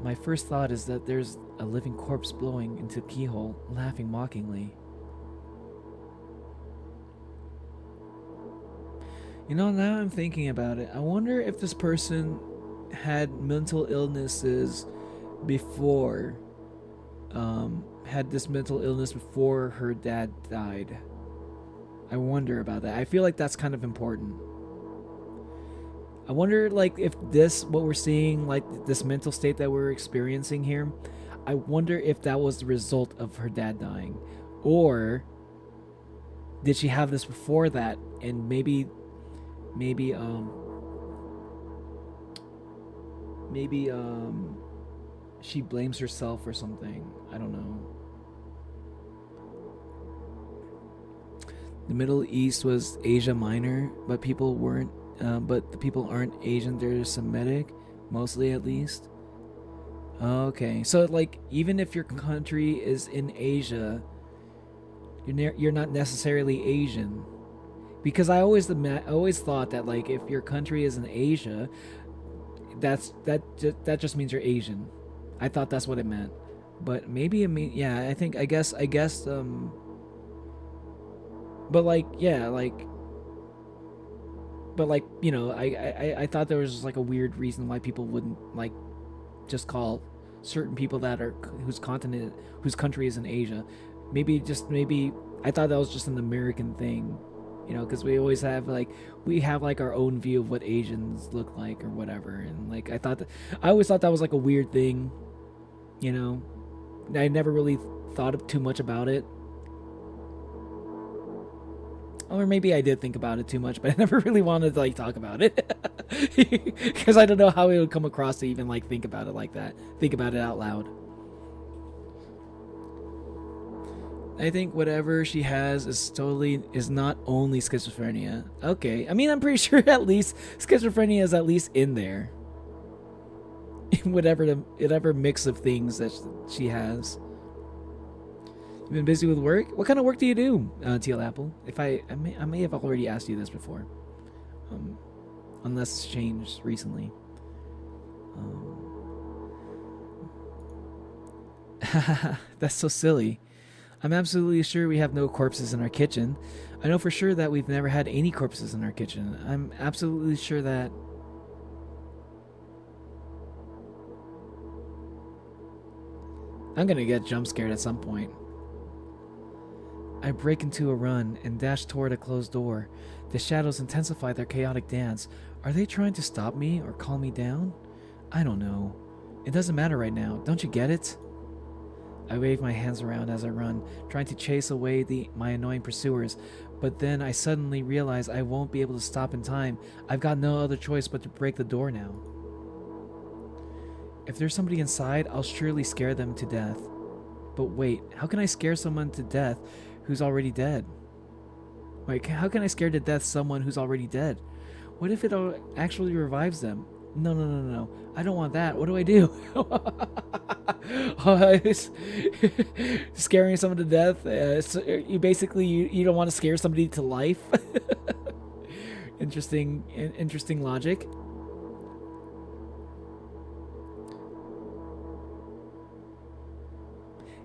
My first thought is that there's a living corpse blowing into the keyhole, laughing mockingly. You know, now I'm thinking about it. I wonder if this person had mental illnesses before, had this mental illness before her dad died. I wonder about that. I feel like that's kind of important. I wonder, like, if this, what we're seeing, like, this mental state that we're experiencing here, I wonder if that was the result of her dad dying. Or did she have this before that, and maybe she blames herself or something. I don't know. The Middle East was Asia Minor, but people weren't. But the people aren't Asian; they're Semitic, mostly at least. Okay, so like even if your country is in Asia, you're not necessarily Asian, because I always thought that like if your country is in Asia, that just means you're Asian. I thought that's what it meant, but maybe it mean yeah. I guess but like yeah like. But like, you know, I thought there was like a weird reason why people wouldn't like just call certain people that are whose country is in Asia. Maybe I thought that was just an American thing, you know, because we have like our own view of what Asians look like or whatever, and like I always thought that was like a weird thing, you know. I never really thought too much about it. Or maybe I did think about it too much, but I never really wanted to like talk about it because I don't know how it would come across to even like think about it like that. Think about it out loud. I think whatever she has is not only schizophrenia. Okay, I mean I'm pretty sure at least schizophrenia is at least in there. whatever mix of things that she has. You've been busy with work? What kind of work do you do, Teal Apple? If I may have already asked you this before, unless it's changed recently. That's so silly. I'm absolutely sure we have no corpses in our kitchen. I know for sure that we've never had any corpses in our kitchen. I'm absolutely sure that. I'm gonna get jump scared at some point. I break into a run and dash toward a closed door. The shadows intensify their chaotic dance. Are they trying to stop me or calm me down? I don't know. It doesn't matter right now. Don't you get it? I wave my hands around as I run, trying to chase away my annoying pursuers, but then I suddenly realize I won't be able to stop in time. I've got no other choice but to break the door now. If there's somebody inside, I'll surely scare them to death. But wait, how can I scare someone to death who's already dead? Like, how can I scare to death someone who's already dead? What if it actually revives them? No. I don't want that. What do I do? Scaring someone to death? So you don't want to scare somebody to life? Interesting logic.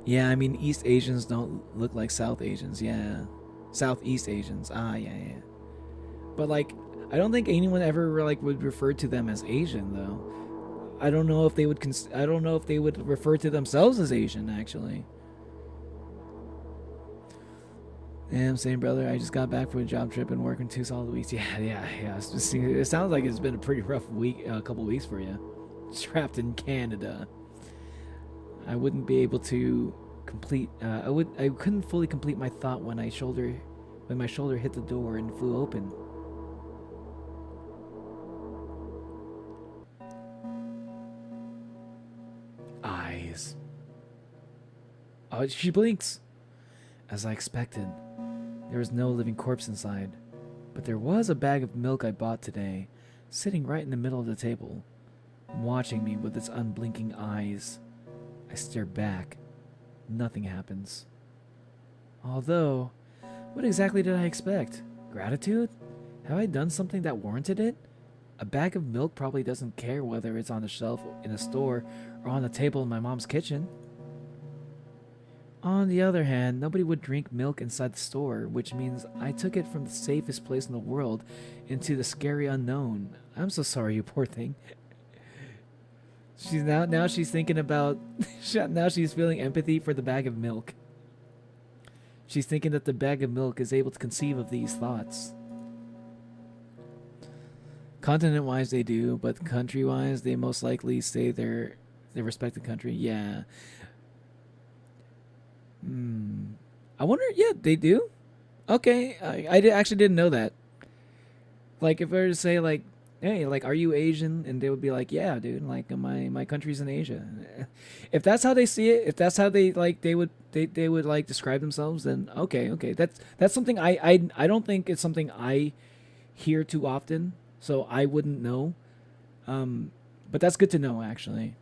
Yeah, I mean, East Asians don't look like South Asians. Yeah. Southeast Asians. Yeah. But, like, I don't think anyone ever, like, would refer to them as Asian, though. I don't know if they would refer to themselves as Asian, actually. Damn, same brother. I just got back from a job trip and working 2 solid weeks. Yeah. It sounds like it's been a pretty rough couple weeks for you. Trapped in Canada. I wouldn't be able to complete. I couldn't fully complete my thought when my shoulder hit the door and flew open. eyes. Oh, she blinks. As I expected, there was no living corpse inside, but there was a bag of milk I bought today, sitting right in the middle of the table, watching me with its unblinking eyes. I stare back. Nothing happens. Although, what exactly did I expect? Gratitude? Have I done something that warranted it? A bag of milk probably doesn't care whether it's on the shelf in a store or on the table in my mom's kitchen. On the other hand, nobody would drink milk inside the store, which means I took it from the safest place in the world into the scary unknown. I'm so sorry, you poor thing. Now she's thinking about now she's feeling empathy for the bag of milk. She's thinking that the bag of milk is able to conceive of these thoughts. Continent-wise, they do, but country-wise, they most likely say their respective country. Yeah. I wonder. Yeah, they do. Okay, actually didn't know that. Like, if I were to say, like, hey, like, are you Asian? And they would be like, yeah, dude, like, my country's in Asia. If that's how they see it, if that's how they like, they would like describe themselves, then okay, that's something I don't think it's something I hear too often, so I wouldn't know. But that's good to know, actually.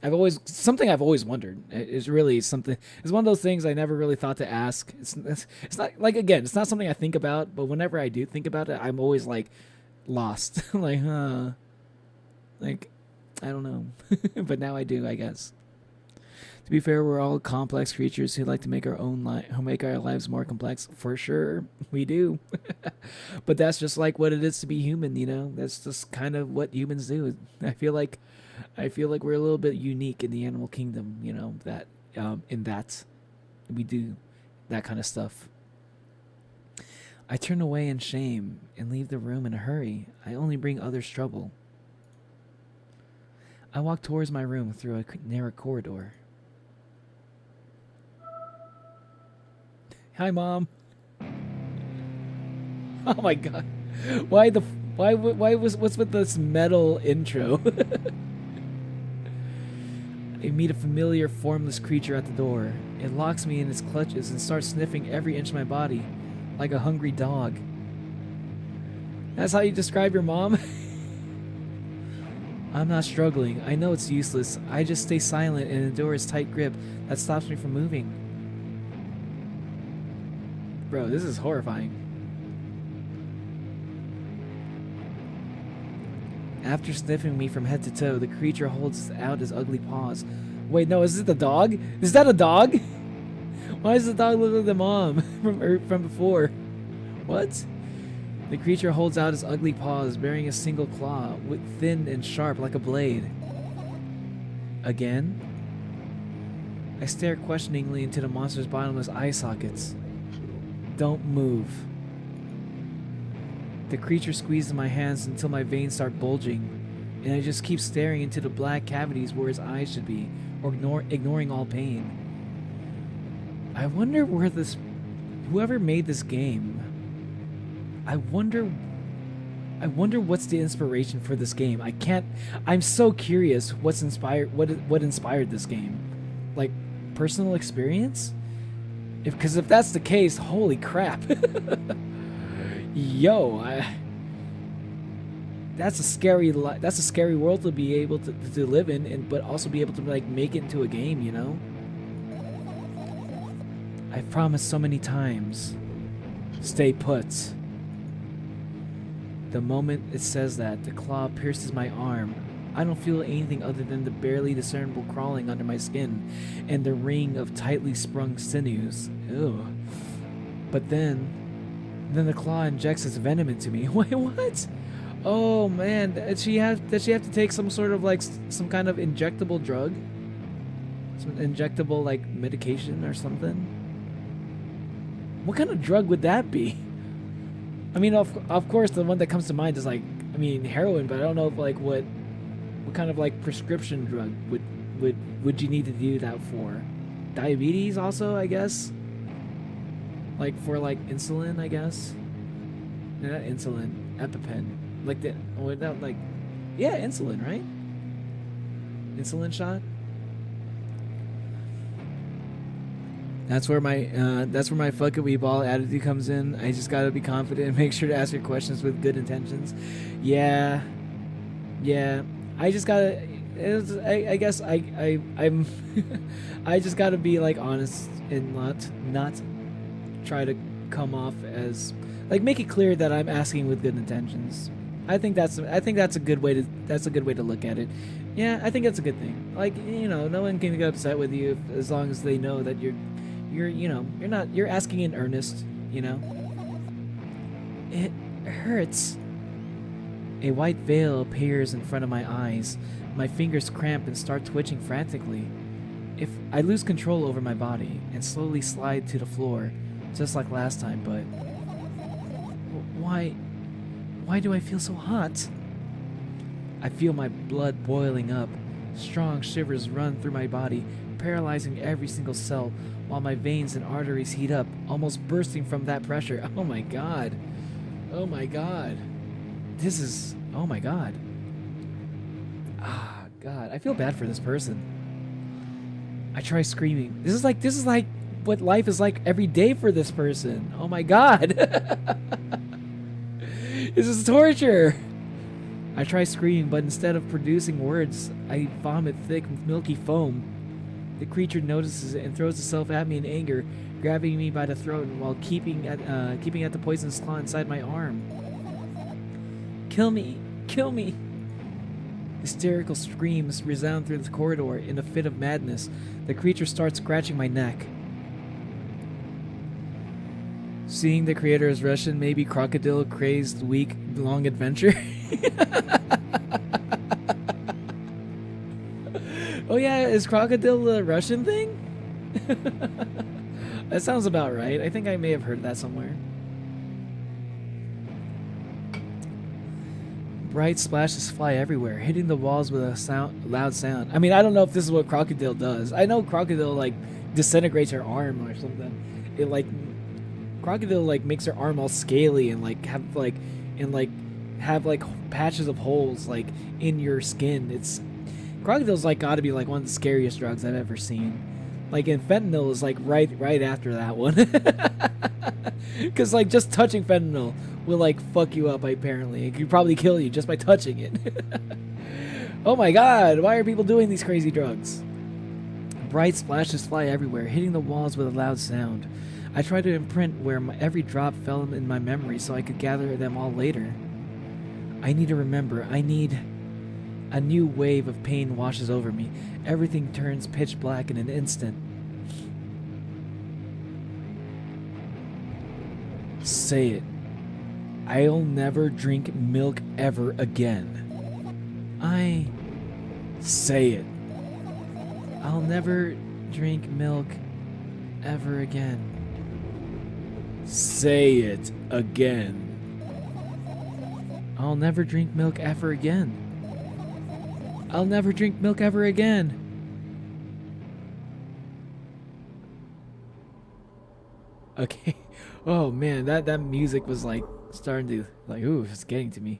I've always wondered. It's really something. It's one of those things I never really thought to ask. It's not like, again, it's not something I think about. But whenever I do think about it, I'm always like lost. Like, like I don't know. But now I do, I guess. To be fair, we're all complex creatures who like to make who make our lives more complex. For sure, we do. But that's just like what it is to be human. You know, that's just kind of what humans do. I feel like we're a little bit unique in the animal kingdom, you know, that in that we do that kind of stuff. I turn away in shame and leave the room in a hurry. I only bring others trouble. I walk towards my room through a narrow corridor. Hi, Mom. Oh my God. What's with this metal intro? I meet a familiar, formless creature at the door. It locks me in its clutches and starts sniffing every inch of my body, like a hungry dog. That's how you describe your mom? I'm not struggling. I know it's useless. I just stay silent and endure its tight grip that stops me from moving. Bro, this is horrifying. After sniffing me from head to toe, the creature holds out his ugly paws. Wait, no, is it the dog? Is that a dog? Why does the dog look like the mom from before? What? The creature holds out his ugly paws, bearing a single claw, thin and sharp like a blade. Again? I stare questioningly into the monster's bottomless eye sockets. Don't move. The creature squeezes my hands until my veins start bulging, and I just keep staring into the black cavities where his eyes should be, or ignoring all pain. I wonder where whoever made this game, I wonder what's the inspiration for this game. I'm so curious what inspired this game. Like, personal experience? Because if that's the case, holy crap. Yo, that's a scary world to be able to live in, but also be able to like make it into a game, you know? I've promised so many times. Stay put. The moment it says that, the claw pierces my arm. I don't feel anything other than the barely discernible crawling under my skin and the ring of tightly sprung sinews. Ew. But then the claw injects its venom into me. Wait, what? Oh man, does she have to take some sort of like some kind of injectable drug? Some injectable like medication or something? What kind of drug would that be? I mean, of course, the one that comes to mind is like, I mean, heroin, but I don't know if like what kind of like prescription drug would you need to do that for? Diabetes also, I guess. Like for like insulin, I guess. No, not insulin, EpiPen. Like that, like, yeah, insulin, right? Insulin shot. That's where my fuck it weeball attitude comes in. I just gotta be confident and make sure to ask your questions with good intentions. Yeah. I just gotta. I guess I'm. I just gotta be like honest and not try to come off as like make it clear that I'm asking with good intentions. I think that's a good way to look at it. Yeah, I think that's a good thing. Like, you know, no one can get upset with you as long as they know that you're asking in earnest, you know. It hurts. A white veil appears in front of my eyes. My fingers cramp and start twitching frantically. If I lose control over my body and slowly slide to the floor, just like last time, but why do I feel so hot? I feel my blood boiling up. Strong shivers run through my body, paralyzing every single cell, while my veins and arteries heat up, almost bursting from that pressure. Oh my god. Oh my god. Oh my god. Ah, god. I feel bad for this person. I try screaming. This is like what life is like every day for this person. Oh my god. This is torture. I try screaming, but instead of producing words, I vomit thick, milky foam. The creature notices it and throws itself at me in anger, grabbing me by the throat while keeping at the poisonous claw inside my arm. Kill me! Kill me! Hysterical screams resound through the corridor. In a fit of madness, the creature starts scratching my neck. Seeing the creator is Russian, maybe crocodile crazed week long adventure. Oh yeah, is crocodile a Russian thing? That sounds about right. I think I may have heard that somewhere. Bright splashes fly everywhere, hitting the walls with a loud sound. I mean, I don't know if this is what crocodile does. I know crocodile like disintegrates her arm or something. It like crocodile like makes her arm all scaly and have patches of holes like in your skin. It's crocodile's like got to be like one of the scariest drugs I've ever seen. Like, and fentanyl is like right after that one. Because like just touching fentanyl will like fuck you up. Apparently, it could probably kill you just by touching it. Oh my god, why are people doing these crazy drugs? Bright splashes fly everywhere, hitting the walls with a loud sound. I try to imprint where every drop fell in my memory so I could gather them all later. I need to remember. I need... A new wave of pain washes over me. Everything turns pitch black in an instant. Say it. I'll never drink milk ever again. Say it. I'll never drink milk ever again. Say it again. I'll never drink milk ever again. I'll never drink milk ever again. Okay. Oh man, that music was like starting to like, ooh, it's getting to me.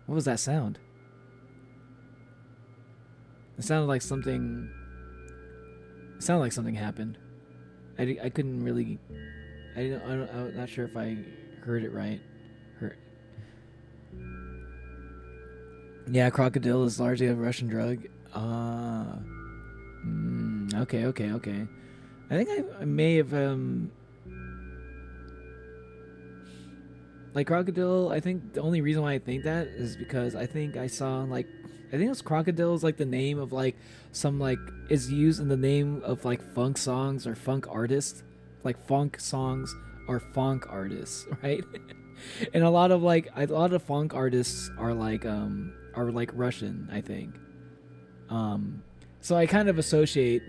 What was that sound? It sounded like something. It sounded like something happened. I couldn't really. I'm not sure if I heard it right. Yeah, crocodile is largely a Russian drug. Okay. I think I may have like crocodile. I think the only reason why I think that is because I think I saw like I think it's crocodile is like the name of like some like is used in the name of like funk songs or funk artists, like funk songs or funk artists, right? And a lot of funk artists are like Russian, I think. So I kind of associate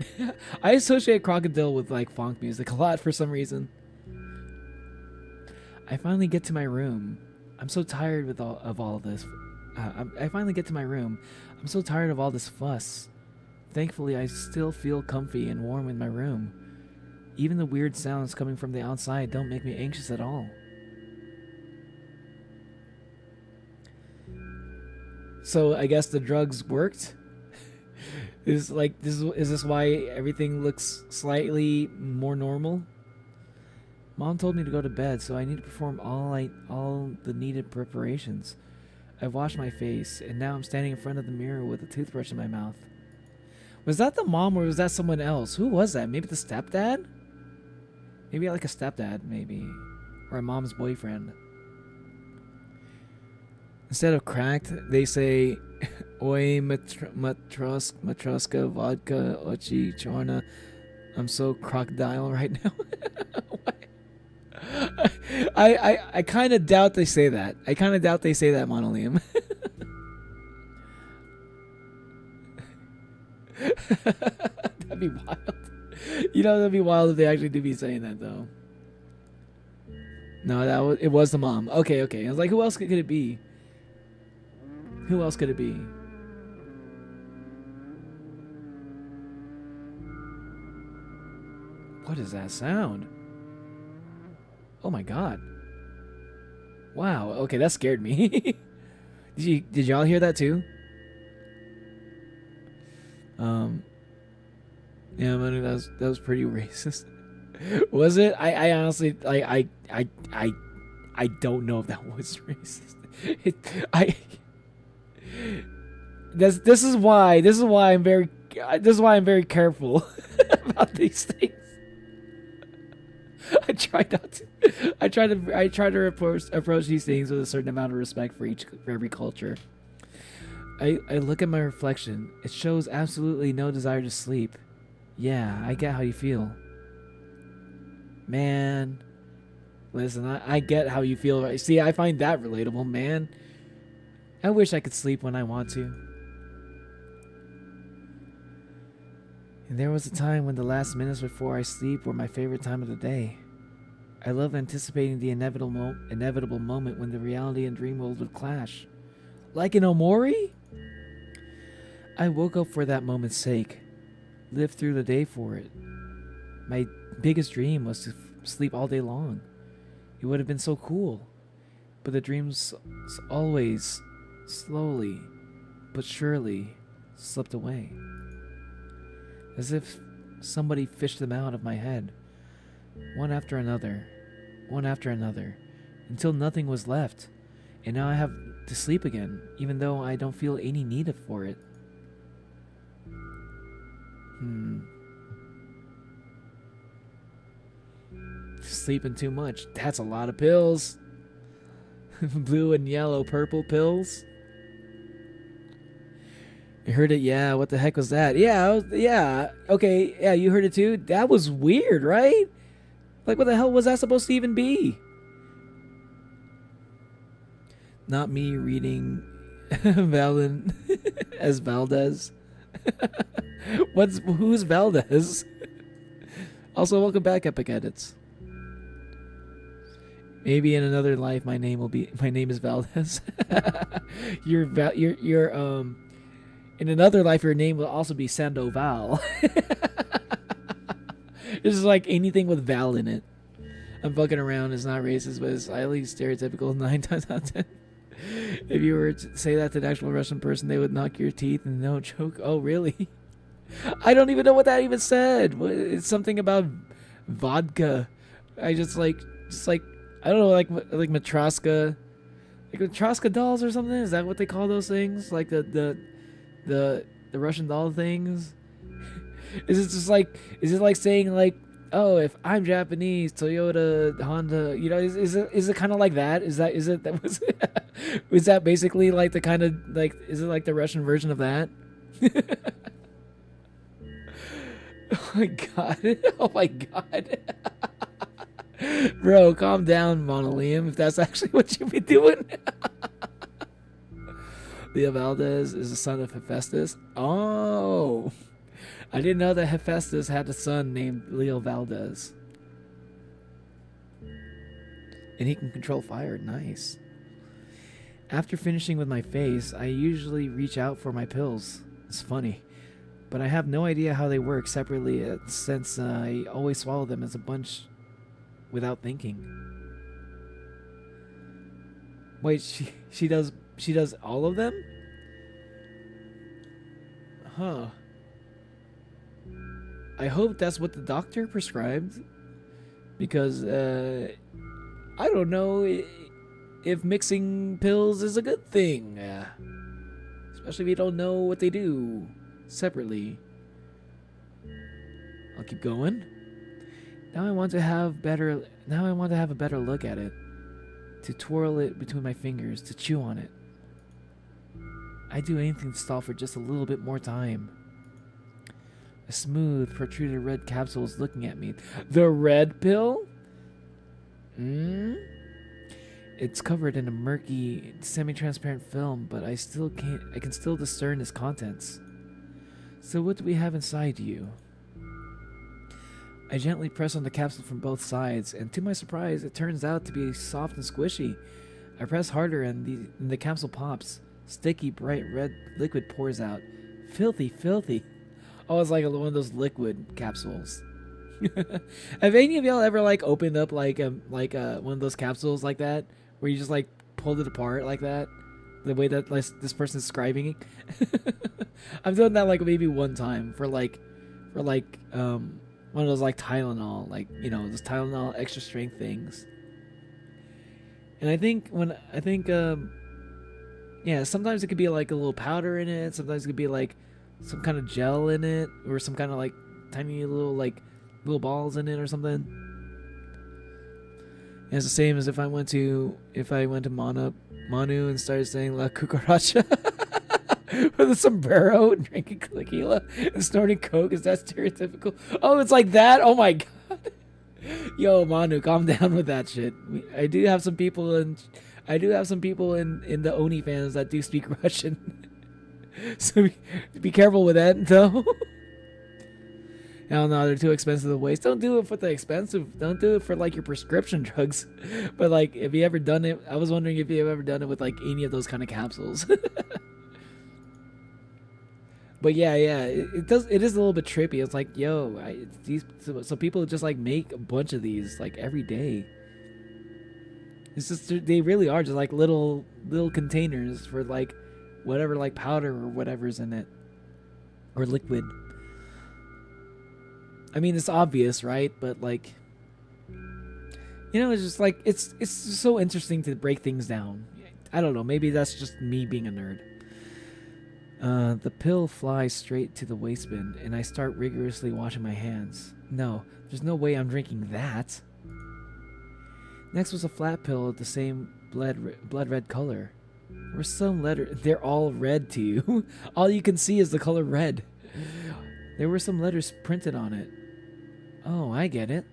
I associate crocodile with like funk music a lot for some reason. I finally get to my room. I'm so tired of all of this. I finally get to my room. I'm so tired of all this fuss. Thankfully, I still feel comfy and warm in my room. Even the weird sounds coming from the outside don't make me anxious at all. So I guess the drugs worked. Is this why everything looks slightly more normal? Mom told me to go to bed, so I need to perform all the needed preparations. I've washed my face, and now I'm standing in front of the mirror with a toothbrush in my mouth. Was that the mom, or was that someone else? Who was that? Maybe the stepdad? Maybe like a stepdad, maybe. Or a mom's boyfriend. Instead of cracked, they say, Oi, matroska, vodka, ochi, chorna. I'm so crocodile right now. I kind of doubt they say that. I kind of doubt they say that, Monolium. That'd be wild. You know, that'd be wild if they actually do be saying that, though. No, it was the mom. Okay. I was like, who else could it be? Who else could it be? What is that sound? Oh my god. Wow, okay, that scared me. Did y'all hear that too? Yeah, man, that was pretty racist. Was it? I honestly I don't know if that was racist. This is why I'm very careful about these things. I try to approach these things with a certain amount of respect for every culture. I look at my reflection. It shows absolutely no desire to sleep. Yeah, I get how you feel. Man, listen, I get how you feel. See, I find that relatable, man. I wish I could sleep when I want to. And there was a time when the last minutes before I sleep were my favorite time of the day. I love anticipating the inevitable moment when the reality and dream world would clash. Like in Omori? I woke up for that moment's sake. Lived through the day for it. My biggest dream was to sleep all day long. It would have been so cool. But the dreams always, slowly, but surely, slipped away. As if somebody fished them out of my head, one after another, until nothing was left, and now I have to sleep again, even though I don't feel any need for it. Sleeping too much. That's a lot of pills. Blue and yellow, purple pills. You heard it? Yeah, what the heck was that? Yeah, okay, yeah, you heard it too? That was weird, right? Like, what the hell was that supposed to even be? Not me reading Valen as Valdez. Who's Valdez? Also, welcome back, Epic Edits. Maybe in another life, my name is Valdez. In another life, your name will also be Sandoval. This is like anything with Val in it. I'm fucking around. It's not racist, but it's highly stereotypical 9 times out of 10. If you were to say that to an actual Russian person, they would knock your teeth and no joke. Oh, really? I don't even know what that even said. It's something about vodka. I just like I don't know, like Matroska, like Matroska dolls or something. Is that what they call those things? Like the Russian doll things? Is it like saying like, oh, if I'm Japanese, Toyota, Honda, you know, is it kind of like that? Is that basically like the kind of like, is it like the Russian version of that? Oh my god. Oh my god. Bro, calm down, Monolium, if that's actually what you be doing. Leo Valdez is the son of Hephaestus. Oh, I didn't know that Hephaestus had a son named Leo Valdez. And he can control fire. Nice. After finishing with my face, I usually reach out for my pills. It's funny, but I have no idea how they work separately since I always swallow them as a bunch without thinking. Wait, she does all of them? Huh. I hope that's what the doctor prescribed, because I don't know if mixing pills is a good thing, especially if you don't know what they do separately. I'll keep going. Now I want to have a better look at it, to twirl it between my fingers, to chew on it. I'd do anything to stall for just a little bit more time. A smooth, protruded red capsule is looking at me. The red pill? It's covered in a murky, semi-transparent film, but I can still discern its contents. So what do we have inside you? I gently press on the capsule from both sides, and to my surprise, it turns out to be soft and squishy. I press harder, and the capsule pops. Sticky, bright red liquid pours out. Filthy, filthy. Oh, it's like one of those liquid capsules. Have any of y'all ever like opened up like one of those capsules like that, where you just like pulled it apart like that, the way that like, this person's describing it? I've done that like maybe one time for one of those like Tylenol, like those Tylenol extra strength things. And I think sometimes it could be like a little powder in it. Sometimes it could be like some kind of gel in it, or some kind of like tiny little balls in it or something. And it's the same as if I went to Manu and started saying La Cucaracha with a sombrero and drinking tequila and snorting coke. Is that stereotypical? Oh, it's like that? Oh my god. Yo, Manu, calm down with that shit. I do have some people in the Oni fans that do speak Russian. So be careful with that, though. Hell no, they're too expensive to waste. Don't do it for the expensive. Don't do it for like your prescription drugs. But like, have you ever done it? I was wondering if you've ever done it with like any of those kind of capsules. But yeah, it does. It is a little bit trippy. It's like, so people just like make a bunch of these like every day. It's just, they really are just like little containers for like whatever, like powder or whatever's in it, or liquid. I mean, it's obvious, right? But like, it's just like it's just so interesting to break things down. I don't know. Maybe that's just me being a nerd. The pill flies straight to the waste bin, and I start rigorously washing my hands. No, there's no way I'm drinking that. Next was a flat pill of the same blood red color. There were some letters. They're all red to you. All you can see is the color red. There were some letters printed on it. Oh, I get it.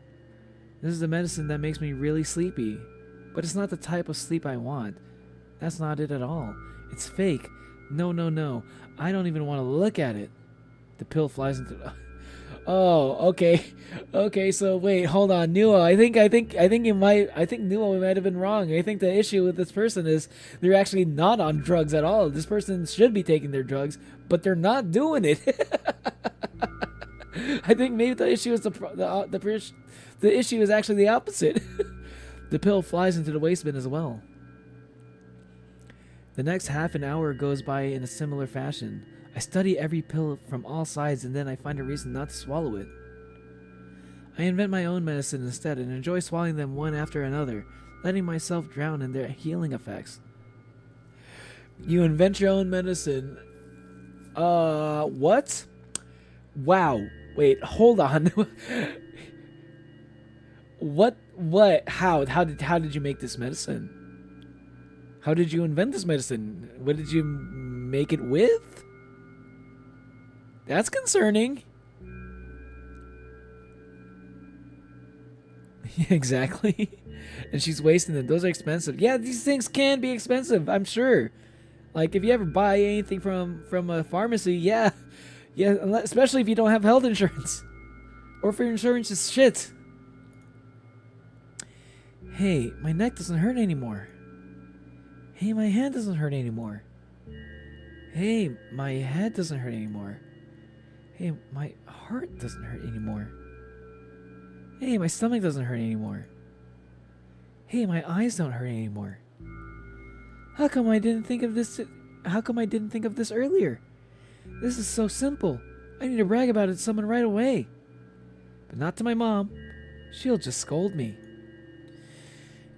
This is the medicine that makes me really sleepy. But it's not the type of sleep I want. That's not it at all. It's fake. No. I don't even want to look at it. The pill flies into... Oh, okay. Okay, so wait, hold on. Nuo, I think Nuo might have been wrong. I think the issue with this person is they're actually not on drugs at all. This person should be taking their drugs, but they're not doing it. I think maybe the issue is the issue is actually the opposite. The pill flies into the waste bin as well. The next half an hour goes by in a similar fashion. I study every pill from all sides, and then I find a reason not to swallow it. I invent my own medicine instead and enjoy swallowing them one after another, letting myself drown in their healing effects. You invent your own medicine. What? Wow. Wait, hold on. What? How did you make this medicine? How did you invent this medicine? What did you make it with? That's concerning. Yeah, exactly. And she's wasting them. Those are expensive. Yeah, these things can be expensive, I'm sure. Like, if you ever buy anything from a pharmacy, yeah, especially if you don't have health insurance. Or if your insurance is shit. Hey, my neck doesn't hurt anymore. Hey, my hand doesn't hurt anymore. Hey, my head doesn't hurt anymore. Hey, my heart doesn't hurt anymore. Hey, my stomach doesn't hurt anymore. Hey, my eyes don't hurt anymore. How come I didn't think of this earlier? This is so simple. I need to brag about it to someone right away. but not to my mom. She'll just scold me.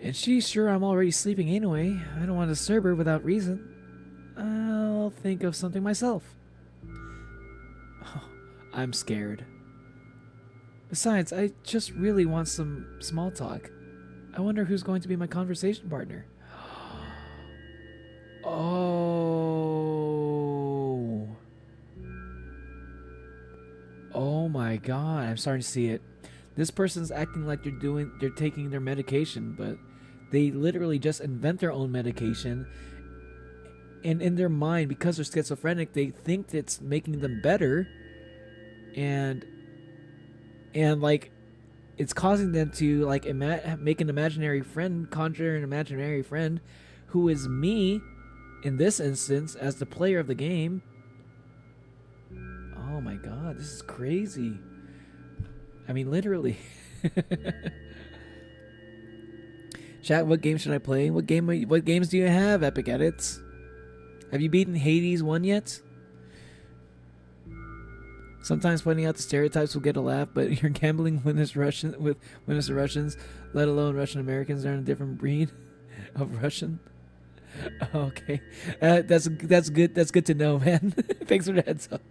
And she's sure I'm already sleeping anyway. I don't want to disturb her without reason. I'll think of something myself. Oh, I'm scared. Besides, I just really want some small talk. I wonder who's going to be my conversation partner. Oh. Oh my god, I'm starting to see it. This person's acting like they're taking their medication, but they literally just invent their own medication. And in their mind, because they're schizophrenic, they think it's making them better. And like it's causing them to like make an imaginary friend, conjure an imaginary friend who is me in this instance as the player of the game. Oh my god, this is crazy. I mean, literally. Chat, what game should I play? What games do you have, Epic Edits? Have you beaten Hades 1 yet? Sometimes pointing out the stereotypes will get a laugh, but you're gambling when it's Russian when it's the Russians, let alone Russian Americans. They're in a different breed of Russian. Okay, that's good. That's good to know, man. Thanks for the heads up.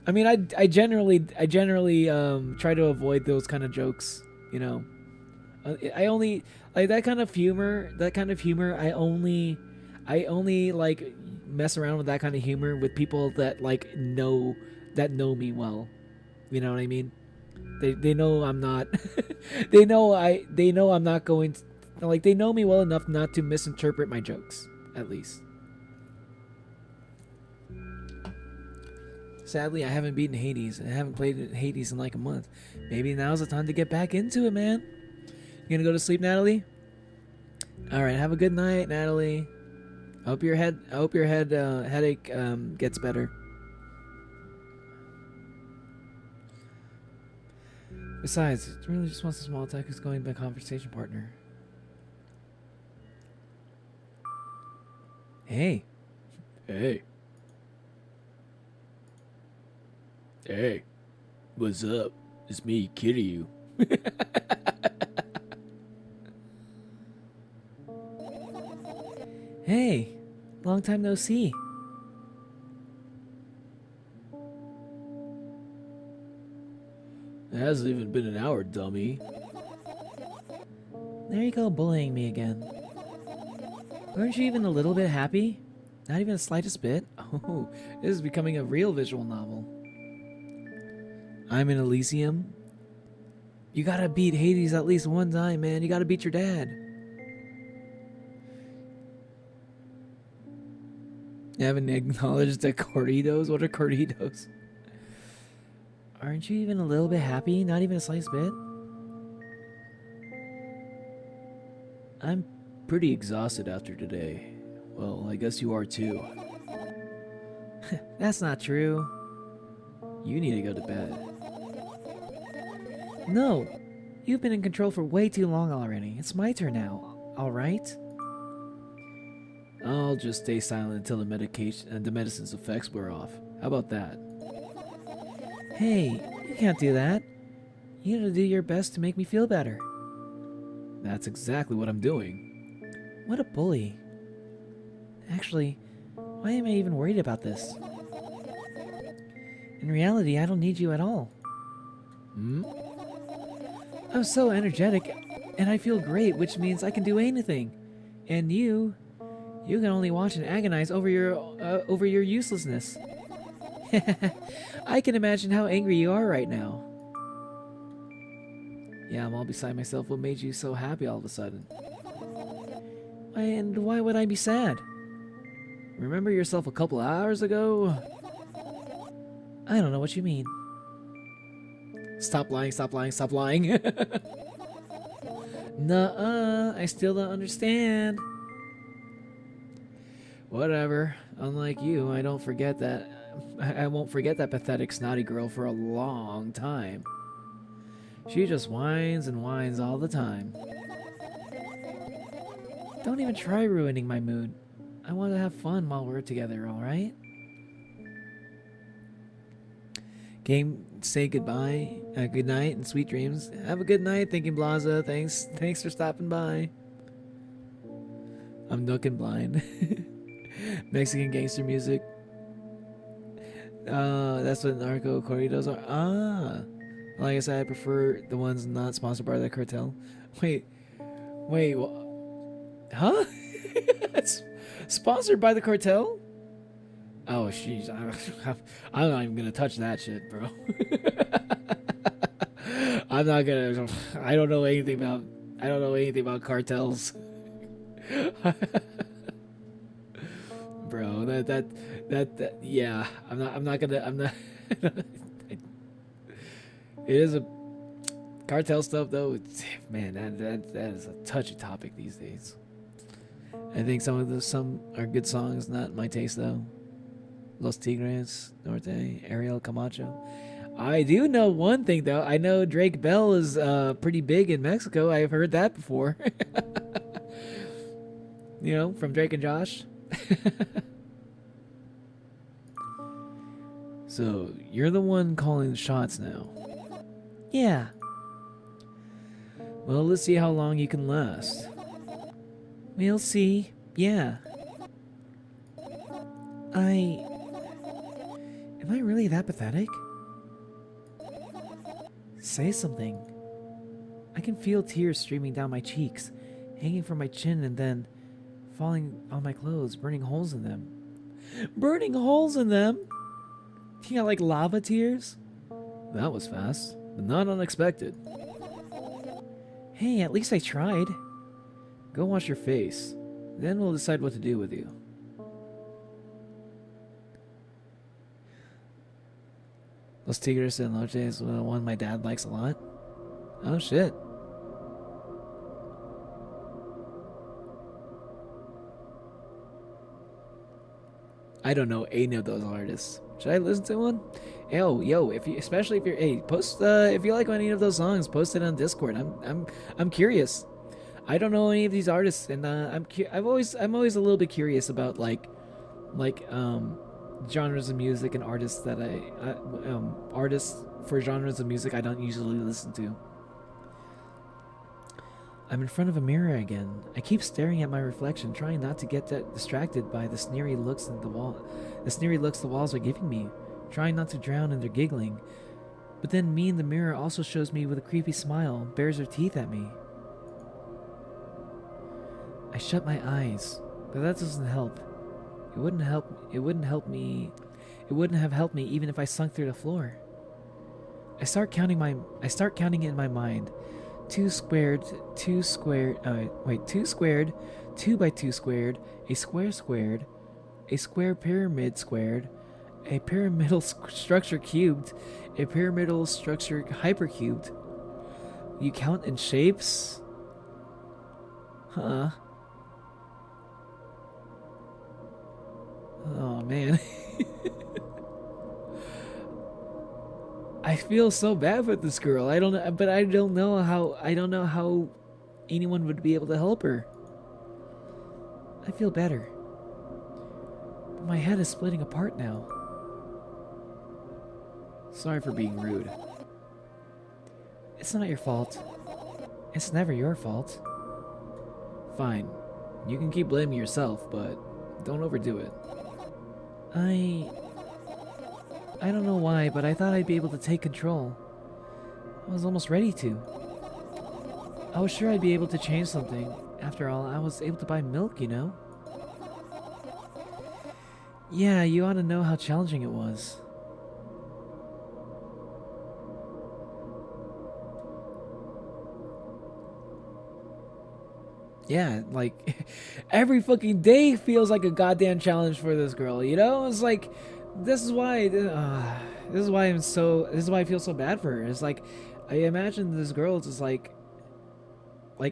I mean, I generally try to avoid those kind of jokes. You know, I only like that kind of humor. I only like mess around with that kind of humor with people that like know me well. You know what I mean? They know I'm not. they know I'm not going to, like, they know me well enough not to misinterpret my jokes, at least. Sadly, I haven't beaten Hades. I haven't played Hades in like a month. Maybe now's the time to get back into it, man. You gonna go to sleep, Natalie? All right, have a good night, Natalie. I hope your headache gets better. Besides, it really just wants a small talk who's going to be a conversation partner. Hey. Hey. Hey. What's up? It's me, Kiryu. Hey. Long time no see. It hasn't even been an hour, dummy. There you go, bullying me again. Weren't you even a little bit happy? Not even the slightest bit? Oh, this is becoming a real visual novel. I'm in Elysium. You gotta beat Hades at least one time, man. You gotta beat your dad. You haven't acknowledged the corridos? What are corridos? Aren't you even a little bit happy? Not even a slightest bit? I'm pretty exhausted after today. Well, I guess you are too. That's not true. You need to go to bed. No, you've been in control for way too long already. It's my turn now, alright? I'll just stay silent until the medicine's effects wear off. How about that? Hey, you can't do that. You gotta do your best to make me feel better. That's exactly what I'm doing. What a bully. Actually, why am I even worried about this? In reality, I don't need you at all. Hmm? I'm so energetic, and I feel great, which means I can do anything. And you can only watch and agonize over your uselessness. I can imagine how angry you are right now. Yeah, I'm all beside myself. What made you so happy all of a sudden? And why would I be sad? Remember yourself a couple hours ago? I don't know what you mean. Stop lying, stop lying, stop lying. Nuh-uh, I still don't understand. Whatever. Unlike you, I won't forget that pathetic snotty girl for a long time. She just whines and whines all the time. Don't even try ruining my mood. I want to have fun while we're together, alright? Game, say goodbye, good night, and sweet dreams. Have a good night, thinking Blaza. Thanks for stopping by. I'm Nook and Blind. Mexican gangster music. That's what narco corridos are. Ah, like I said, I prefer the ones not sponsored by the cartel. Wait, huh? It's sponsored by the cartel? Oh, jeez, I'm not even gonna touch that shit, bro. I'm not gonna. I don't know anything about cartels. Bro, that yeah, I'm not it is a cartel stuff though. Man, that is a touchy topic these days. I think some are good songs, not my taste though. Los Tigres, Norte, Ariel Camacho. I do know one thing though. I know Drake Bell is pretty big in Mexico. I've heard that before. You know, from Drake and Josh. So, you're the one calling the shots now. Yeah. Well, let's see how long you can last. We'll see. Yeah. Am I really that pathetic? Say something. I can feel tears streaming down my cheeks, hanging from my chin and then falling on my clothes, burning holes in them. Burning holes in them? You got like lava tears? That was fast, but not unexpected. Hey, at least I tried. Go wash your face. Then we'll decide what to do with you. Los Tigres del Norte is the one my dad likes a lot. Oh shit. I don't know any of those artists. Should I listen to one? Yo, especially if you're, hey, post if you like any of those songs, post it on Discord. I'm curious. I don't know any of these artists, and I'm always a little bit curious about like genres of music and artists that artists for genres of music I don't usually listen to. I'm in front of a mirror again. I keep staring at my reflection, trying not to get distracted by the sneery looks the walls are giving me, trying not to drown in their giggling. But then me in the mirror also shows me with a creepy smile, bares her teeth at me. I shut my eyes, but that doesn't help. It wouldn't have helped me even if I sunk through the floor. I start counting it in my mind. 2 squared, 2 squared, 2 squared, 2 by 2 squared, a square squared, a square pyramid squared, a pyramidal structure cubed, a pyramidal structure hypercubed. You count in shapes? Huh? Oh man. I feel so bad for this girl. I don't know how anyone would be able to help her. I feel better. But my head is splitting apart now. Sorry for being rude. It's not your fault. It's never your fault. Fine. You can keep blaming yourself, but don't overdo it. I don't know why, but I thought I'd be able to take control. I was almost ready to. I was sure I'd be able to change something. After all, I was able to buy milk, you know? Yeah, you ought to know how challenging it was. Yeah, like every fucking day feels like a goddamn challenge for this girl, you know? It's like this is why I feel so bad for her. It's like I imagine this girl is just like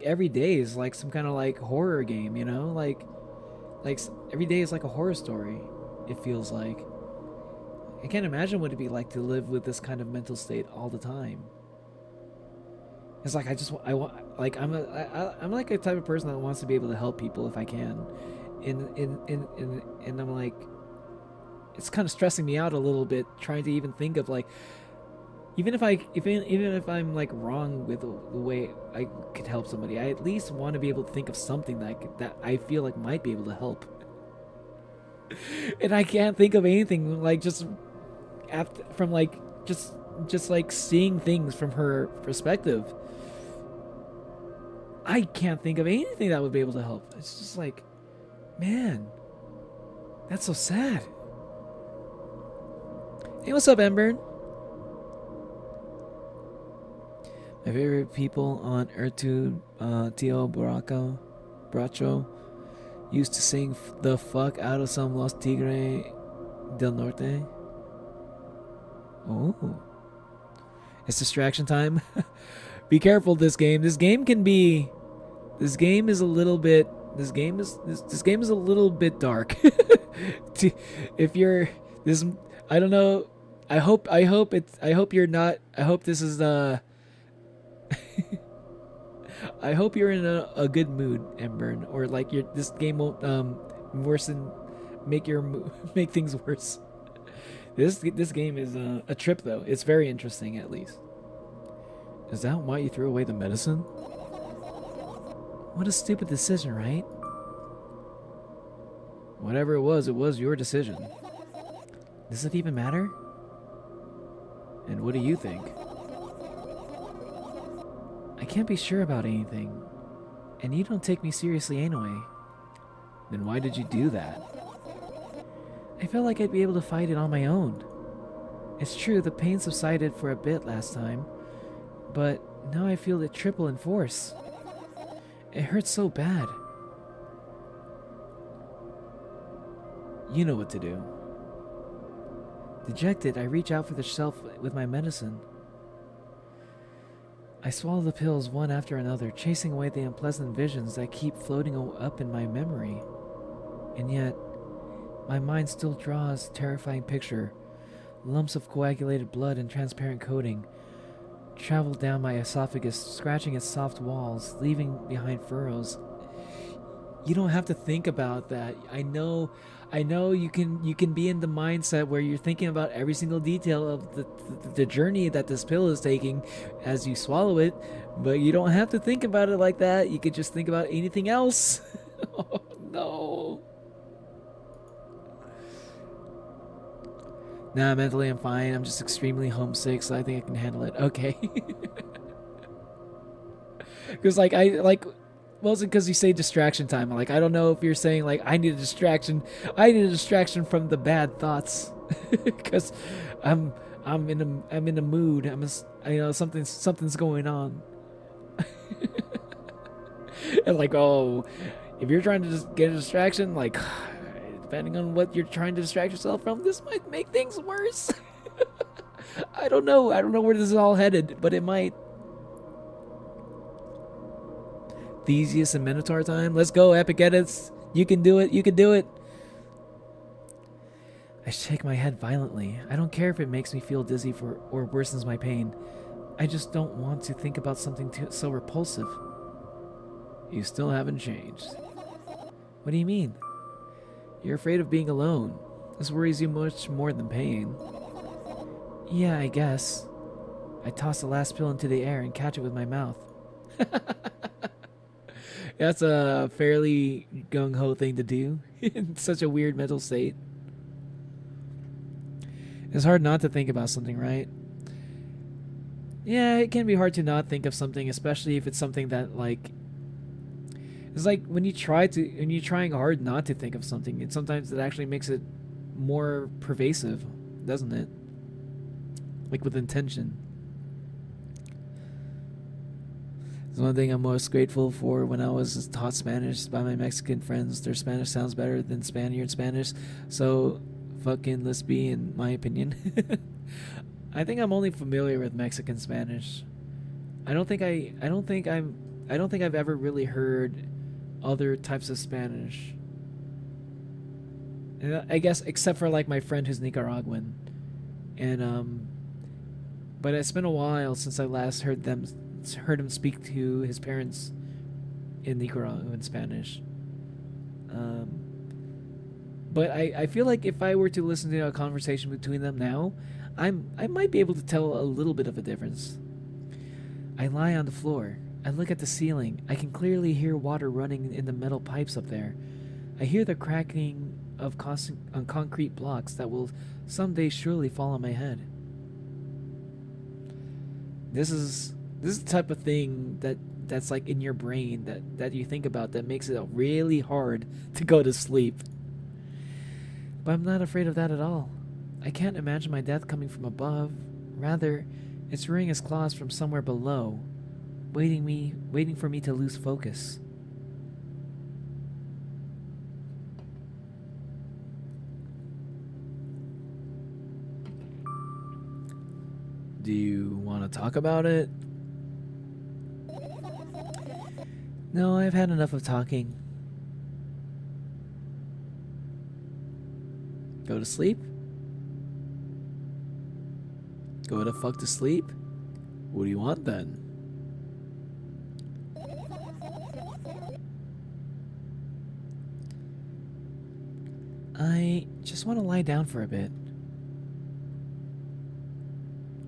every day is like some kind of like horror game, you know? Like every day is like a horror story. It feels like. I can't imagine what it'd be like to live with this kind of mental state all the time. It's like I'm like a type of person that wants to be able to help people if I can, and I'm like, it's kind of stressing me out a little bit trying to even think of like even if I'm like wrong with the way I could help somebody, I at least want to be able to think of something that I feel like might be able to help. And I can't think of anything like just from like just like seeing things from her perspective. I can't think of anything that would be able to help. It's just like, man, that's so sad. Hey, what's up, Ember? My favorite people on Ertu, Tio Bracho, used to sing the fuck out of some Los Tigre del Norte. Oh. It's distraction time. Be careful this game. This game is a little bit a little bit dark. If you're this, I don't know. I hope you're not. I hope this is I hope you're in a good mood, Ember, or like this game won't worsen, make things worse. This game is a trip though. It's very interesting at least. Is that why you threw away the medicine? What a stupid decision, right? Whatever it was your decision. Does it even matter? And what do you think? I can't be sure about anything. And you don't take me seriously anyway. Then why did you do that? I felt like I'd be able to fight it on my own. It's true, the pain subsided for a bit last time, but now I feel it triple in force. It hurts so bad. You know what to do. Dejected, I reach out for the shelf with my medicine. I swallow the pills one after another, chasing away the unpleasant visions that keep floating up in my memory. And yet, my mind still draws a terrifying picture. Lumps of coagulated blood and transparent coating travel down my esophagus, scratching its soft walls, leaving behind furrows. You don't have to think about that. I know you can be in the mindset where you're thinking about every single detail of the journey that this pill is taking as you swallow it, but you don't have to think about it like that. You could just think about anything else. Oh no. Nah, mentally I'm fine. I'm just extremely homesick, so I think I can handle it. Okay. Because well, it's because you say distraction time. Like, I don't know if you're saying like I need a distraction. I need a distraction from the bad thoughts, because I'm in a mood. Something's going on. And like, oh, if you're trying to just get a distraction, like, depending on what you're trying to distract yourself from, this might make things worse. I don't know where this is all headed, but it might. Theseus and Minotaur time. Let's go, Epic Edits. You can do it. You can do it. I shake my head violently. I don't care if it makes me feel dizzy or worsens my pain. I just don't want to think about something so repulsive. You still haven't changed. What do you mean? You're afraid of being alone. This worries you much more than pain. Yeah, I guess. I toss the last pill into the air and catch it with my mouth. That's a fairly gung-ho thing to do in such a weird mental state. It's hard not to think about something, right? Yeah, it can be hard to not think of something, especially if it's something that, like... It's like when you're trying hard not to think of something, sometimes it actually makes it more pervasive, doesn't it? Like with intention. It's one thing I'm most grateful for. When I was taught Spanish by my Mexican friends, their Spanish sounds better than Spaniard Spanish, so fucking let's be, in my opinion. I think I'm only familiar with Mexican Spanish. I don't think I've ever really heard other types of Spanish. And I guess except for like my friend who's Nicaraguan. And but it's been a while since I last heard him speak to his parents in Nicaraguan Spanish. But I feel like if I were to listen to a conversation between them now, I might be able to tell a little bit of a difference. I lie on the floor. I look at the ceiling. I can clearly hear water running in the metal pipes up there. I hear the cracking of on concrete blocks that will someday surely fall on my head. This is the type of thing that's like in your brain that you think about that makes it really hard to go to sleep. But I'm not afraid of that at all. I can't imagine my death coming from above. Rather, it's rearing its claws from somewhere below, waiting for me to lose focus. Do you want to talk about it? No, I've had enough of talking. Go to sleep? Go the fuck to sleep? What do you want then? I just want to lie down for a bit.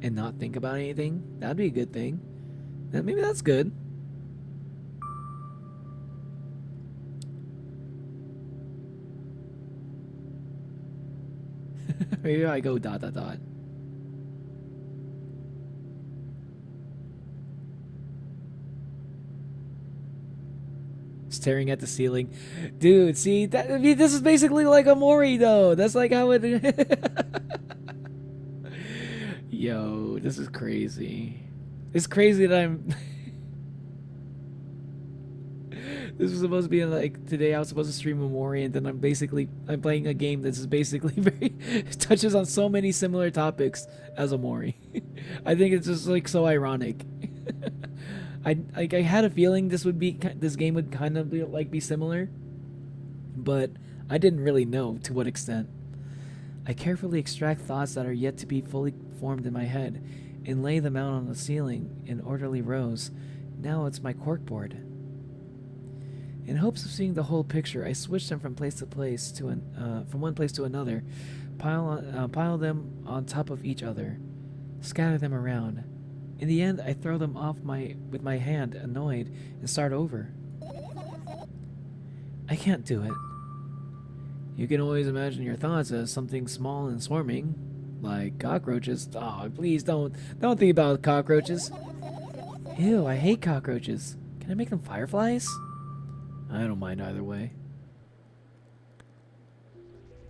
And not think about anything? That'd be a good thing. Maybe that's good. Maybe I go ... Staring at the ceiling. Dude, see, this is basically like Omori, though. That's like how it... Yo, this is crazy. It's crazy that I'm... This was supposed to be like, today I was supposed to stream Omori, and then I'm playing a game that's basically very... touches on so many similar topics as Omori. I think it's just like so ironic. I had a feeling this game would kind of be similar, but I didn't really know to what extent. I carefully extract thoughts that are yet to be fully formed in my head and lay them out on the ceiling in orderly rows. Now it's my corkboard. In hopes of seeing the whole picture, I switch them from from one place to another, pile them on top of each other, scatter them around. In the end, I throw them off with my hand, annoyed, and start over. I can't do it. You can always imagine your thoughts as something small and swarming, like cockroaches. Oh, please don't think about cockroaches. Ew, I hate cockroaches. Can I make them fireflies? I don't mind either way.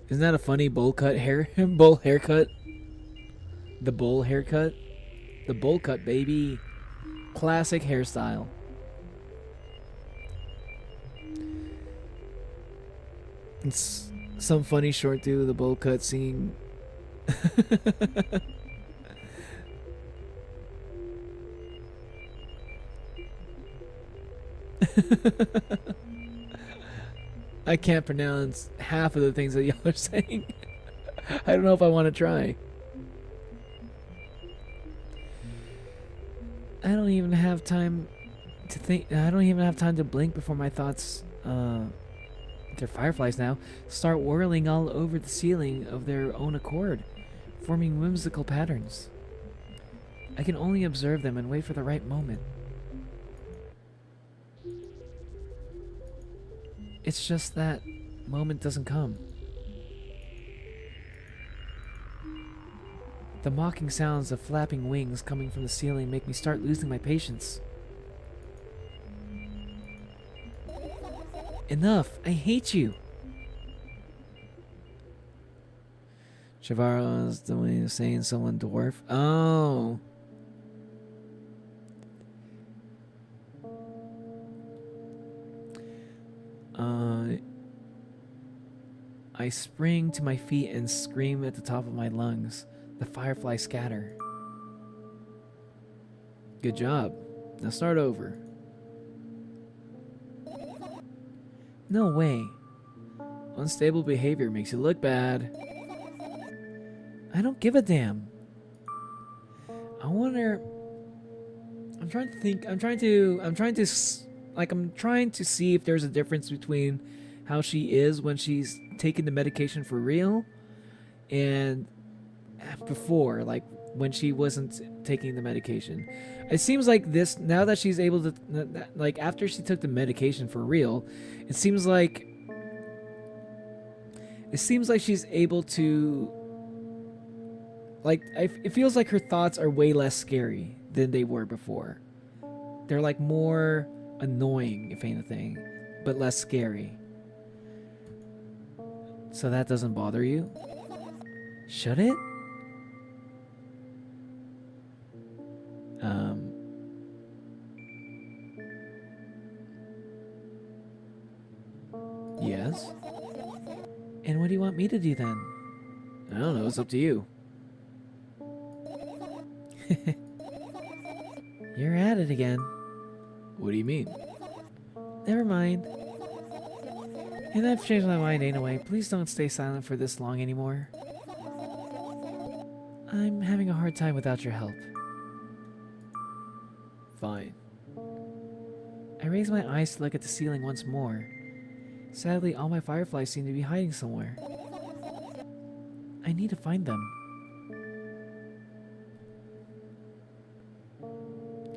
Isn't that a funny bowl haircut? The bowl haircut? The bowl cut, baby. Classic hairstyle. It's some funny short too, the bowl cut singing. I can't pronounce half of the things that y'all are saying. I don't know if I want to try. I don't even have time to think. I don't even have time to blink before my thoughts, they're fireflies now, start whirling all over the ceiling of their own accord, forming whimsical patterns. I can only observe them and wait for the right moment. It's just that moment doesn't come. The mocking sounds of flapping wings coming from the ceiling make me start losing my patience. Enough! I hate you! Shavara is the way of saying someone dwarf. Oh. I spring to my feet and scream at the top of my lungs. The fireflies scatter. Good job. Now start over. No way. Unstable behavior makes you look bad. I don't give a damn. I wonder... I'm trying to think... I'm trying to see if there's a difference between how she is when she's taking the medication for real and before, like when she wasn't taking the medication. It seems like this now that she's able to, like after she took the medication for real, it seems like she's able to, like, it feels like her thoughts are way less scary than they were before. They're like more annoying, if anything, but less scary. So that doesn't bother you? Should it? Yes. And what do you want me to do then? I don't know, it's up to you. You're at it again. What do you mean? Never mind. And I've changed my mind anyway. Please don't stay silent for this long anymore. I'm having a hard time without your help. Fine. I raise my eyes to look at the ceiling once more. Sadly, all my fireflies seem to be hiding somewhere. I need to find them.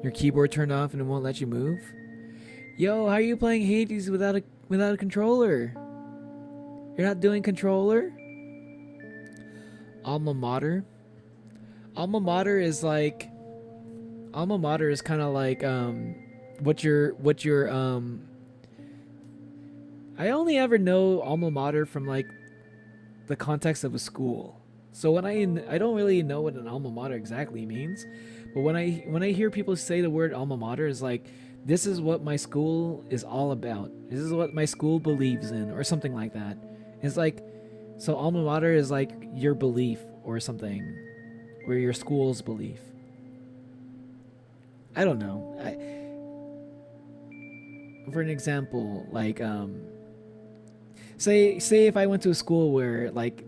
Your keyboard turned off and it won't let you move? Yo, how are you playing Hades without a controller? You're not doing controller? Alma mater? Alma mater is kind of like what your I only ever know alma mater from like the context of a school. So when I don't really know what an alma mater exactly means, but when I hear people say the word alma mater, is like, this is what my school is all about. This is what my school believes in, or something like that. It's like, so alma mater is like your belief or something, or your school's belief. I don't know. For an example, like say if I went to a school where like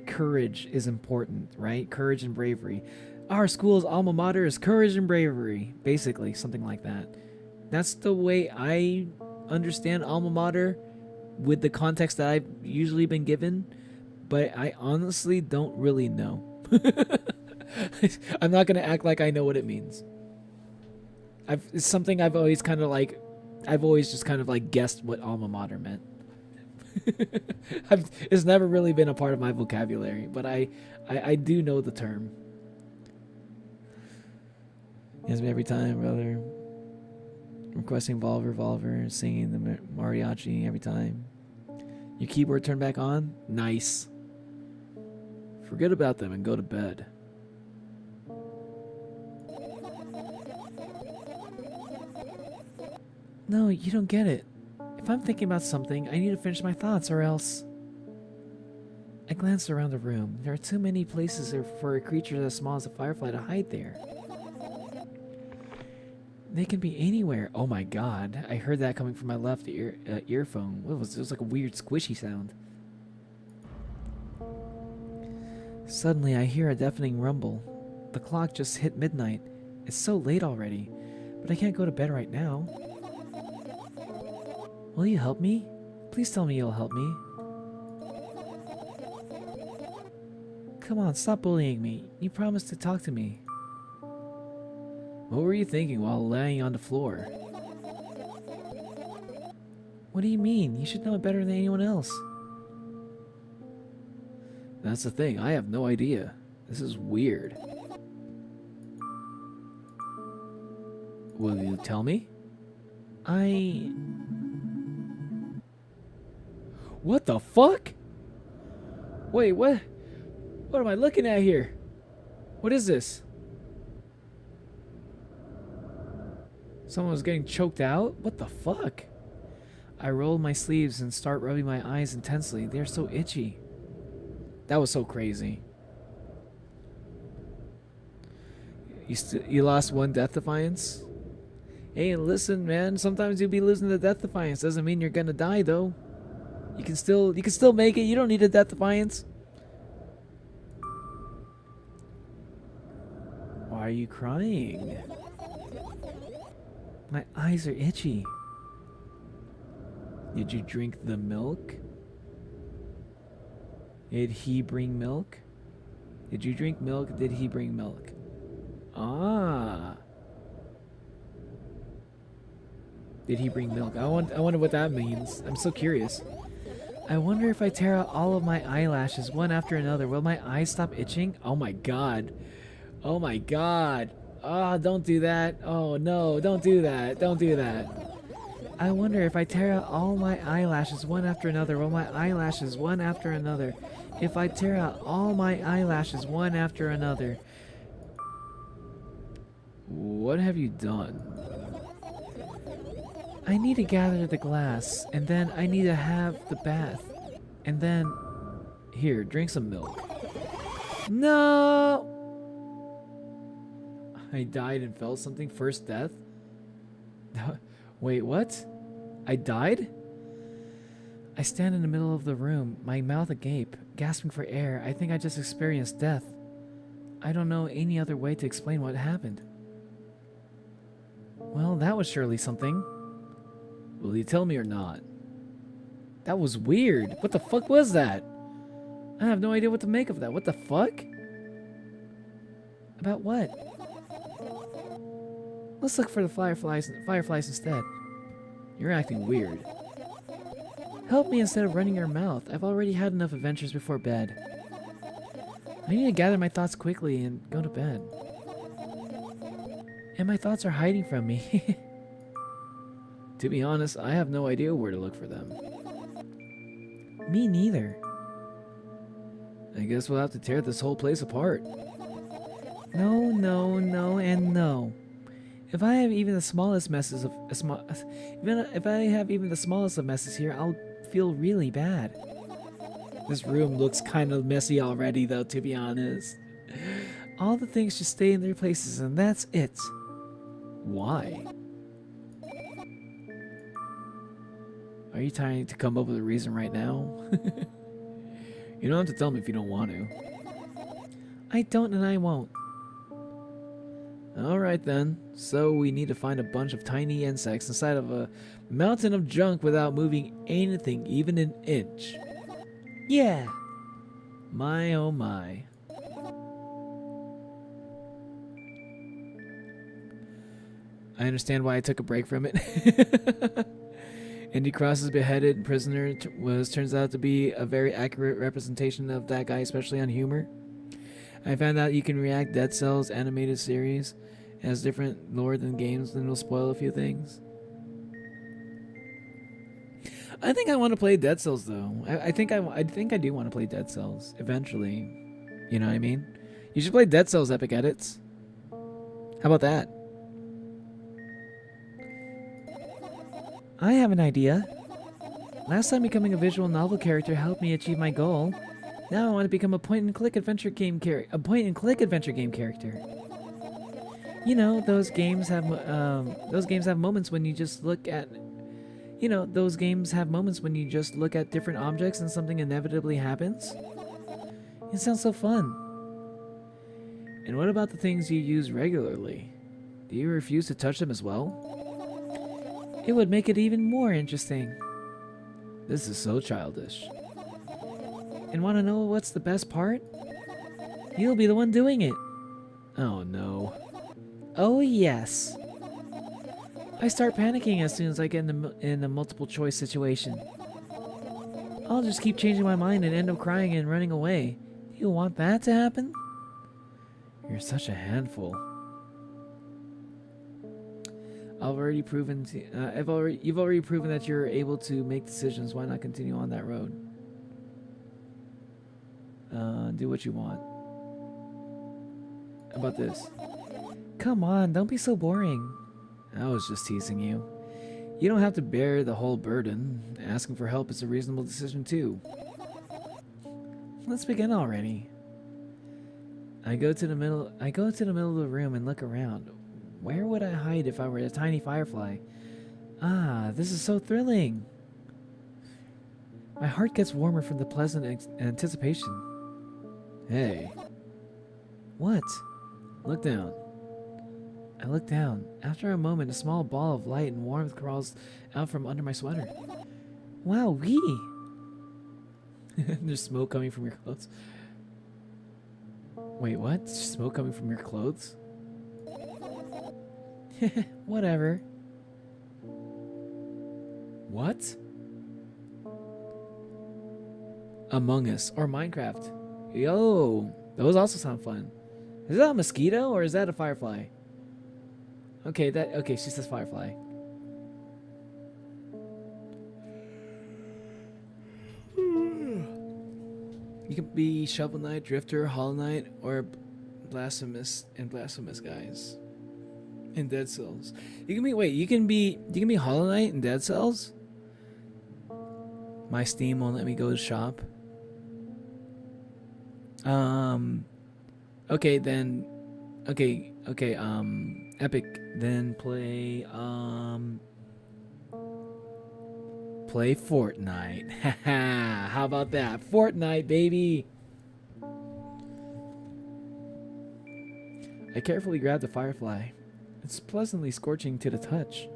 courage is important, right? Courage and bravery. Our school's alma mater is courage and bravery, basically, something like that. That's the way I understand alma mater with the context that I've usually been given, but I honestly don't really know. I'm not going to act like I know what it means. It's something I've always just kind of like guessed what alma mater meant. It's never really been a part of my vocabulary, but I do know the term. Yes, me every time, brother. Requesting Volver, singing the mariachi every time. Your keyboard turned back on? Nice. Forget about them and go to bed. No, you don't get it. If I'm thinking about something, I need to finish my thoughts or else... I glanced around the room. There are too many places for a creature as small as a firefly to hide there. They can be anywhere. Oh my god. I heard that coming from my left earphone. It was like a weird squishy sound. Suddenly, I hear a deafening rumble. The clock just hit midnight. It's so late already, but I can't go to bed right now. Will you help me? Please tell me you'll help me. Come on, stop bullying me. You promised to talk to me. What were you thinking while laying on the floor? What do you mean? You should know it better than anyone else. That's the thing. I have no idea. This is weird. Will you tell me? What the fuck? Wait, what? What am I looking at here? What is this? Someone was getting choked out? What the fuck? I roll my sleeves and start rubbing my eyes intensely. They're so itchy. That was so crazy. You lost one death defiance? Hey, listen, man. Sometimes you'll be losing the death defiance. Doesn't mean you're gonna die, though. You can still make it. You don't need a death defiance. Why are you crying? My eyes are itchy. Did you drink the milk? Did he bring milk? Did you drink milk? Did he bring milk? Ah. Did he bring milk? I wonder what that means. I'm so curious. I wonder if I tear out all of my eyelashes one after another, will my eyes stop itching? Oh my god. Oh my god. Ah, don't do that. Oh no, don't do that. Don't do that. I wonder if I tear out all my eyelashes one after another, will my eyelashes one after another. If I tear out all my eyelashes one after another. What have you done? I need to gather the glass, and then I need to have the bath. And then... Here, drink some milk. No! I died and felt something. First death? Wait, what? I died? I stand in the middle of the room, my mouth agape, gasping for air. I think I just experienced death. I don't know any other way to explain what happened. Well, that was surely something. Will you tell me or not? That was weird. What the fuck was that? I have no idea what to make of that. What the fuck? About what? Let's look for the fireflies instead. You're acting weird. Help me instead of running your mouth. I've already had enough adventures before bed. I need to gather my thoughts quickly and go to bed. And my thoughts are hiding from me. To be honest, I have no idea where to look for them. Me neither. I guess we'll have to tear this whole place apart. No, no, no, and no. If I have even the smallest messes if I have even the smallest of messes here, I'll feel really bad. This room looks kind of messy already, though, to be honest. All the things should stay in their places, and that's it. Why? Are you trying to come up with a reason right now? You don't have to tell me if you don't want to. I don't and I won't. Alright then. So we need to find a bunch of tiny insects inside of a mountain of junk without moving anything, even an inch. Yeah! My oh my. I understand why I took a break from it. Andy Cross's beheaded prisoner turns out to be a very accurate representation of that guy, especially on humor. I found out you can react Dead Cells animated series. It has different lore than games, and it'll spoil a few things. I think I want to play Dead Cells though. I think I do want to play Dead Cells eventually. You know what I mean? You should play Dead Cells Epic Edits. How about that? I have an idea. Last time becoming a visual novel character helped me achieve my goal. Now I want to become a point-and-click adventure game character. You know, those games have moments when you just look at. You know, those games have moments when you just look at different objects and something inevitably happens. It sounds so fun. And what about the things you use regularly? Do you refuse to touch them as well? It would make it even more interesting. This is so childish. And want to know what's the best part? You'll be the one doing it. Oh no. Oh yes. I start panicking as soon as I get in a multiple choice situation. I'll just keep changing my mind and end up crying and running away. Do you want that to happen? You're such a handful. You've already proven that you're able to make decisions. Why not continue on that road? Do what you want. How about this? Come on, don't be so boring. I was just teasing you. You don't have to bear the whole burden. Asking for help is a reasonable decision too. Let's begin already. I go to the middle of the room and look around. Where would I hide if I were a tiny firefly? Ah, this is so thrilling. My heart gets warmer from the pleasant anticipation. Hey. What? Look down. I look down. After a moment, a small ball of light and warmth crawls out from under my sweater. Wow-wee! There's smoke coming from your clothes. Wait, what? Smoke coming from your clothes? Whatever. What? Among Us or Minecraft. Yo, those also sound fun. Is that a mosquito or is that a firefly? Okay, she says firefly. You can be Shovel Knight, Drifter, Hollow Knight, or Blasphemous guys. In Dead Cells. You can be Hollow Knight in Dead Cells? My Steam won't let me go to shop. Okay, then Epic, then play Fortnite. Haha, how about that? Fortnite, baby. I carefully grabbed the firefly. It's pleasantly scorching to the touch.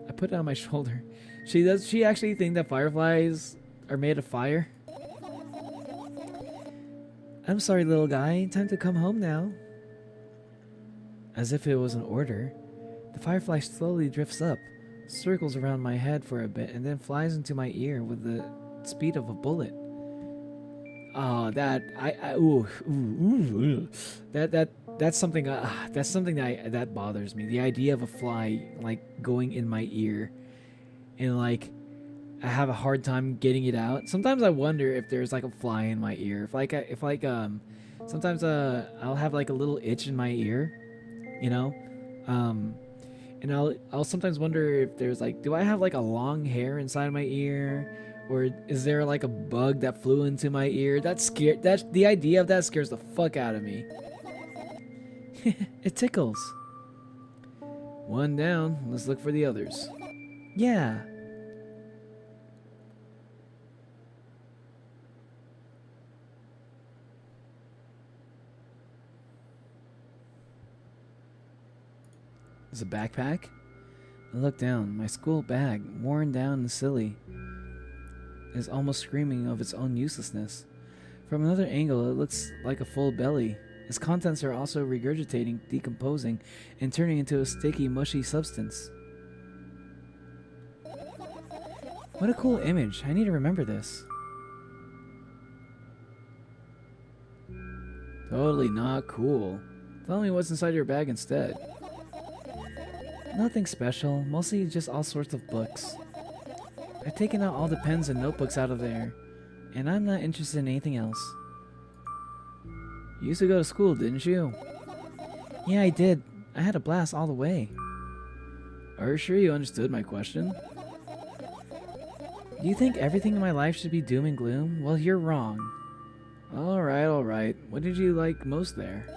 I put it on my shoulder. She actually think that fireflies are made of fire? I'm sorry, little guy. Time to come home now. As if it was an order, the firefly slowly drifts up, circles around my head for a bit, and then flies into my ear with the speed of a bullet. Oh, that's something that bothers me. The idea of a fly like going in my ear, and like I have a hard time getting it out. Sometimes I wonder if there's like a fly in my ear. Sometimes I'll have like a little itch in my ear, you know, and I'll sometimes wonder if there's like, do I have like a long hair inside my ear? Or is there like a bug that flew into my ear? The idea of that scares the fuck out of me. It tickles. One down. Let's look for the others. Yeah. There's a backpack. I look down. My school bag, worn down and silly, is almost screaming of its own uselessness. From another angle, it looks like a full belly. Its contents are also regurgitating, decomposing, and turning into a sticky, mushy substance. What a cool image. I need to remember this. Totally not cool. Tell me what's inside your bag instead. Nothing special, mostly just all sorts of books. I've taken out all the pens and notebooks out of there, and I'm not interested in anything else. You used to go to school, didn't you? Yeah, I did. I had a blast all the way. Are you sure you understood my question? Do you think everything in my life should be doom and gloom? Well, you're wrong. Alright. What did you like most there?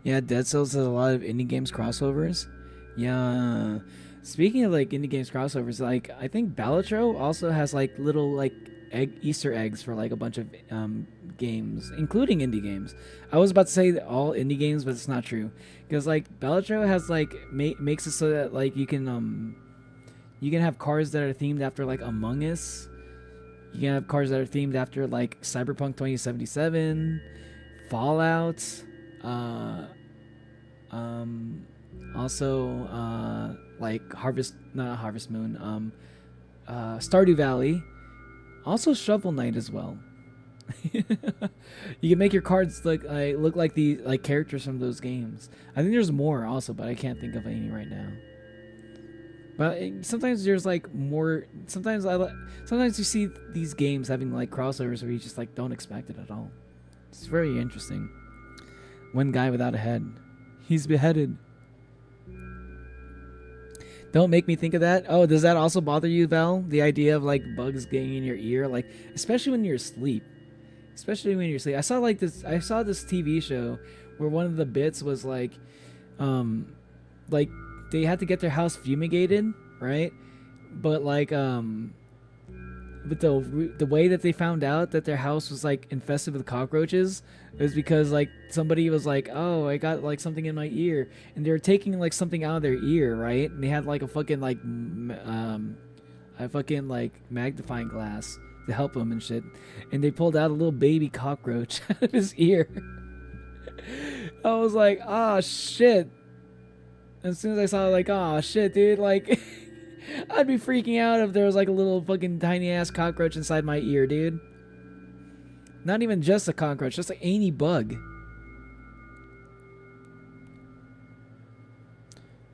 Yeah, Dead Cells has a lot of indie games crossovers. Yeah. Speaking of like indie games crossovers, like I think Balatro also has like little like Easter eggs for like a bunch of games, including indie games. I was about to say that all indie games, but it's not true, because like Balatro has like makes it so that like you can have cars that are themed after like Among Us. You can have cars that are themed after like Cyberpunk 2077, Fallout. Also like not Harvest Moon, Stardew Valley, also Shovel Knight as well. You can make your cards look like the like characters from those games. I think there's more also, but I can't think of any right now. But sometimes there's like more. Sometimes you see these games having like crossovers where you just like don't expect it at all. It's very interesting. One guy without a head. He's beheaded. Don't make me think of that. Oh, does that also bother you, Val? The idea of like bugs getting in your ear, like especially when you're asleep. I saw this TV show where one of the bits was like they had to get their house fumigated, right? But like but the way that they found out that their house was like infested with cockroaches is because like somebody was like, oh, I got like something in my ear, and they were taking like something out of their ear, right? And they had like a fucking like a fucking like magnifying glass to help him and shit, and they pulled out a little baby cockroach out of his ear. I was like, ah, shit. As soon as I saw it, like, ah, shit, dude, like, I'd be freaking out if there was like a little fucking tiny ass cockroach inside my ear, dude. Not even just a cockroach, just like any bug.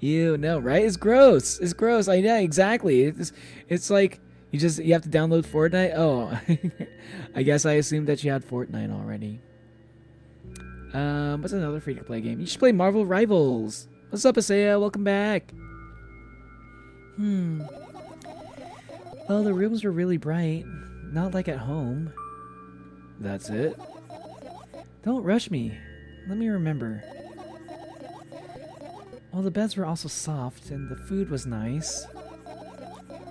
Ew, no, right? It's gross. It's gross. Yeah, exactly. It's like you have to download Fortnite. Oh, I guess I assumed that you had Fortnite already. What's another free-to-play game? You should play Marvel Rivals. What's up, Asaya? Welcome back. Well, the rooms were really bright. Not like at home. That's it. Don't rush me. Let me remember. Well, the beds were also soft, and the food was nice.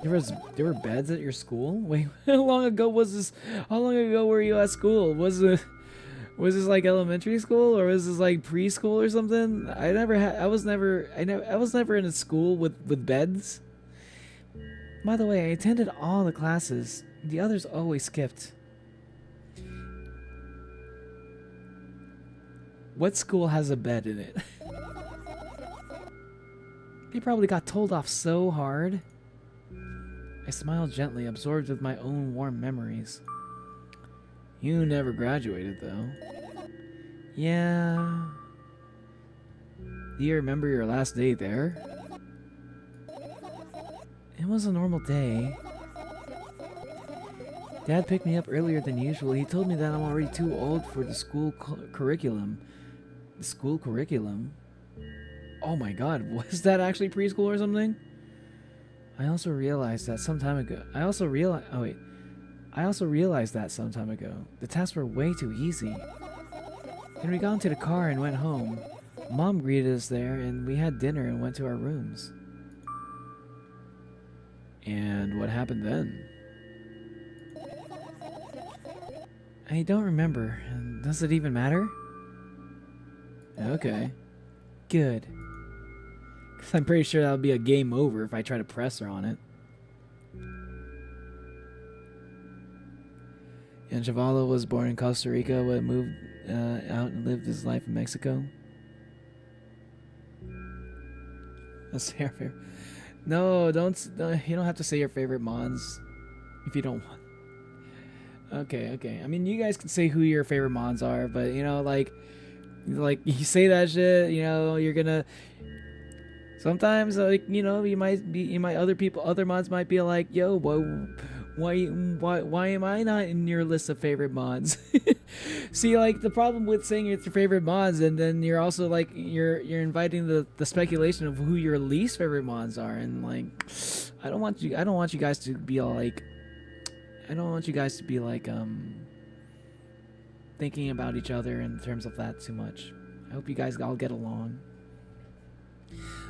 There were beds at your school? Wait, how long ago was this? How long ago were you at school? Was this like elementary school, or was this like preschool or something? I was never in a school with beds. By the way, I attended all the classes. The others always skipped. What school has a bed in it? They probably got told off so hard. I smiled gently, absorbed with my own warm memories. You never graduated, though. Yeah. Do you remember your last day there? It was a normal day. Dad picked me up earlier than usual. He told me that I'm already too old for the school curriculum. The school curriculum? Oh my god, was that actually preschool or something? I also realized that some time ago. I also realized that some time ago. The tests were way too easy. And we got into the car and went home. Mom greeted us there, and we had dinner and went to our rooms. And what happened then? I don't remember. Does it even matter? Okay. Good. Because I'm pretty sure that would be a game over if I try to press her on it. And Chavala was born in Costa Rica, but moved out and lived his life in Mexico. Let's say our favorite. No, you don't have to say your favorite mons if you don't want. Okay. I mean, you guys can say who your favorite mons are, but you know, like you say that shit, you know, you're gonna. Sometimes, like, you know, other mods might be like, yo, why am I not in your list of favorite mods? See, like, the problem with saying it's your favorite mods, and then you're also like you're inviting the speculation of who your least favorite mods are, and like, I don't want you guys to be like, thinking about each other in terms of that too much. I hope you guys all get along.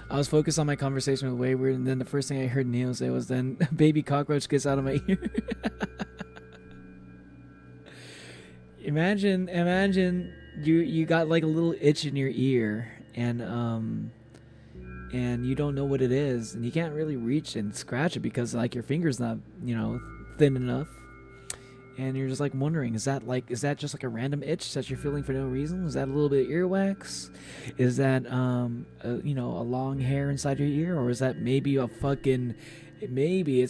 I was focused on my conversation with Wayward, and then the first thing I heard Neil say was, then baby cockroach gets out of my ear. Imagine you got like a little itch in your ear, and you don't know what it is, and you can't really reach and scratch it because like your finger's not, you know, thin enough. And you're just like wondering, is that just like a random itch that you're feeling for no reason? Is that a little bit of earwax? Is that a long hair inside your ear, or is that maybe it's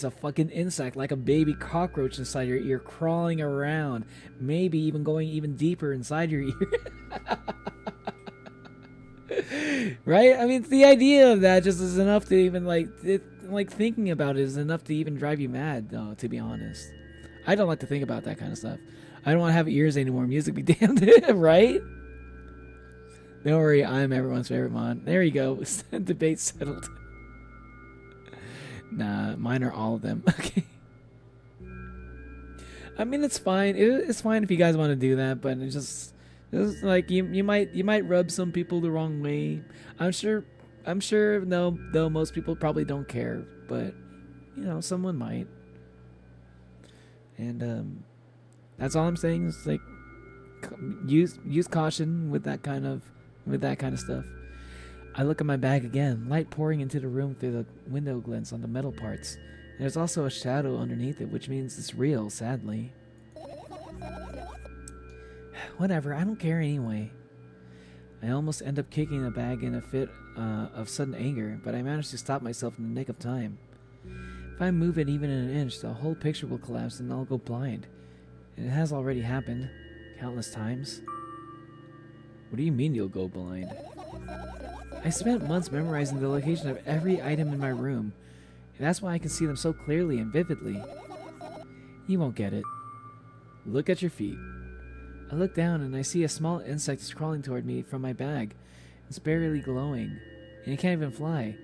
a fucking insect like a baby cockroach inside your ear crawling around, maybe even going even deeper inside your ear? Right? I mean, the idea of that just is enough to even thinking about it is enough to even drive you mad, though, to be honest. I don't like to think about that kind of stuff. I don't want to have ears anymore. Music be damned, right? Don't worry, I'm everyone's favorite mod. There you go. Debate settled. Nah, mine are all of them. Okay. I mean, it's fine. It's fine if you guys want to do that, but it's just like you might rub some people the wrong way. I'm sure. No, though most people probably don't care, but you know, someone might. And that's all I'm saying is like use caution with that kind of stuff. I look at my bag again, light pouring into the room through the window glints on the metal parts There's also a shadow underneath it, which means it's real, sadly. Whatever, I don't care anyway. I almost end up kicking the bag in a fit of sudden anger, but I managed to stop myself in the nick of time. If I move it even an inch, the whole picture will collapse and I'll go blind. And it has already happened, countless times. What do you mean you'll go blind? I spent months memorizing the location of every item in my room, and that's why I can see them so clearly and vividly. You won't get it. Look at your feet. I look down and I see a small insect is crawling toward me from my bag. It's barely glowing, and it can't even fly.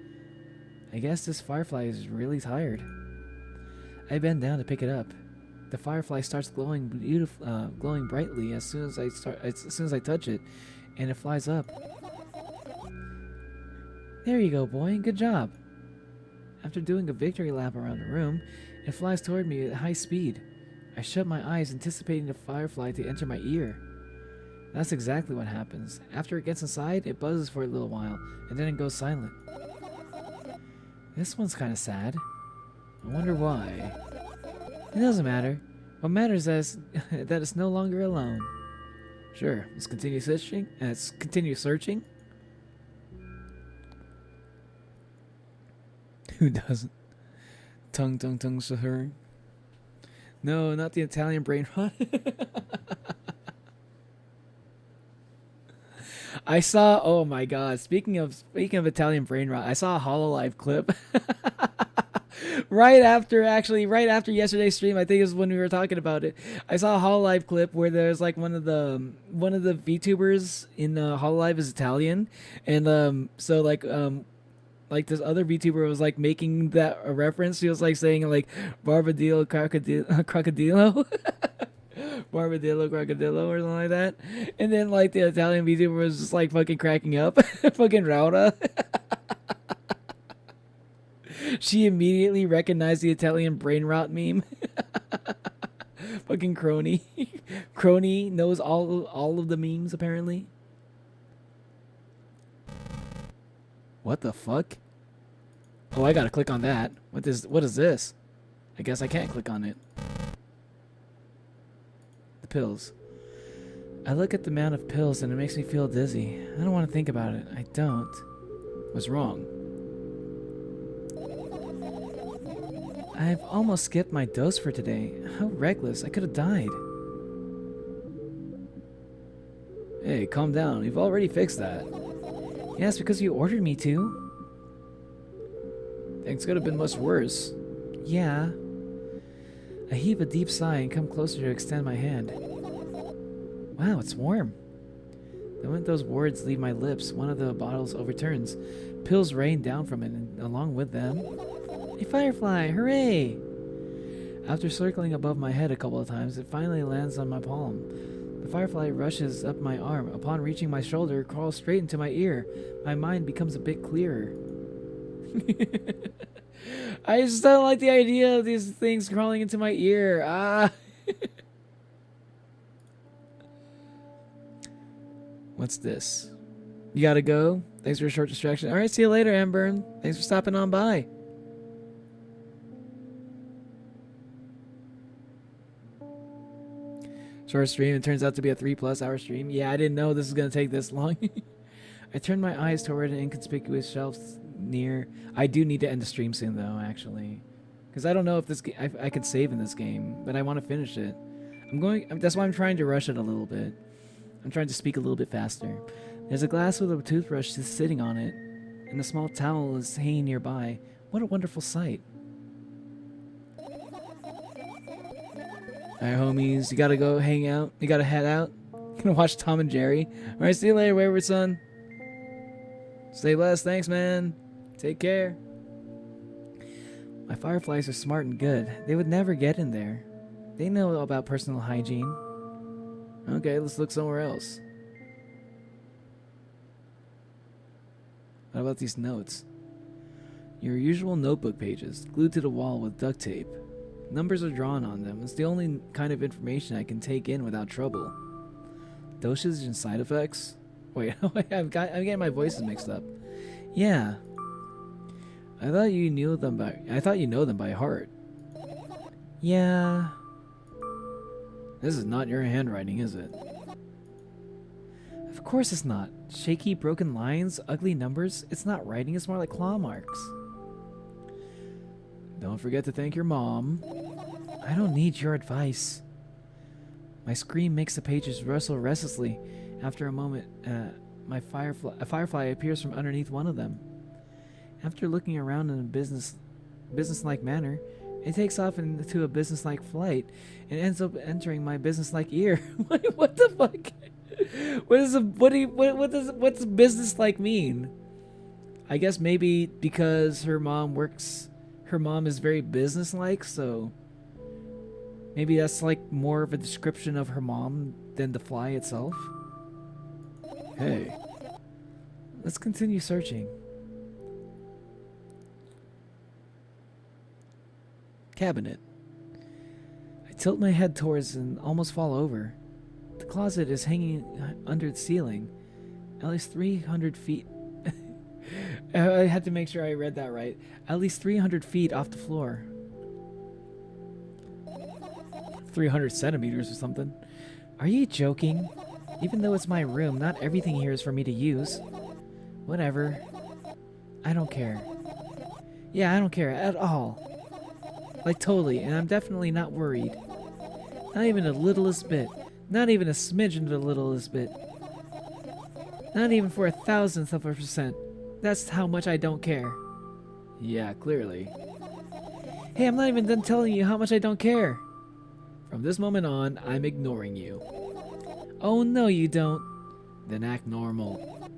I guess this firefly is really tired. I bend down to pick it up. The firefly starts glowing glowing brightly as soon as I touch it, and it flies up. There you go, boy. Good job. After doing a victory lap around the room, it flies toward me at high speed. I shut my eyes, anticipating the firefly to enter my ear. That's exactly what happens. After it gets inside, it buzzes for a little while, and then it goes silent. This one's kind of sad. I wonder why. It doesn't matter. What matters is that it's no longer alone. Sure, let's continue searching. Who doesn't? Tongue, Sahur. No, not the Italian brain rot. I saw. Oh my God! Speaking of Italian brain rot, I saw a HoloLive clip. right after yesterday's stream. I think it was when we were talking about it. I saw a HoloLive clip where there's like one of the VTubers in HoloLive is Italian, and so like this other VTuber was like making that a reference. She was like saying like Barbadillo crocodilo. Barbadillo crocodilo or something like that. And then like the Italian VTuber was just like fucking cracking up. Fucking Rauda. She immediately recognized the Italian brain rot meme. Fucking Crony. Crony knows all of the memes apparently. What the fuck? Oh, I gotta click on that. What is this? I guess I can't click on it. The pills. I look at the amount of pills and it makes me feel dizzy. I don't want to think about it. I don't. What's wrong? I've almost skipped my dose for today. How reckless. I could have died. Hey, calm down. You've already fixed that. Yes, because you ordered me to. Things could have been much worse. Yeah. I heave a deep sigh and come closer to extend my hand. Wow, it's warm. The moment those words leave my lips, one of the bottles overturns. Pills rain down from it, and along with them, a firefly! Hooray! After circling above my head a couple of times, it finally lands on my palm. The firefly rushes up my arm. Upon reaching my shoulder, it crawls straight into my ear. My mind becomes a bit clearer. I just don't like the idea of these things crawling into my ear. Ah. What's this? You gotta go? Thanks for a short distraction. Alright, see you later, Amber. Thanks for stopping on by. Short stream. It turns out to be a 3+ hour stream. Yeah, I didn't know this was going to take this long. I turned my eyes toward an inconspicuous shelf near. I do need to end the stream soon, though, actually. Because I don't know if this I could save in this game, but I want to finish it. That's why I'm trying to rush it a little bit. I'm trying to speak a little bit faster. There's a glass with a toothbrush sitting on it, and a small towel is hanging nearby. What a wonderful sight. Alright, homies, you gotta go hang out. You gotta head out. Gonna watch Tom and Jerry. Alright, see you later, wayward son. Stay blessed. Thanks, man. Take care. My fireflies are smart and good. They would never get in there. They know about personal hygiene. Okay, let's look somewhere else. What about these notes? Your usual notebook pages, glued to the wall with duct tape. Numbers are drawn on them. It's the only kind of information I can take in without trouble. Dosage and side effects? Wait, I'm getting my voices mixed up. Yeah. I thought you knew them by. I thought you know them by heart. Yeah. This is not your handwriting, is it? Of course it's not. Shaky, broken lines, ugly numbers. It's not writing, it's more like claw marks. Don't forget to thank your mom. I don't need your advice. My scream makes the pages rustle restlessly. After a moment, a firefly appears from underneath one of them. After looking around in a businesslike manner, it takes off into a businesslike flight and ends up entering my businesslike ear. What the fuck? What's businesslike mean? I guess maybe because her mom is very businesslike, so maybe that's like more of a description of her mom than the fly itself. Hey, Let's continue searching. cabinet. I tilt my head towards and almost fall over. The closet is hanging under the ceiling, at least 300 feet. I had to make sure I read that right. At least 300 feet off the floor. 300 centimeters or something. Are you joking? Even though it's my room, not everything here is for me to use. Whatever. I don't care. Yeah, I don't care at all. Like, totally, and I'm definitely not worried. Not even the littlest bit. Not even a smidgen of the littlest bit. Not even for 1,000th of a percent. That's how much I don't care. Yeah, clearly. Hey, I'm not even done telling you how much I don't care. From this moment on, I'm ignoring you. Oh, no, you don't. Then act normal.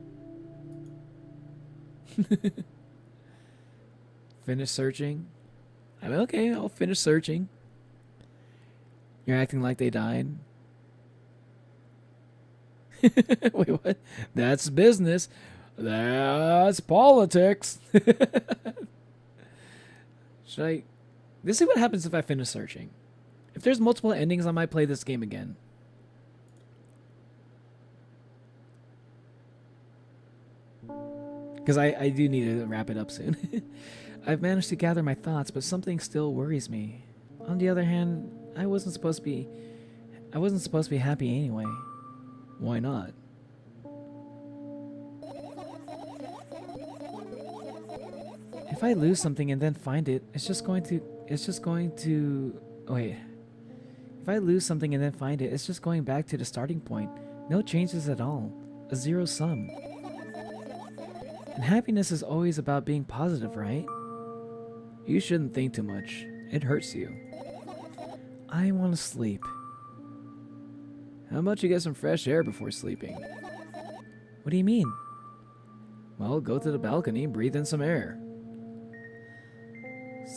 Finish searching? I'm okay, I'll finish searching. You're acting like they died? Wait, what? That's business. That's politics. Should I... Let's see what happens if I finish searching. If there's multiple endings, I might play this game again. Because I do need to wrap it up soon. I've managed to gather my thoughts, but something still worries me. On the other hand, I wasn't supposed to be happy anyway. Why not? If I lose something and then find it, it's just going to wait. If I lose something and then find it, it's just going back to the starting point. No changes at all. A zero sum. And happiness is always about being positive, right? You shouldn't think too much. It hurts you. I want to sleep. How about you get some fresh air before sleeping? What do you mean? Well, go to the balcony and breathe in some air.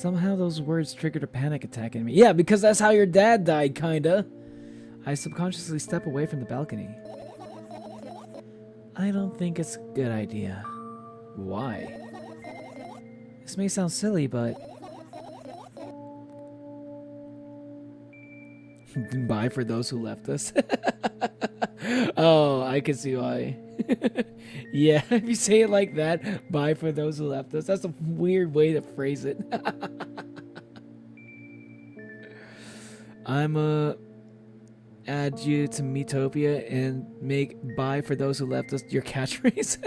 Somehow those words triggered a panic attack in me. Yeah, because that's how your dad died, kinda. I subconsciously step away from the balcony. I don't think it's a good idea. Why? This may sound silly, but Bye for those who left us. Oh, I can see why. Yeah, if you say it like that, bye for those who left us. That's a weird way to phrase it. I'm add you to Metopia and make bye for those who left us your catchphrase.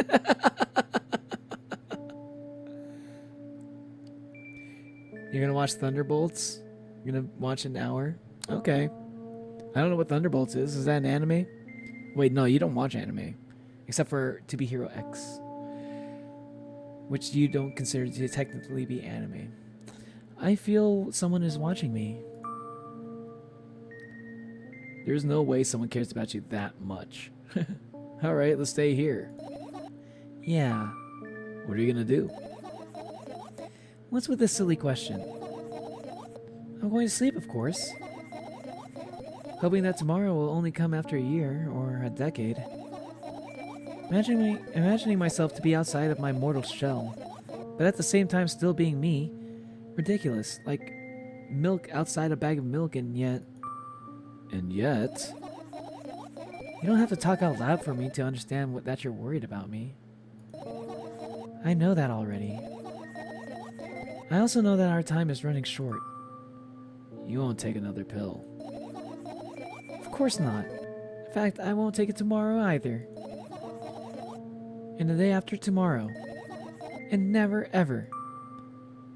You're gonna watch Thunderbolts? You're gonna watch an hour? Okay. I don't know what Thunderbolts is. Is that an anime? Wait, no, you don't watch anime. Except for To Be Hero X. Which you don't consider to technically be anime. I feel someone is watching me. There's no way someone cares about you that much. Alright, let's stay here. Yeah. What are you gonna do? What's with this silly question? I'm going to sleep, of course. Hoping that tomorrow will only come after a year or a decade. Imagining myself to be outside of my mortal shell, but at the same time still being me. Ridiculous. Like milk outside a bag of milk, and yet... And yet... You don't have to talk out loud for me to understand that you're worried about me. I know that already. I also know that our time is running short. You won't take another pill. Of course not. In fact, I won't take it tomorrow either. And the day after tomorrow. And never ever.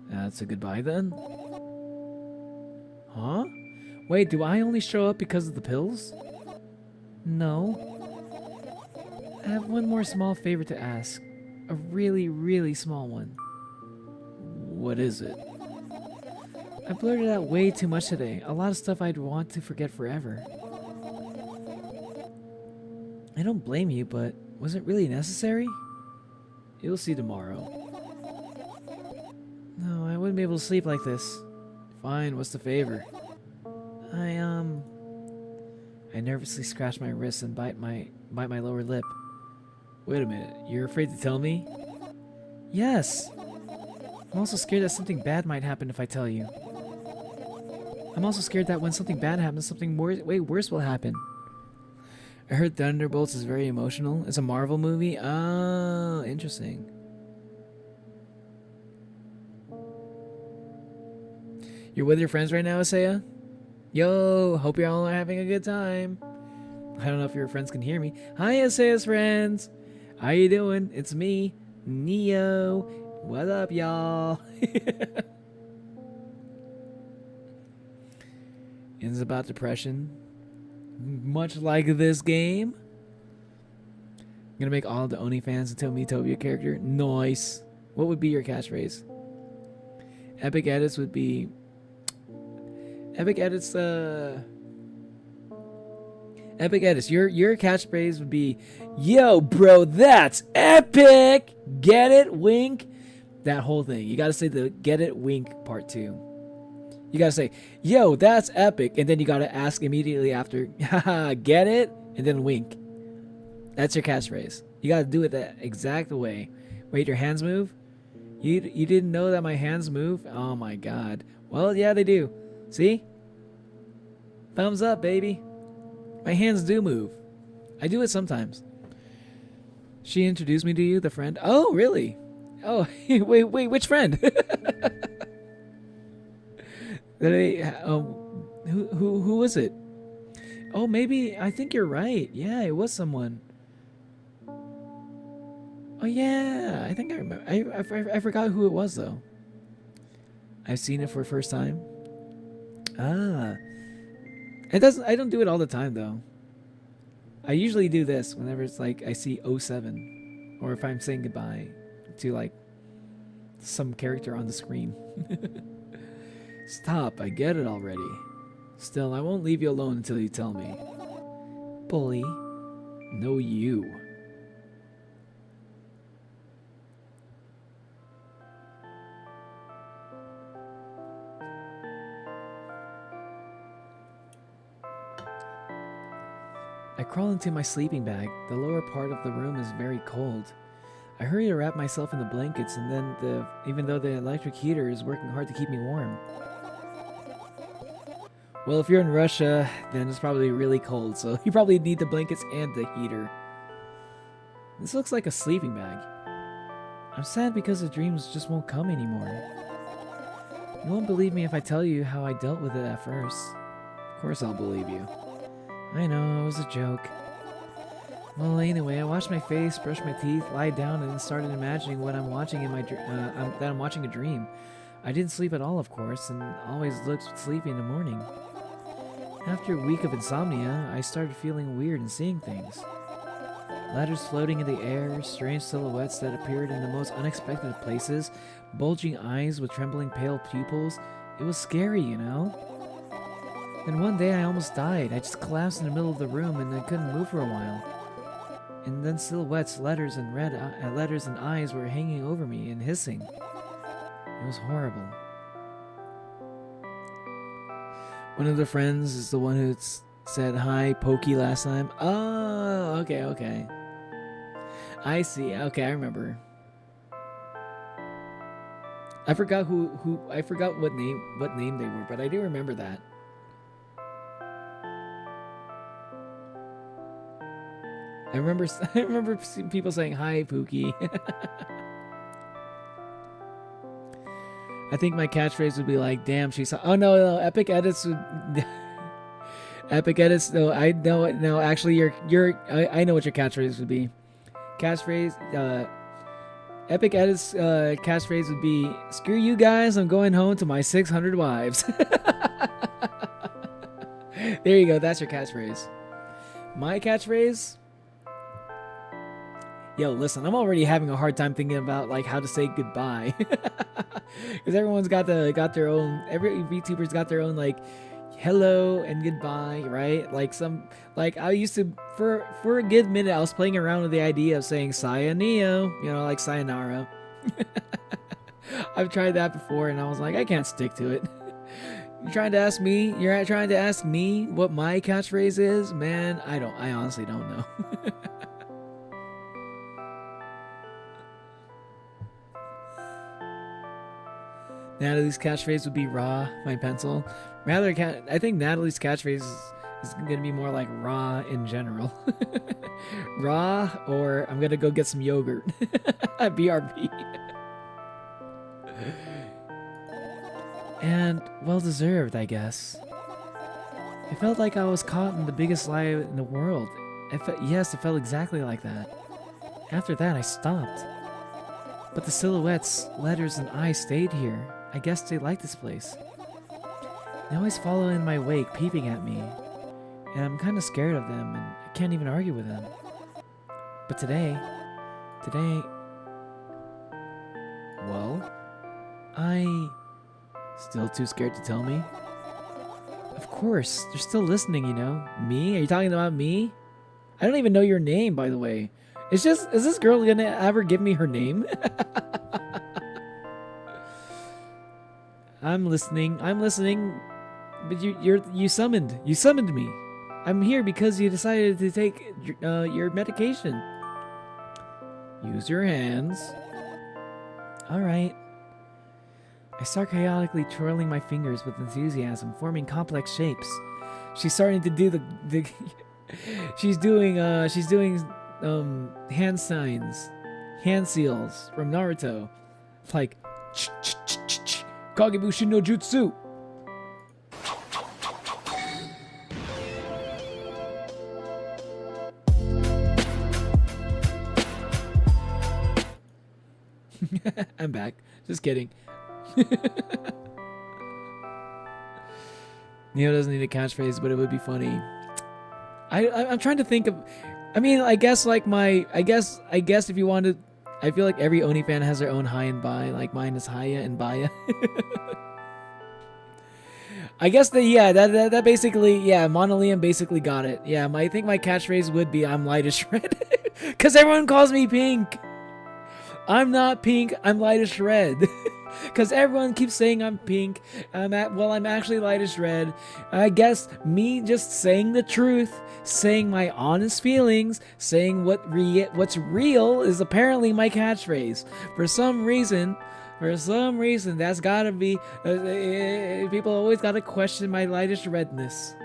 That's a goodbye then? Huh? Wait, do I only show up because of the pills? No. I have one more small favor to ask. A really, really small one. What is it? I blurted out way too much today. A lot of stuff I'd want to forget forever. I don't blame you, but was it really necessary? You'll see tomorrow. No, I wouldn't be able to sleep like this. Fine, what's the favor? I nervously scratch my wrist and bite my lower lip. Wait a minute, you're afraid to tell me? Yes. I'm also scared that something bad might happen if I tell you. I'm also scared that when something bad happens, something way worse will happen. I heard Thunderbolts is very emotional. It's a Marvel movie? Oh, interesting. You're with your friends right now, Isaiah? Yo, hope you're all having a good time. I don't know if your friends can hear me. Hi, Isaiah's friends. How you doing? It's me, Neo. What up, y'all? It's about depression. Much like this game. I'm gonna make all the Oni fans into a Miitopia character. Nice. What would be your catchphrase? Epic edits would be... Epic edits, Epic edits. Your catchphrase would be, yo, bro, that's epic! Get it? Wink? That whole thing. You gotta say the get it, wink part 2. You gotta say, yo, that's epic, and then you gotta ask immediately after, haha, get it? And then wink. That's your catchphrase. You gotta do it that exact way. Wait, your hands move? You didn't know that my hands move? Oh my god. Well, yeah, they do. See? Thumbs up, baby. My hands do move. I do it sometimes. She introduced me to you, the friend. Oh, really? Oh, wait, which friend? Who was it? Oh, maybe, I think you're right. Yeah, it was someone. Oh, yeah, I think I remember. I forgot who it was, though. I've seen it for the first time. Ah. I don't do it all the time, though. I usually do this whenever it's like I see 07. Or if I'm saying goodbye to, like, some character on the screen. Stop, I get it already. Still, I won't leave you alone until you tell me. Bully. No, you. I crawl into my sleeping bag. The lower part of the room is very cold. I hurry to wrap myself in the blankets, and then even though the electric heater is working hard to keep me warm. Well, if you're in Russia, then it's probably really cold, so you probably need the blankets and the heater. This looks like a sleeping bag. I'm sad because the dreams just won't come anymore. You won't believe me if I tell you how I dealt with it at first. Of course I'll believe you. I know, it was a joke. Well, anyway, I washed my face, brushed my teeth, lied down, and then started imagining what I'm watching in my that I'm watching a dream. I didn't sleep at all, of course, and always looked sleepy in the morning. After a week of insomnia, I started feeling weird and seeing things. Letters floating in the air, strange silhouettes that appeared in the most unexpected of places, bulging eyes with trembling pale pupils. It was scary, you know? Then one day I almost died. I just collapsed in the middle of the room and I couldn't move for a while. And then silhouettes, letters, and letters and eyes were hanging over me and hissing. It was horrible. One of the friends is the one who said hi, Pokey, last time. Oh, okay. I see. Okay, I remember. I forgot I forgot what name they were, but I do remember that. I remember people saying hi, Pookie. I think my catchphrase would be like, "Damn, she's." Oh no, epic edits would. Epic edits. No, I know it. No, actually, I know what your catchphrase would be. Catchphrase. Epic edits. Catchphrase would be, "Screw you guys. I'm going home to my 600 wives." There you go. That's your catchphrase. My catchphrase. Yo, listen, I'm already having a hard time thinking about like how to say goodbye, because everyone's got their own. Every VTuber's got their own like hello and goodbye, right? Like I used to for a good minute I was playing around with the idea of saying Sayaneo, like sayonara. I've tried that before and I was like, I can't stick to it. You're trying to ask me what my catchphrase is? Man, I honestly don't know. Natalie's catchphrase would be raw, my pencil. I think Natalie's catchphrase is going to be more like raw in general. Raw, or I'm going to go get some yogurt. BRB. And well deserved, I guess. I felt like I was caught in the biggest lie in the world. Yes, it felt exactly like that. After that, I stopped. But the silhouettes, letters, and eyes stayed here. I guess they like this place. They always follow in my wake, peeping at me. And I'm kind of scared of them, and I can't even argue with them. But today... Well? Still too scared to tell me? Of course, they're still listening, Me? Are you talking about me? I don't even know your name, by the way. Is this girl gonna ever give me her name? I'm listening, but you summoned me. I'm here because you decided to take your medication. Use your hands. All right. I start chaotically twirling my fingers with enthusiasm, forming complex shapes. She's starting to do the she's doing hand signs, hand seals from Naruto. It's like Kagebushi no Jutsu. I'm back. Just kidding. Neo doesn't need a catchphrase, but it would be funny. I'm trying to think of. I mean, I guess if you wanted, I feel like every Oni fan has their own high and buy. Like mine is Haya and Baya. I guess that basically, Monolium basically got it. Yeah, I think my catchphrase would be "I'm light as red," because everyone calls me pink. I'm not pink. I'm light as red. Because everyone keeps saying I'm pink. I'm actually light as red. I guess me just saying the truth, saying my honest feelings, saying what's real is apparently my catchphrase. For some reason, that's gotta be. People always gotta question my lightish redness.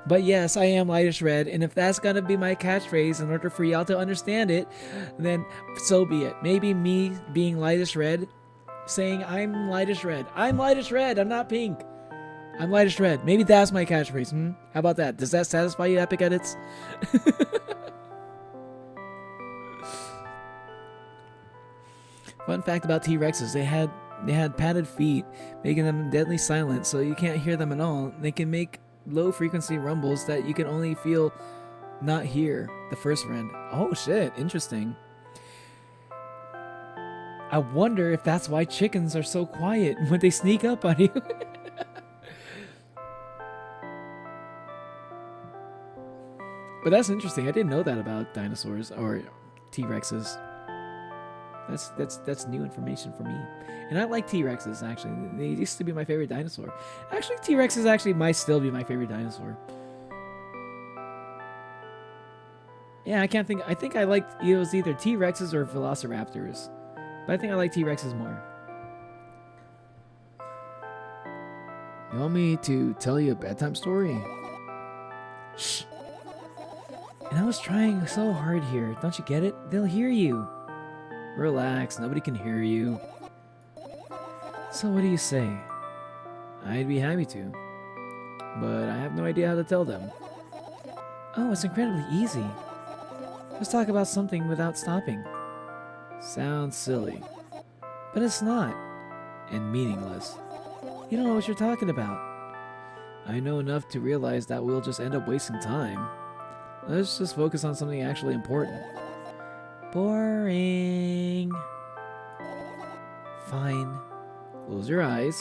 But yes, I am lightish red, and if that's gonna be my catchphrase in order for y'all to understand it, then so be it. Maybe me being lightish red, saying I'm lightish red. I'm lightish red. I'm not pink. I'm lightish red. Maybe that's my catchphrase. How about that? Does that satisfy you, Epic Edits? Fun fact about T-Rexes: they had padded feet, making them deadly silent, so you can't hear them at all. They can make low frequency rumbles that you can only feel, not hear. The first friend. Oh shit! Interesting. I wonder if that's why chickens are so quiet when they sneak up on you. But that's interesting. I didn't know that about dinosaurs or T-Rexes. That's new information for me. And I like T-Rexes, actually. They used to be my favorite dinosaur. Actually, T-Rexes actually might still be my favorite dinosaur. Yeah, I can't think. I think I liked it was either T-Rexes or Velociraptors. But I think I like T-Rexes more. You want me to tell you a bedtime story? Shh. And I was trying so hard here. Don't you get it? They'll hear you. Relax. Nobody can hear you. So what do you say? I'd be happy to, but I have no idea how to tell them. Oh, it's incredibly easy. Let's talk about something without stopping. Sounds silly But it's not. and meaningless. You don't know what you're talking about. I know enough to realize that we'll just end up wasting time. Let's just focus on something actually important. Boring. Fine. Close your eyes.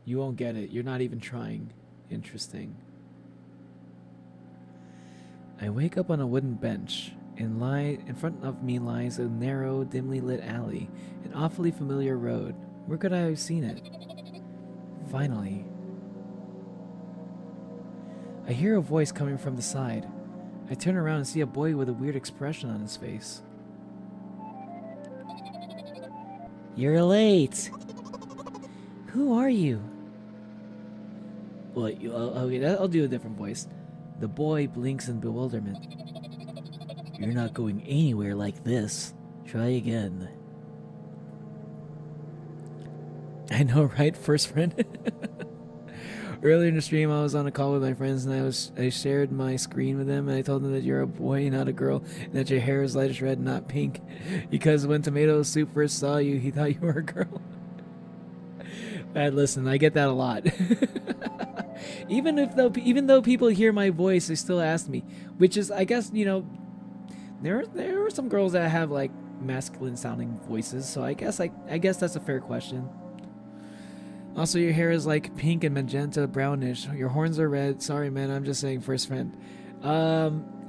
You won't get it. You're not even trying. Interesting. I wake up on a wooden bench. In front of me lies a narrow, dimly lit alley, an awfully familiar road. Where could I have seen it? Finally. I hear a voice coming from the side. I turn around and see a boy with a weird expression on his face. You're late. Who are you? What? Okay, I'll do a different voice. The boy blinks in bewilderment. You're not going anywhere like this. Try again. I know, right? First friend. Earlier in the stream, I was on a call with my friends, and I shared my screen with them, and I told them that you're a boy, not a girl, and that your hair is lightish red, not pink, because when Tomato Soup first saw you, he thought you were a girl. Bad, listen, I get that a lot. even though people hear my voice, they still ask me, which is, I guess, there are some girls that have like masculine sounding voices, so I guess that's a fair question. Also, your hair is like pink and magenta brownish. Your horns are red. Sorry, man. I'm just saying, first friend.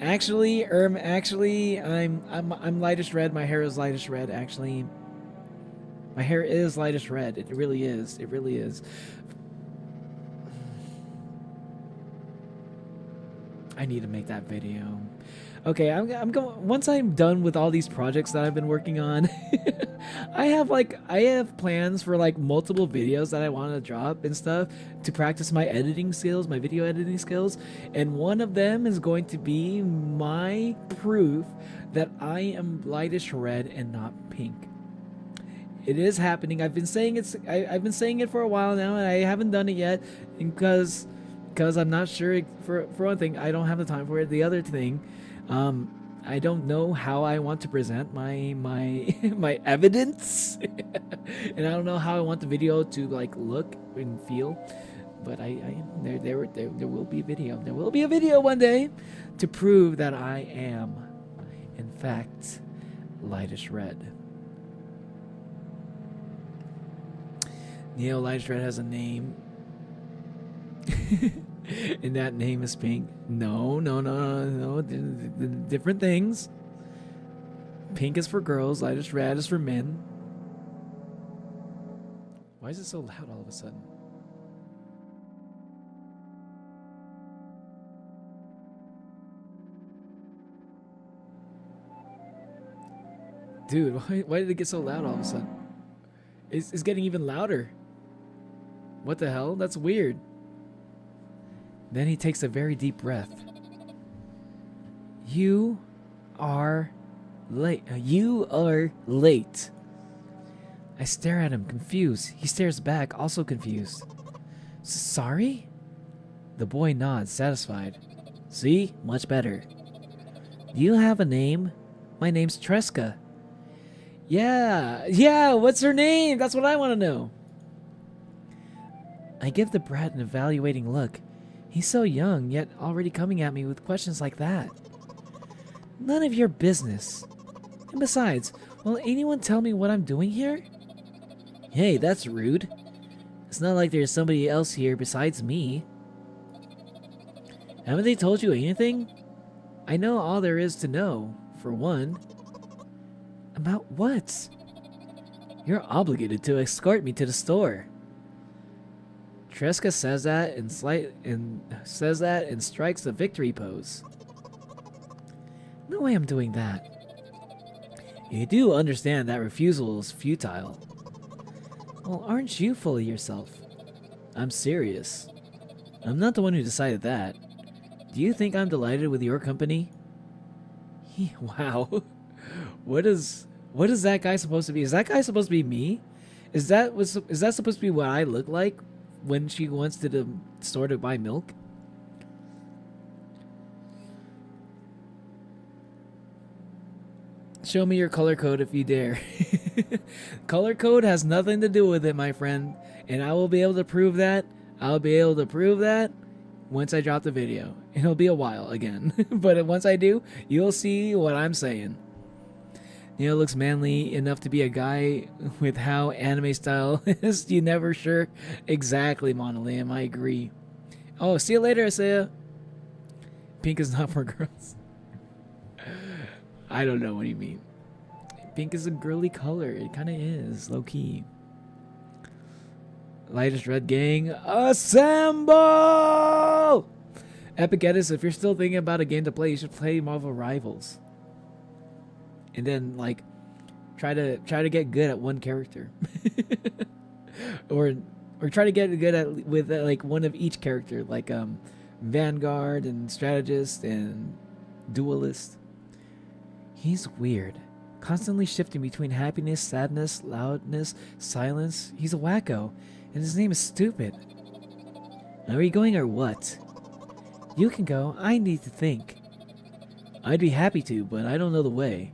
Actually, I'm lightish red. My hair is lightish red. Actually, my hair is lightish red. It really is. It really is. I need to make that video. Okay, I'm going. Once I'm done with all these projects that I've been working on, I have plans for like multiple videos that I want to drop and stuff to practice my editing skills, my video editing skills, and one of them is going to be my proof that I am lightish red and not pink. It is happening. I've been saying I've been saying it for a while now, and I haven't done it yet because I'm not sure. For one thing, I don't have the time for it. The other thing, I don't know how I want to present my my evidence, and I don't know how I want the video to like look and feel. But there will be a video. There will be a video one day to prove that I am, in fact, lightish red. Neo lightish red has a name. And that name is pink. No. Different things. Pink is for girls. Lightish red is for men. Why is it so loud all of a sudden? Dude, why did it get so loud all of a sudden? It's getting even louder. What the hell? That's weird. Then he takes a very deep breath. You are late. You are late. I stare at him, confused. He stares back, also confused. Sorry? The boy nods, satisfied. See? Much better. Do you have a name? My name's Tresca. Yeah, what's her name? That's what I want to know. I give the brat an evaluating look. He's so young, yet already coming at me with questions like that. None of your business. And besides, will anyone tell me what I'm doing here? Hey, that's rude. It's not like there's somebody else here besides me. Haven't they told you anything? I know all there is to know, for one. About what? You're obligated to escort me to the store. Tresca says that and strikes the victory pose. No way I'm doing that. You do understand that refusal is futile. Well, aren't you full of yourself? I'm serious. I'm not the one who decided that. Do you think I'm delighted with your company? Wow. What is that guy supposed to be? Is that guy supposed to be me? Is that supposed to be what I look like when she wants to the store to buy milk? Show me your color code if you dare. Color code has nothing to do with it, my friend. And I will be able to prove that. I'll be able to prove that once I drop the video. It'll be a while again. But once I do, you'll see what I'm saying. Neil looks manly enough to be a guy with how anime style is. You never sure. Exactly, Monoliam. I agree. Oh, see you later, Isaiah. Pink is not for girls. I don't know what you mean. Pink is a girly color. It kind of is, low key. Lightest red gang, assemble! Epic Edis, if you're still thinking about a game to play, you should play Marvel Rivals. And then, like, try to get good at one character, or try to get good at with like one of each character, like Vanguard and Strategist and Duelist. He's weird, constantly shifting between happiness, sadness, loudness, silence. He's a wacko, and his name is stupid. Are you going or what? You can go. I need to think. I'd be happy to, but I don't know the way.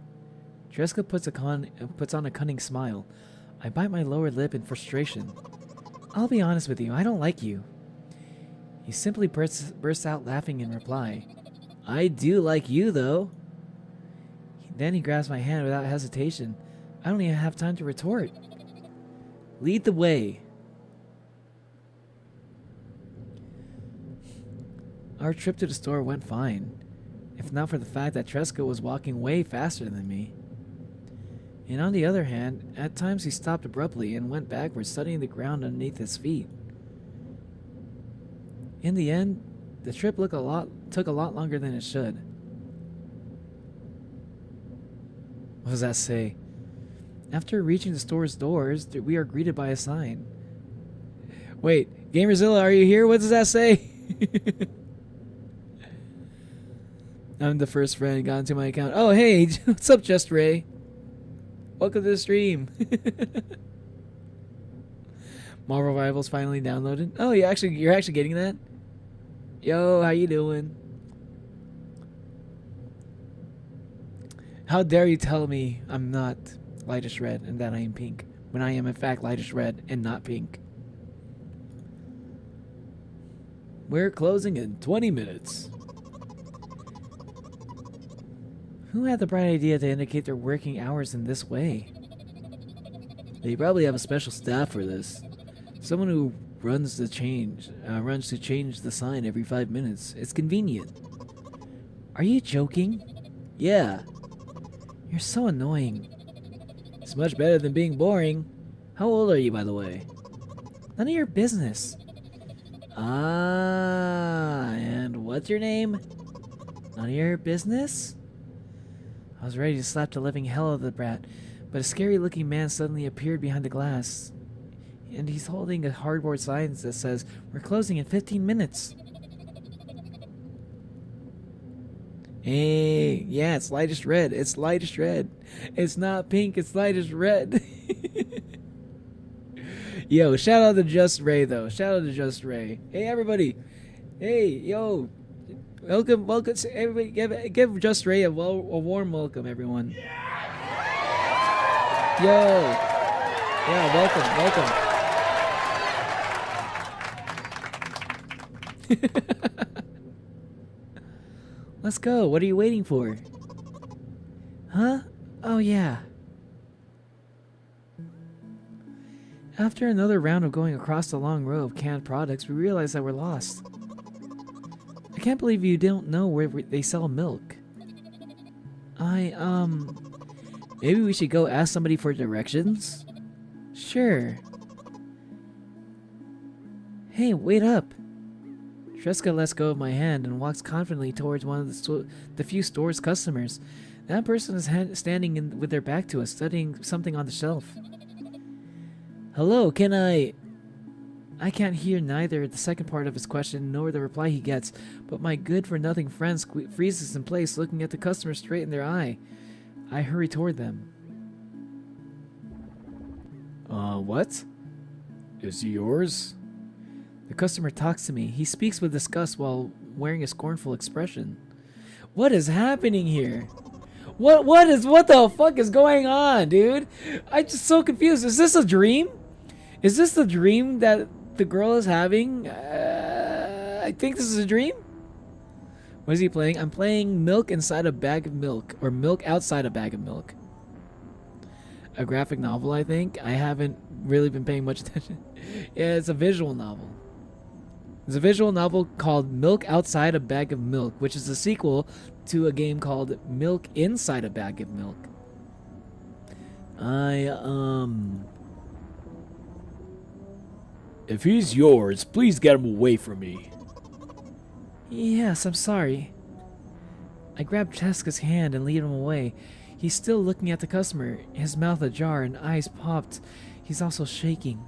Tresca puts on a cunning smile. I bite my lower lip in frustration. I'll be honest with you, I don't like you. He simply bursts out laughing in reply. I do like you, though. Then he grabs my hand without hesitation. I don't even have time to retort. Lead the way. Our trip to the store went fine, if not for the fact that Tresca was walking way faster than me. And on the other hand, at times he stopped abruptly and went backwards, studying the ground underneath his feet. In the end, the trip took a lot longer than it should. What does that say? After reaching the store's doors, we are greeted by a sign. Wait, Gamerzilla, are you here? What does that say? I'm the first friend got into my account. Oh, hey, what's up, Just Ray? Welcome to the stream. Marvel Rivals finally downloaded. Oh, you're actually getting that? Yo, how you doing? How dare you tell me I'm not lightest red and that I am pink, when I am in fact lightest red and not pink. We're closing in 20 minutes. Who had the bright idea to indicate their working hours in this way? They probably have a special staff for this. Someone who runs to change the sign every 5 minutes. It's convenient. Are you joking? Yeah. You're so annoying. It's much better than being boring. How old are you, by the way? None of your business. Ah, and what's your name? None of your business? I was ready to slap the living hell out of the brat, but a scary-looking man suddenly appeared behind the glass. And he's holding a cardboard sign that says, "We're closing in 15 minutes." Hey, yeah, it's lightest red. It's lightest red. It's not pink, it's lightest red. Yo, shout out to Just Ray, though. Shout out to Just Ray. Hey, everybody. Hey, yo. Welcome. Everybody, give Just Ray a warm welcome, everyone. Yo. Yeah, welcome. Let's go. What are you waiting for? Huh? Oh, yeah. After another round of going across the long row of canned products, we realized that we're lost. I can't believe you don't know where they sell milk. Maybe we should go ask somebody for directions? Sure. Hey, wait up. Tresca lets go of my hand and walks confidently towards one of the few store's customers. That person is standing with their back to us, studying something on the shelf. Hello, can I can't hear neither the second part of his question nor the reply he gets, but my good-for-nothing friend freezes in place, looking at the customer straight in their eye. I hurry toward them. What? Is he yours? The customer talks to me. He speaks with disgust while wearing a scornful expression. What is happening here? What the fuck is going on, dude? I'm just so confused. Is this a dream? Is this the dream that the girl is having? I think this is a dream. What is he playing? I'm playing Milk Inside a Bag of Milk, or Milk Outside a Bag of Milk. A graphic novel, I think. I haven't really been paying much attention. Yeah, it's a visual novel. It's a visual novel called Milk Outside a Bag of Milk, which is a sequel to a game called Milk Inside a Bag of Milk. If he's yours, please get him away from me. Yes, I'm sorry. I grabbed Cheska's hand and lead him away. He's still looking at the customer, his mouth ajar and eyes popped. He's also shaking.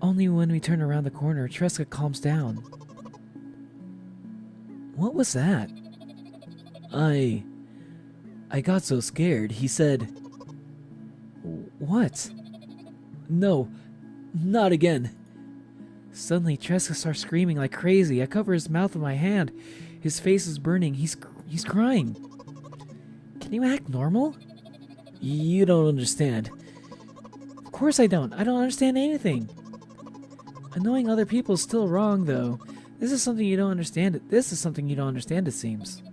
Only when we turn around the corner, Cheska calms down. What was that? I got so scared. He said... What? No, not again. Suddenly, Cheska starts screaming like crazy. I cover his mouth with my hand. His face is burning. He's crying. Can you act normal? You don't understand. Of course I don't. I don't understand anything. Annoying other people is still wrong, though. This is something you don't understand. This is something you don't understand, it seems.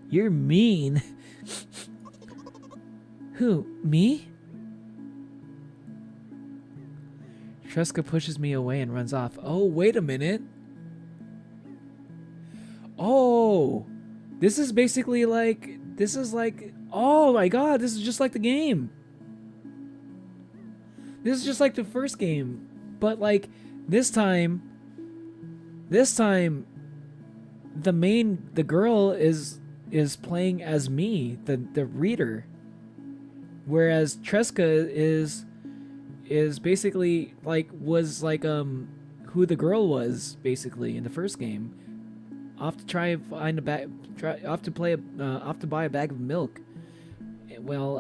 You're mean. Who? Me? Cheska pushes me away and runs off. Oh, wait a minute. Oh, this is basically like, oh my god, this is just like the game. This is just like the first game, but like this time the girl is playing as me, the reader, whereas Cheska is basically like was like who the girl was basically in the first game. Off to try and find a bag. Off to buy a bag of milk. Well,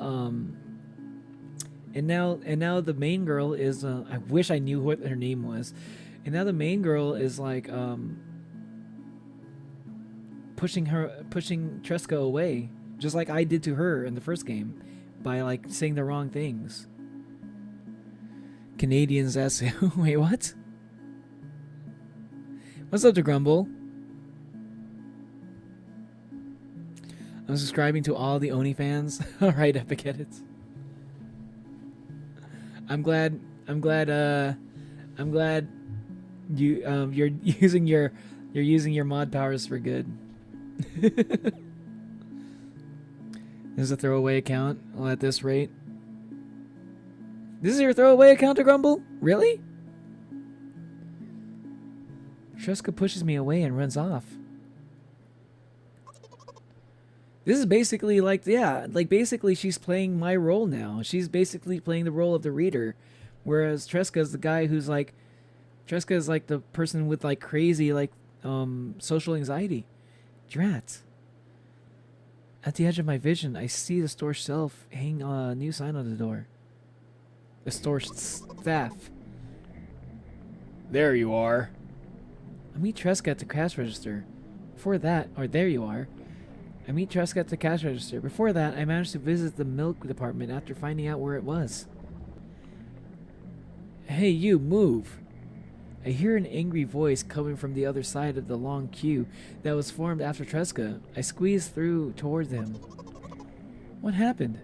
and now the main girl is. I wish I knew what her name was. And now the main girl is like pushing Cheska away, just like I did to her in the first game, by like saying the wrong things. Canadians ask, wait, what? What's up to Grumble? I'm subscribing to all the Oni fans. All right, Epic Edits. I'm glad you're using your mod powers for good. This is a throwaway account. Well, at this rate. This is your throwaway account to Grumble? Really? Cheska pushes me away and runs off. This is basically like, yeah, like basically she's playing my role now. She's basically playing the role of the reader. Whereas Cheska is the guy who's like, Cheska is like the person with like crazy like social anxiety. Drat. At the edge of my vision, I see the store shelf hang a new sign on the door. The store staff. There you are. I meet Cheska at the cash register. Before that, or there you are. I meet Cheska at the cash register. Before that, I managed to visit the milk department after finding out where it was. Hey, you, move. I hear an angry voice coming from the other side of the long queue that was formed after Cheska. I squeeze through towards him. What happened?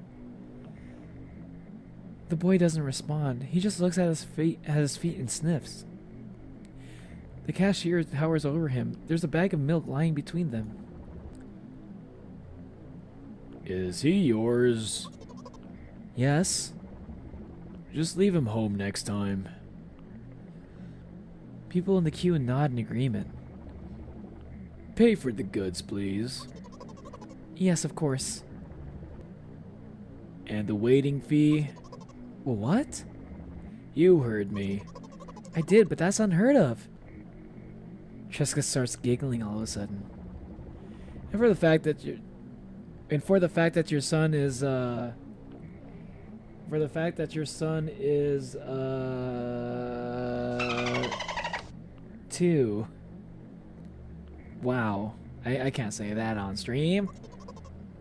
The boy doesn't respond. He just looks at his feet and sniffs. The cashier towers over him. There's a bag of milk lying between them. Is he yours? Yes. Just leave him home next time. People in the queue nod in agreement. Pay for the goods, please. Yes, of course. And the waiting fee? Well, what? You heard me. I did, but that's unheard of. Cheska starts giggling all of a sudden. And for the fact that you and for the fact that your son is for the fact that your son is 2. Wow. I can't say that on stream.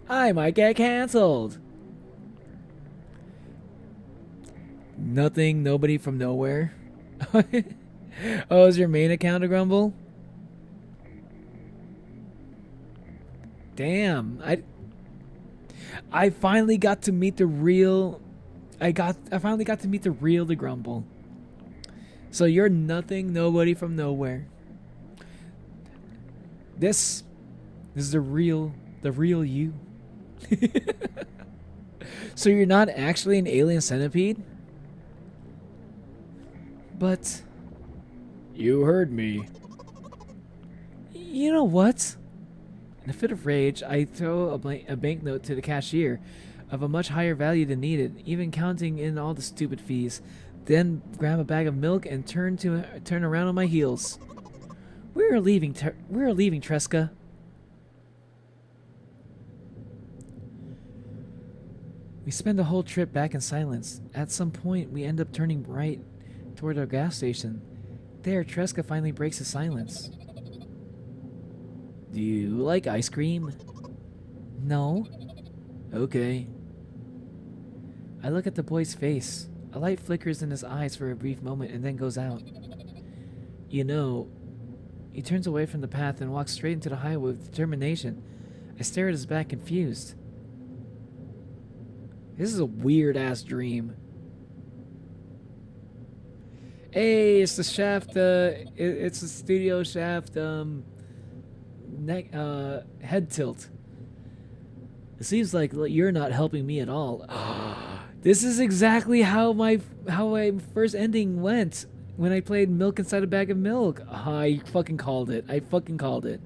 I might get canceled. Nothing, nobody from nowhere. Oh, is your main account a Grumble? Damn. I finally got to meet the real I finally got to meet the real the Grumble. So you're nothing, nobody from nowhere. This is the real you. So you're not actually an alien centipede? But you heard me. You know what? In a fit of rage, I throw a banknote to the cashier of a much higher value than needed, even counting in all the stupid fees. Then grab a bag of milk and turn around on my heels. We're leaving, Tresca. We spend the whole trip back in silence. At some point, we end up turning right toward our gas station. There, Tresca finally breaks the silence. Do you like ice cream? No. Okay. I look at the boy's face. A light flickers in his eyes for a brief moment and then goes out. You know, he turns away from the path and walks straight into the highway with determination. I stare at his back, confused. This is a weird-ass dream. Hey, it's the shaft, it's the studio shaft, head tilt. It seems like you're not helping me at all. This is exactly how my first ending went when I played Milk Inside a Bag of Milk. I fucking called it. I fucking called it.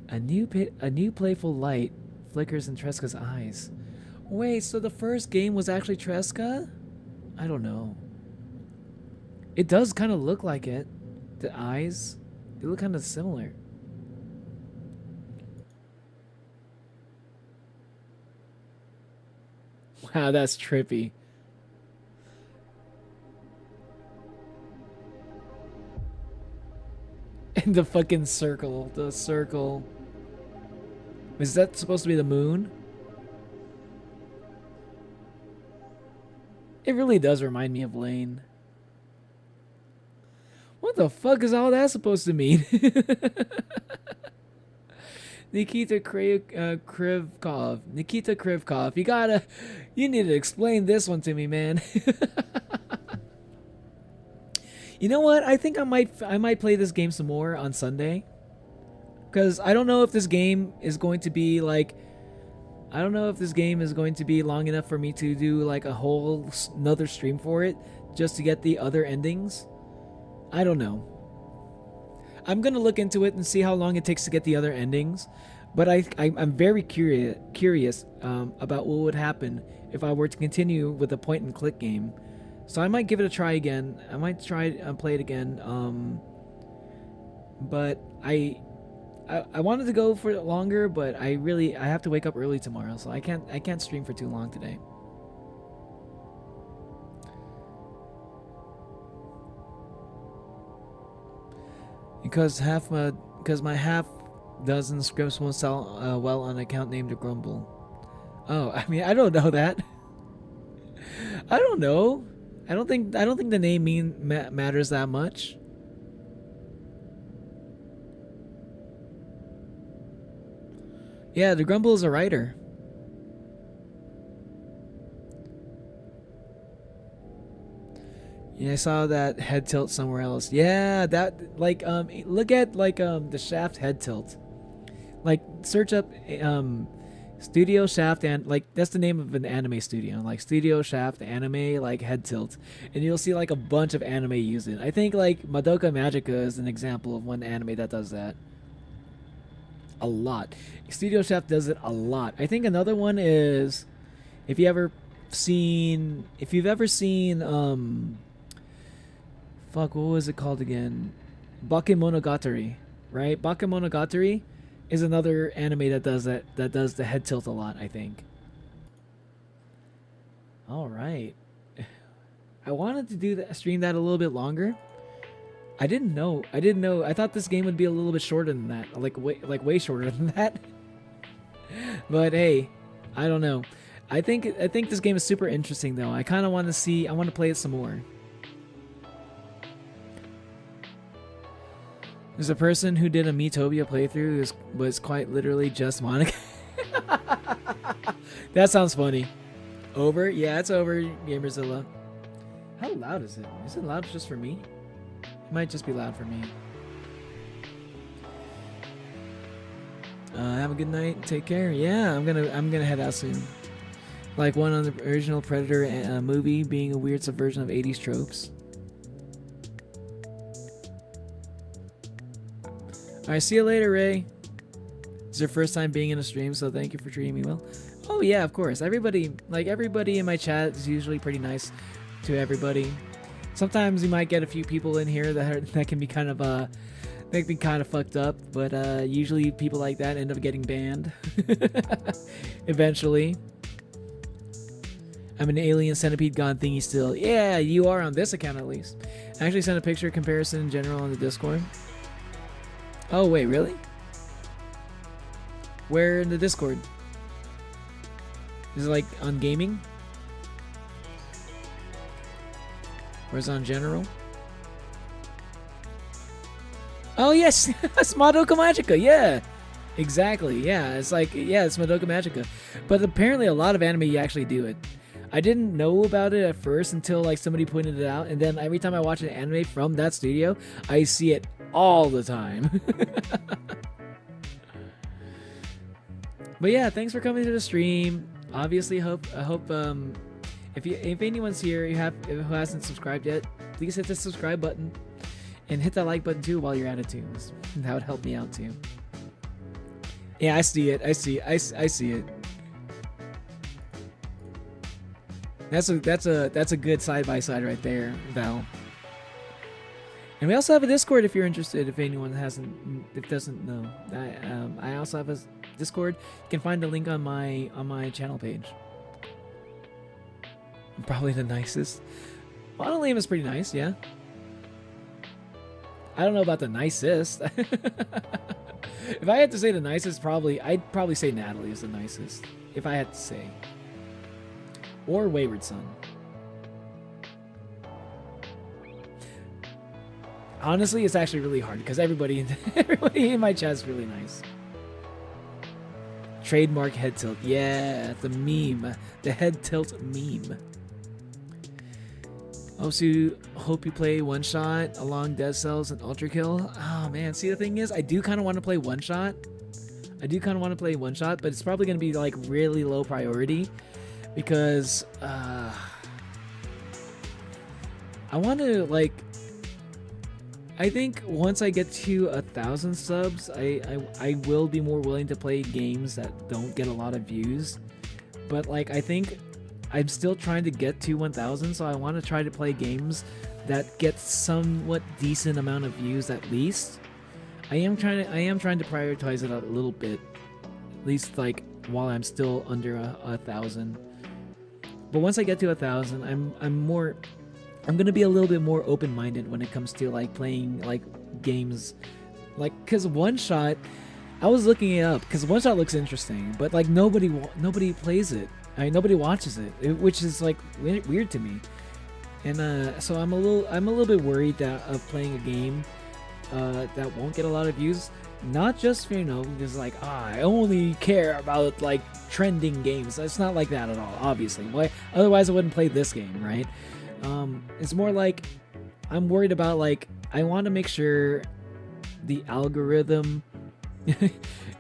A new playful light flickers in Tresca's eyes. Wait, so the first game was actually Tresca? I don't know. It does kind of look like it. The eyes, they look kind of similar. Wow, that's trippy. And the fucking circle, the circle. Is that supposed to be the moon? It really does remind me of Lane. What the fuck is all that supposed to mean? Nikita Krivkov. Nikita Krivkov. You need to explain this one to me, man. You know what? I think I might play this game some more on Sunday. Because I don't know if this game is going to be like... I don't know if this game is going to be long enough for me to do like a whole another stream for it. Just to get the other endings. I don't know. I'm going to look into it and see how long it takes to get the other endings. But I'm very curious about what would happen if I were to continue with a point-and-click game. So I might give it a try again. I might try and play it again. But I wanted to go for longer, but I have to wake up early tomorrow, so I can't stream for too long today. Because my half dozen scripts won't sell well on an account named a Grumble. Oh, I mean, I don't know that. I don't know. I don't think the name matters that much. Yeah, the Grumble is a writer. Yeah, I saw that head tilt somewhere else. Yeah, that like look at like the Shaft head tilt. Like search up Studio Shaft, and like that's the name of an anime studio, like Studio Shaft anime like head tilt, and you'll see like a bunch of anime use it. I think like Madoka Magica is an example of one anime that does that. A lot. Studio Shaft does it a lot. I think another one is if you've ever seen fuck, what was it called again? Bakemonogatari, right? Bakemonogatari is another anime that does that does the head tilt a lot, I think. All right. I wanted to do that, stream that a little bit longer. I didn't know. I thought this game would be a little bit shorter than that, like way shorter than that. But hey, I don't know. I think this game is super interesting though. I kind of want to see. I want to play it some more. There's a person who did a Miitopia playthrough was quite literally just Monica. That sounds funny. Over? Yeah, it's over, Gamerzilla. How loud is it? Is it loud just for me? It might just be loud for me. Have a good night. Take care. Yeah, I'm gonna head out soon. Like one on the original Predator movie being a weird subversion of 80s tropes. Alright, see you later, Ray. It's your first time being in a stream, so thank you for treating me well. Oh yeah, of course. Everybody in my chat is usually pretty nice to everybody. Sometimes you might get a few people in here that can be kind of fucked up, but usually people like that end up getting banned eventually. I'm an alien centipede god thingy still. Yeah, you are on this account at least. I actually sent a picture comparison in general on the Discord. Oh wait, really? Where in the Discord? Is it like on gaming? Or is it on general? Oh yes, it's Madoka Magica, yeah. Exactly, yeah. It's like, yeah, it's Madoka Magica. But apparently a lot of anime actually do it. I didn't know about it at first until like somebody pointed it out, and then every time I watch an anime from that studio, I see it all the time. But yeah, thanks for coming to the stream. Obviously, I hope if anyone's here who hasn't subscribed yet, please hit the subscribe button and hit that like button too while you're at it too. That would help me out too. Yeah, I see it. I see it. That's a good side by side right there, Val. And we also have a Discord if you're interested. If anyone doesn't know, I also have a Discord. You can find the link on my channel page. I'm probably the nicest. Model name is pretty nice, yeah. I don't know about the nicest. If I had to say the nicest, I'd probably say Natalie is the nicest. If I had to say. Or Wayward Son. Honestly, it's actually really hard because everybody in my chat is really nice. Trademark head tilt. Yeah, the meme. The head tilt meme. Also, hope you play One Shot along Dead Cells and Ultra Kill. Oh man, see the thing is, I do kind of want to play One Shot. But it's probably going to be like really low priority because I want to like. I think once I get to 1,000 subs, I will be more willing to play games that don't get a lot of views. But like I think I'm still trying to get to 1,000, so I want to try to play games that get somewhat decent amount of views at least. I am trying to prioritize it a little bit, at least like while I'm still under 1,000. But once I get to 1,000, I'm gonna be a little bit more open-minded when it comes to like playing like games, like because One Shot, I was looking it up because One Shot looks interesting, but like nobody plays it. I mean, nobody watches it, which is like weird to me. And so I'm a little bit worried of playing a game that won't get a lot of views. Not just because like I only care about like trending games. It's not like that at all. Obviously, why? Otherwise, I wouldn't play this game, right? It's more like I'm worried about like I want to make sure the algorithm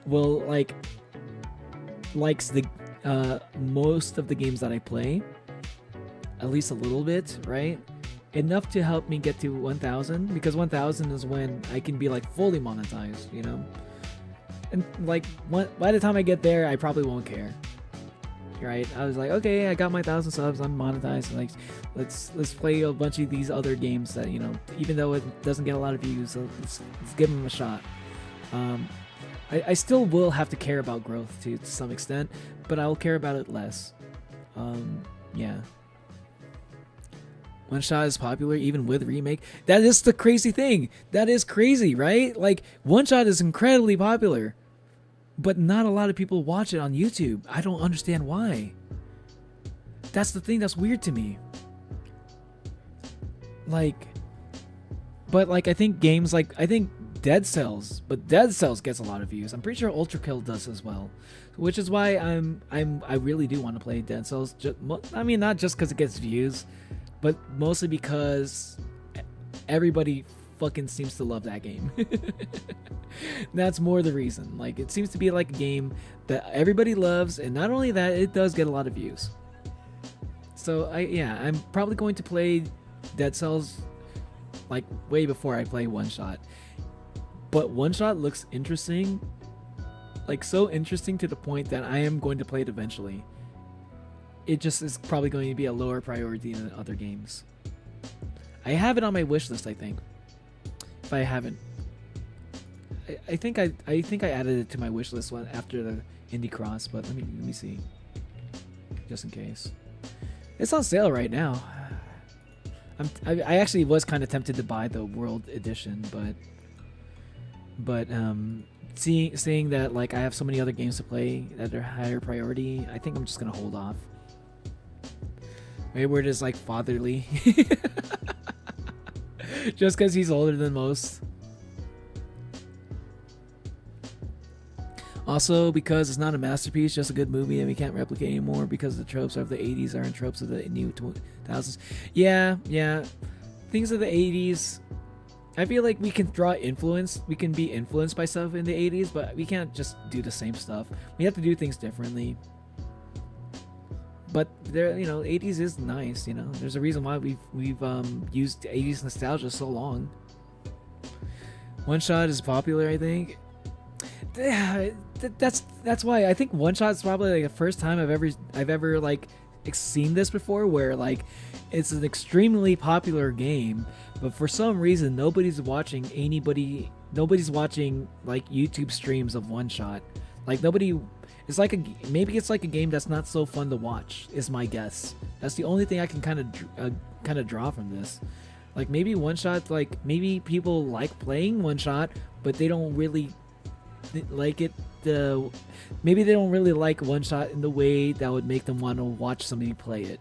will likes the most of the games that I play, at least a little bit, right? Enough to help me get to 1,000, because 1,000 is when I can be like fully monetized, and like by the time I get there, I probably won't care. Right, I was like, okay, I got my 1,000 subs, I'm monetized. Like, let's play a bunch of these other games that even though it doesn't get a lot of views, so let's give them a shot. I still will have to care about growth to some extent, but I'll care about it less. Yeah. One shot is popular even with remake. That is the crazy thing. That is crazy, right? Like one shot is incredibly popular, but not a lot of people watch it on YouTube. I don't understand why. That's the thing that's weird to me. Like, but like I think games like I think Dead Cells, but Dead Cells gets a lot of views. I'm pretty sure Ultra Kill does as well, which is why I really do want to play Dead Cells. I mean, not just because it gets views, but mostly because everybody fucking seems to love that game. That's more the reason. Like, it seems to be like a game that everybody loves, and not only that, it does get a lot of views. So I'm probably going to play Dead Cells like way before I play One Shot. But One Shot looks interesting, like so interesting to the point that I am going to play it eventually. It just is probably going to be a lower priority than other games. I have it on my wish list, I think. If I haven't, I think I added it to my wish list after the Indie Cross, but let me see, just in case. It's on sale right now. I actually was kind of tempted to buy the World Edition, but seeing that like I have so many other games to play that are higher priority, I think I'm just gonna hold off. Maybe we're just like fatherly, just because he's older than most. Also, because it's not a masterpiece, just a good movie, and we can't replicate anymore because the tropes of the 80s aren't tropes of the new 2000s. Yeah. Things of the 80s, I feel like we can draw influence. We can be influenced by stuff in the 80s, but we can't just do the same stuff. We have to do things differently. But there, 80s is nice. There's a reason why we've used 80s nostalgia so long. One Shot is popular, I think. Yeah, that's why I think One Shot is probably like the first time I've ever like seen this before, where like it's an extremely popular game, but for some reason nobody's watching like YouTube streams of One Shot. Like nobody. It's like maybe it's like a game that's not so fun to watch, is my guess. That's the only thing I can kind of draw from this. Like maybe One Shot, like maybe people like playing One Shot, but they don't really like it. Maybe they don't really like One Shot in the way that would make them want to watch somebody play it.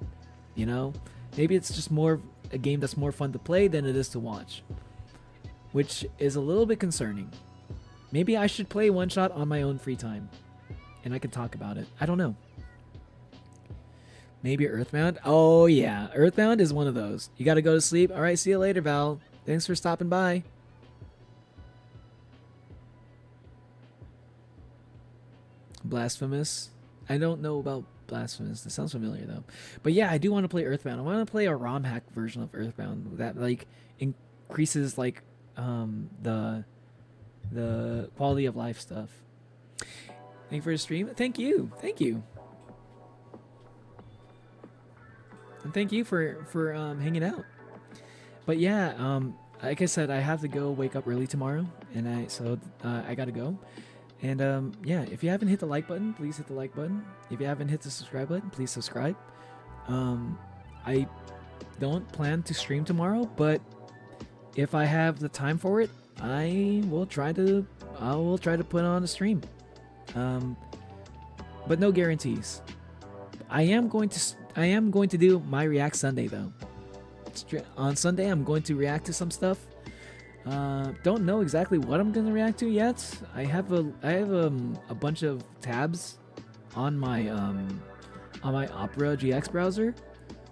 Maybe it's just more a game that's more fun to play than it is to watch, which is a little bit concerning. Maybe I should play One Shot on my own free time, and I can talk about it. I don't know. Maybe Earthbound? Oh yeah, Earthbound is one of those. You gotta go to sleep. All right, see you later, Val. Thanks for stopping by. Blasphemous. I don't know about Blasphemous. It sounds familiar though. But yeah, I do want to play Earthbound. I want to play a ROM hack version of Earthbound that like increases like the quality of life stuff. Thank you for the stream. Thank you. And thank you for hanging out. But yeah, like I said, I have to go wake up early tomorrow, and I gotta go. And yeah, if you haven't hit the like button, please hit the like button. If you haven't hit the subscribe button, please subscribe. I don't plan to stream tomorrow, but if I have the time for it, I will try to put on a stream. But no guarantees. I am going to do my React Sunday though. On Sunday, I'm going to react to some stuff. Don't know exactly what I'm gonna react to yet. I have a bunch of tabs on my Opera GX browser,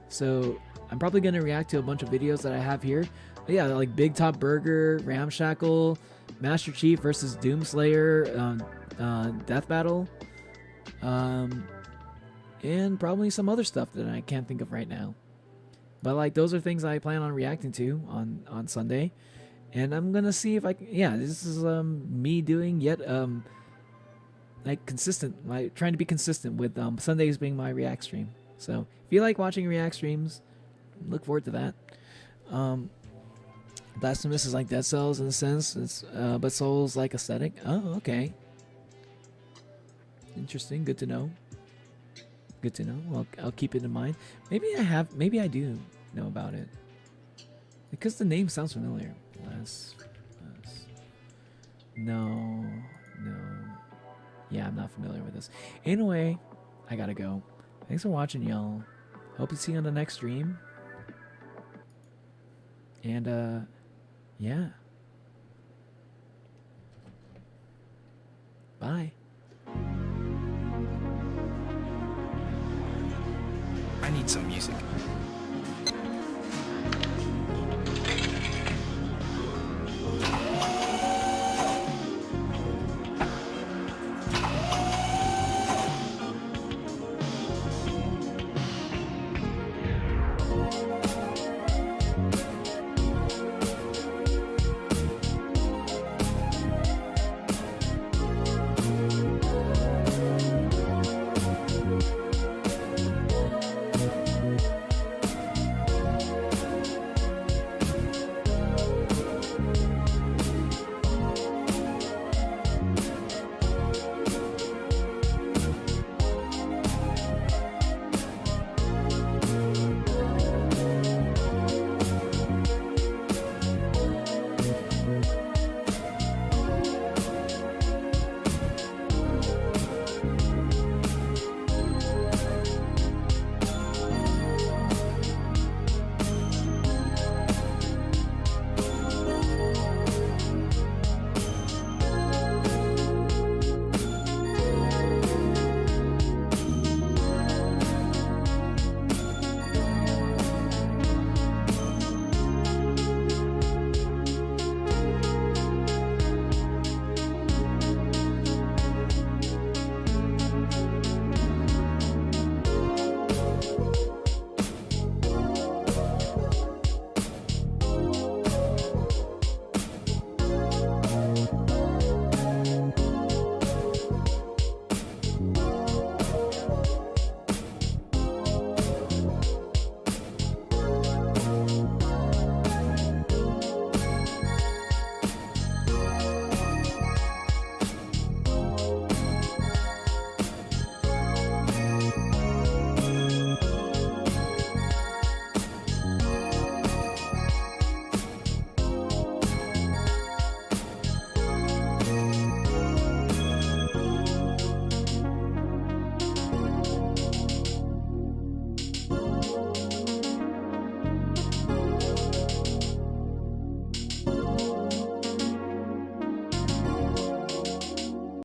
so I'm probably gonna react to a bunch of videos that I have here. But yeah, like Big Top Burger, Ramshackle, Master Chief versus Doomslayer, Death Battle, and probably some other stuff that I can't think of right now. But like those are things I plan on reacting to on Sunday. And I'm gonna see if I can. Yeah, this is me doing yet like consistent. Trying to be consistent with Sundays being my React stream. So if you like watching React streams, look forward to that. Blasphemous is like Dead Cells in a sense. It's but Souls like aesthetic. Oh, okay. Interesting. Good to know. Good to know. Well, I'll keep it in mind. Maybe I do know about it. Because the name sounds familiar. Less. No. Yeah, I'm not familiar with this. Anyway, I gotta go. Thanks for watching, y'all. Hope to see you on the next stream. And, yeah. Bye. I need some music.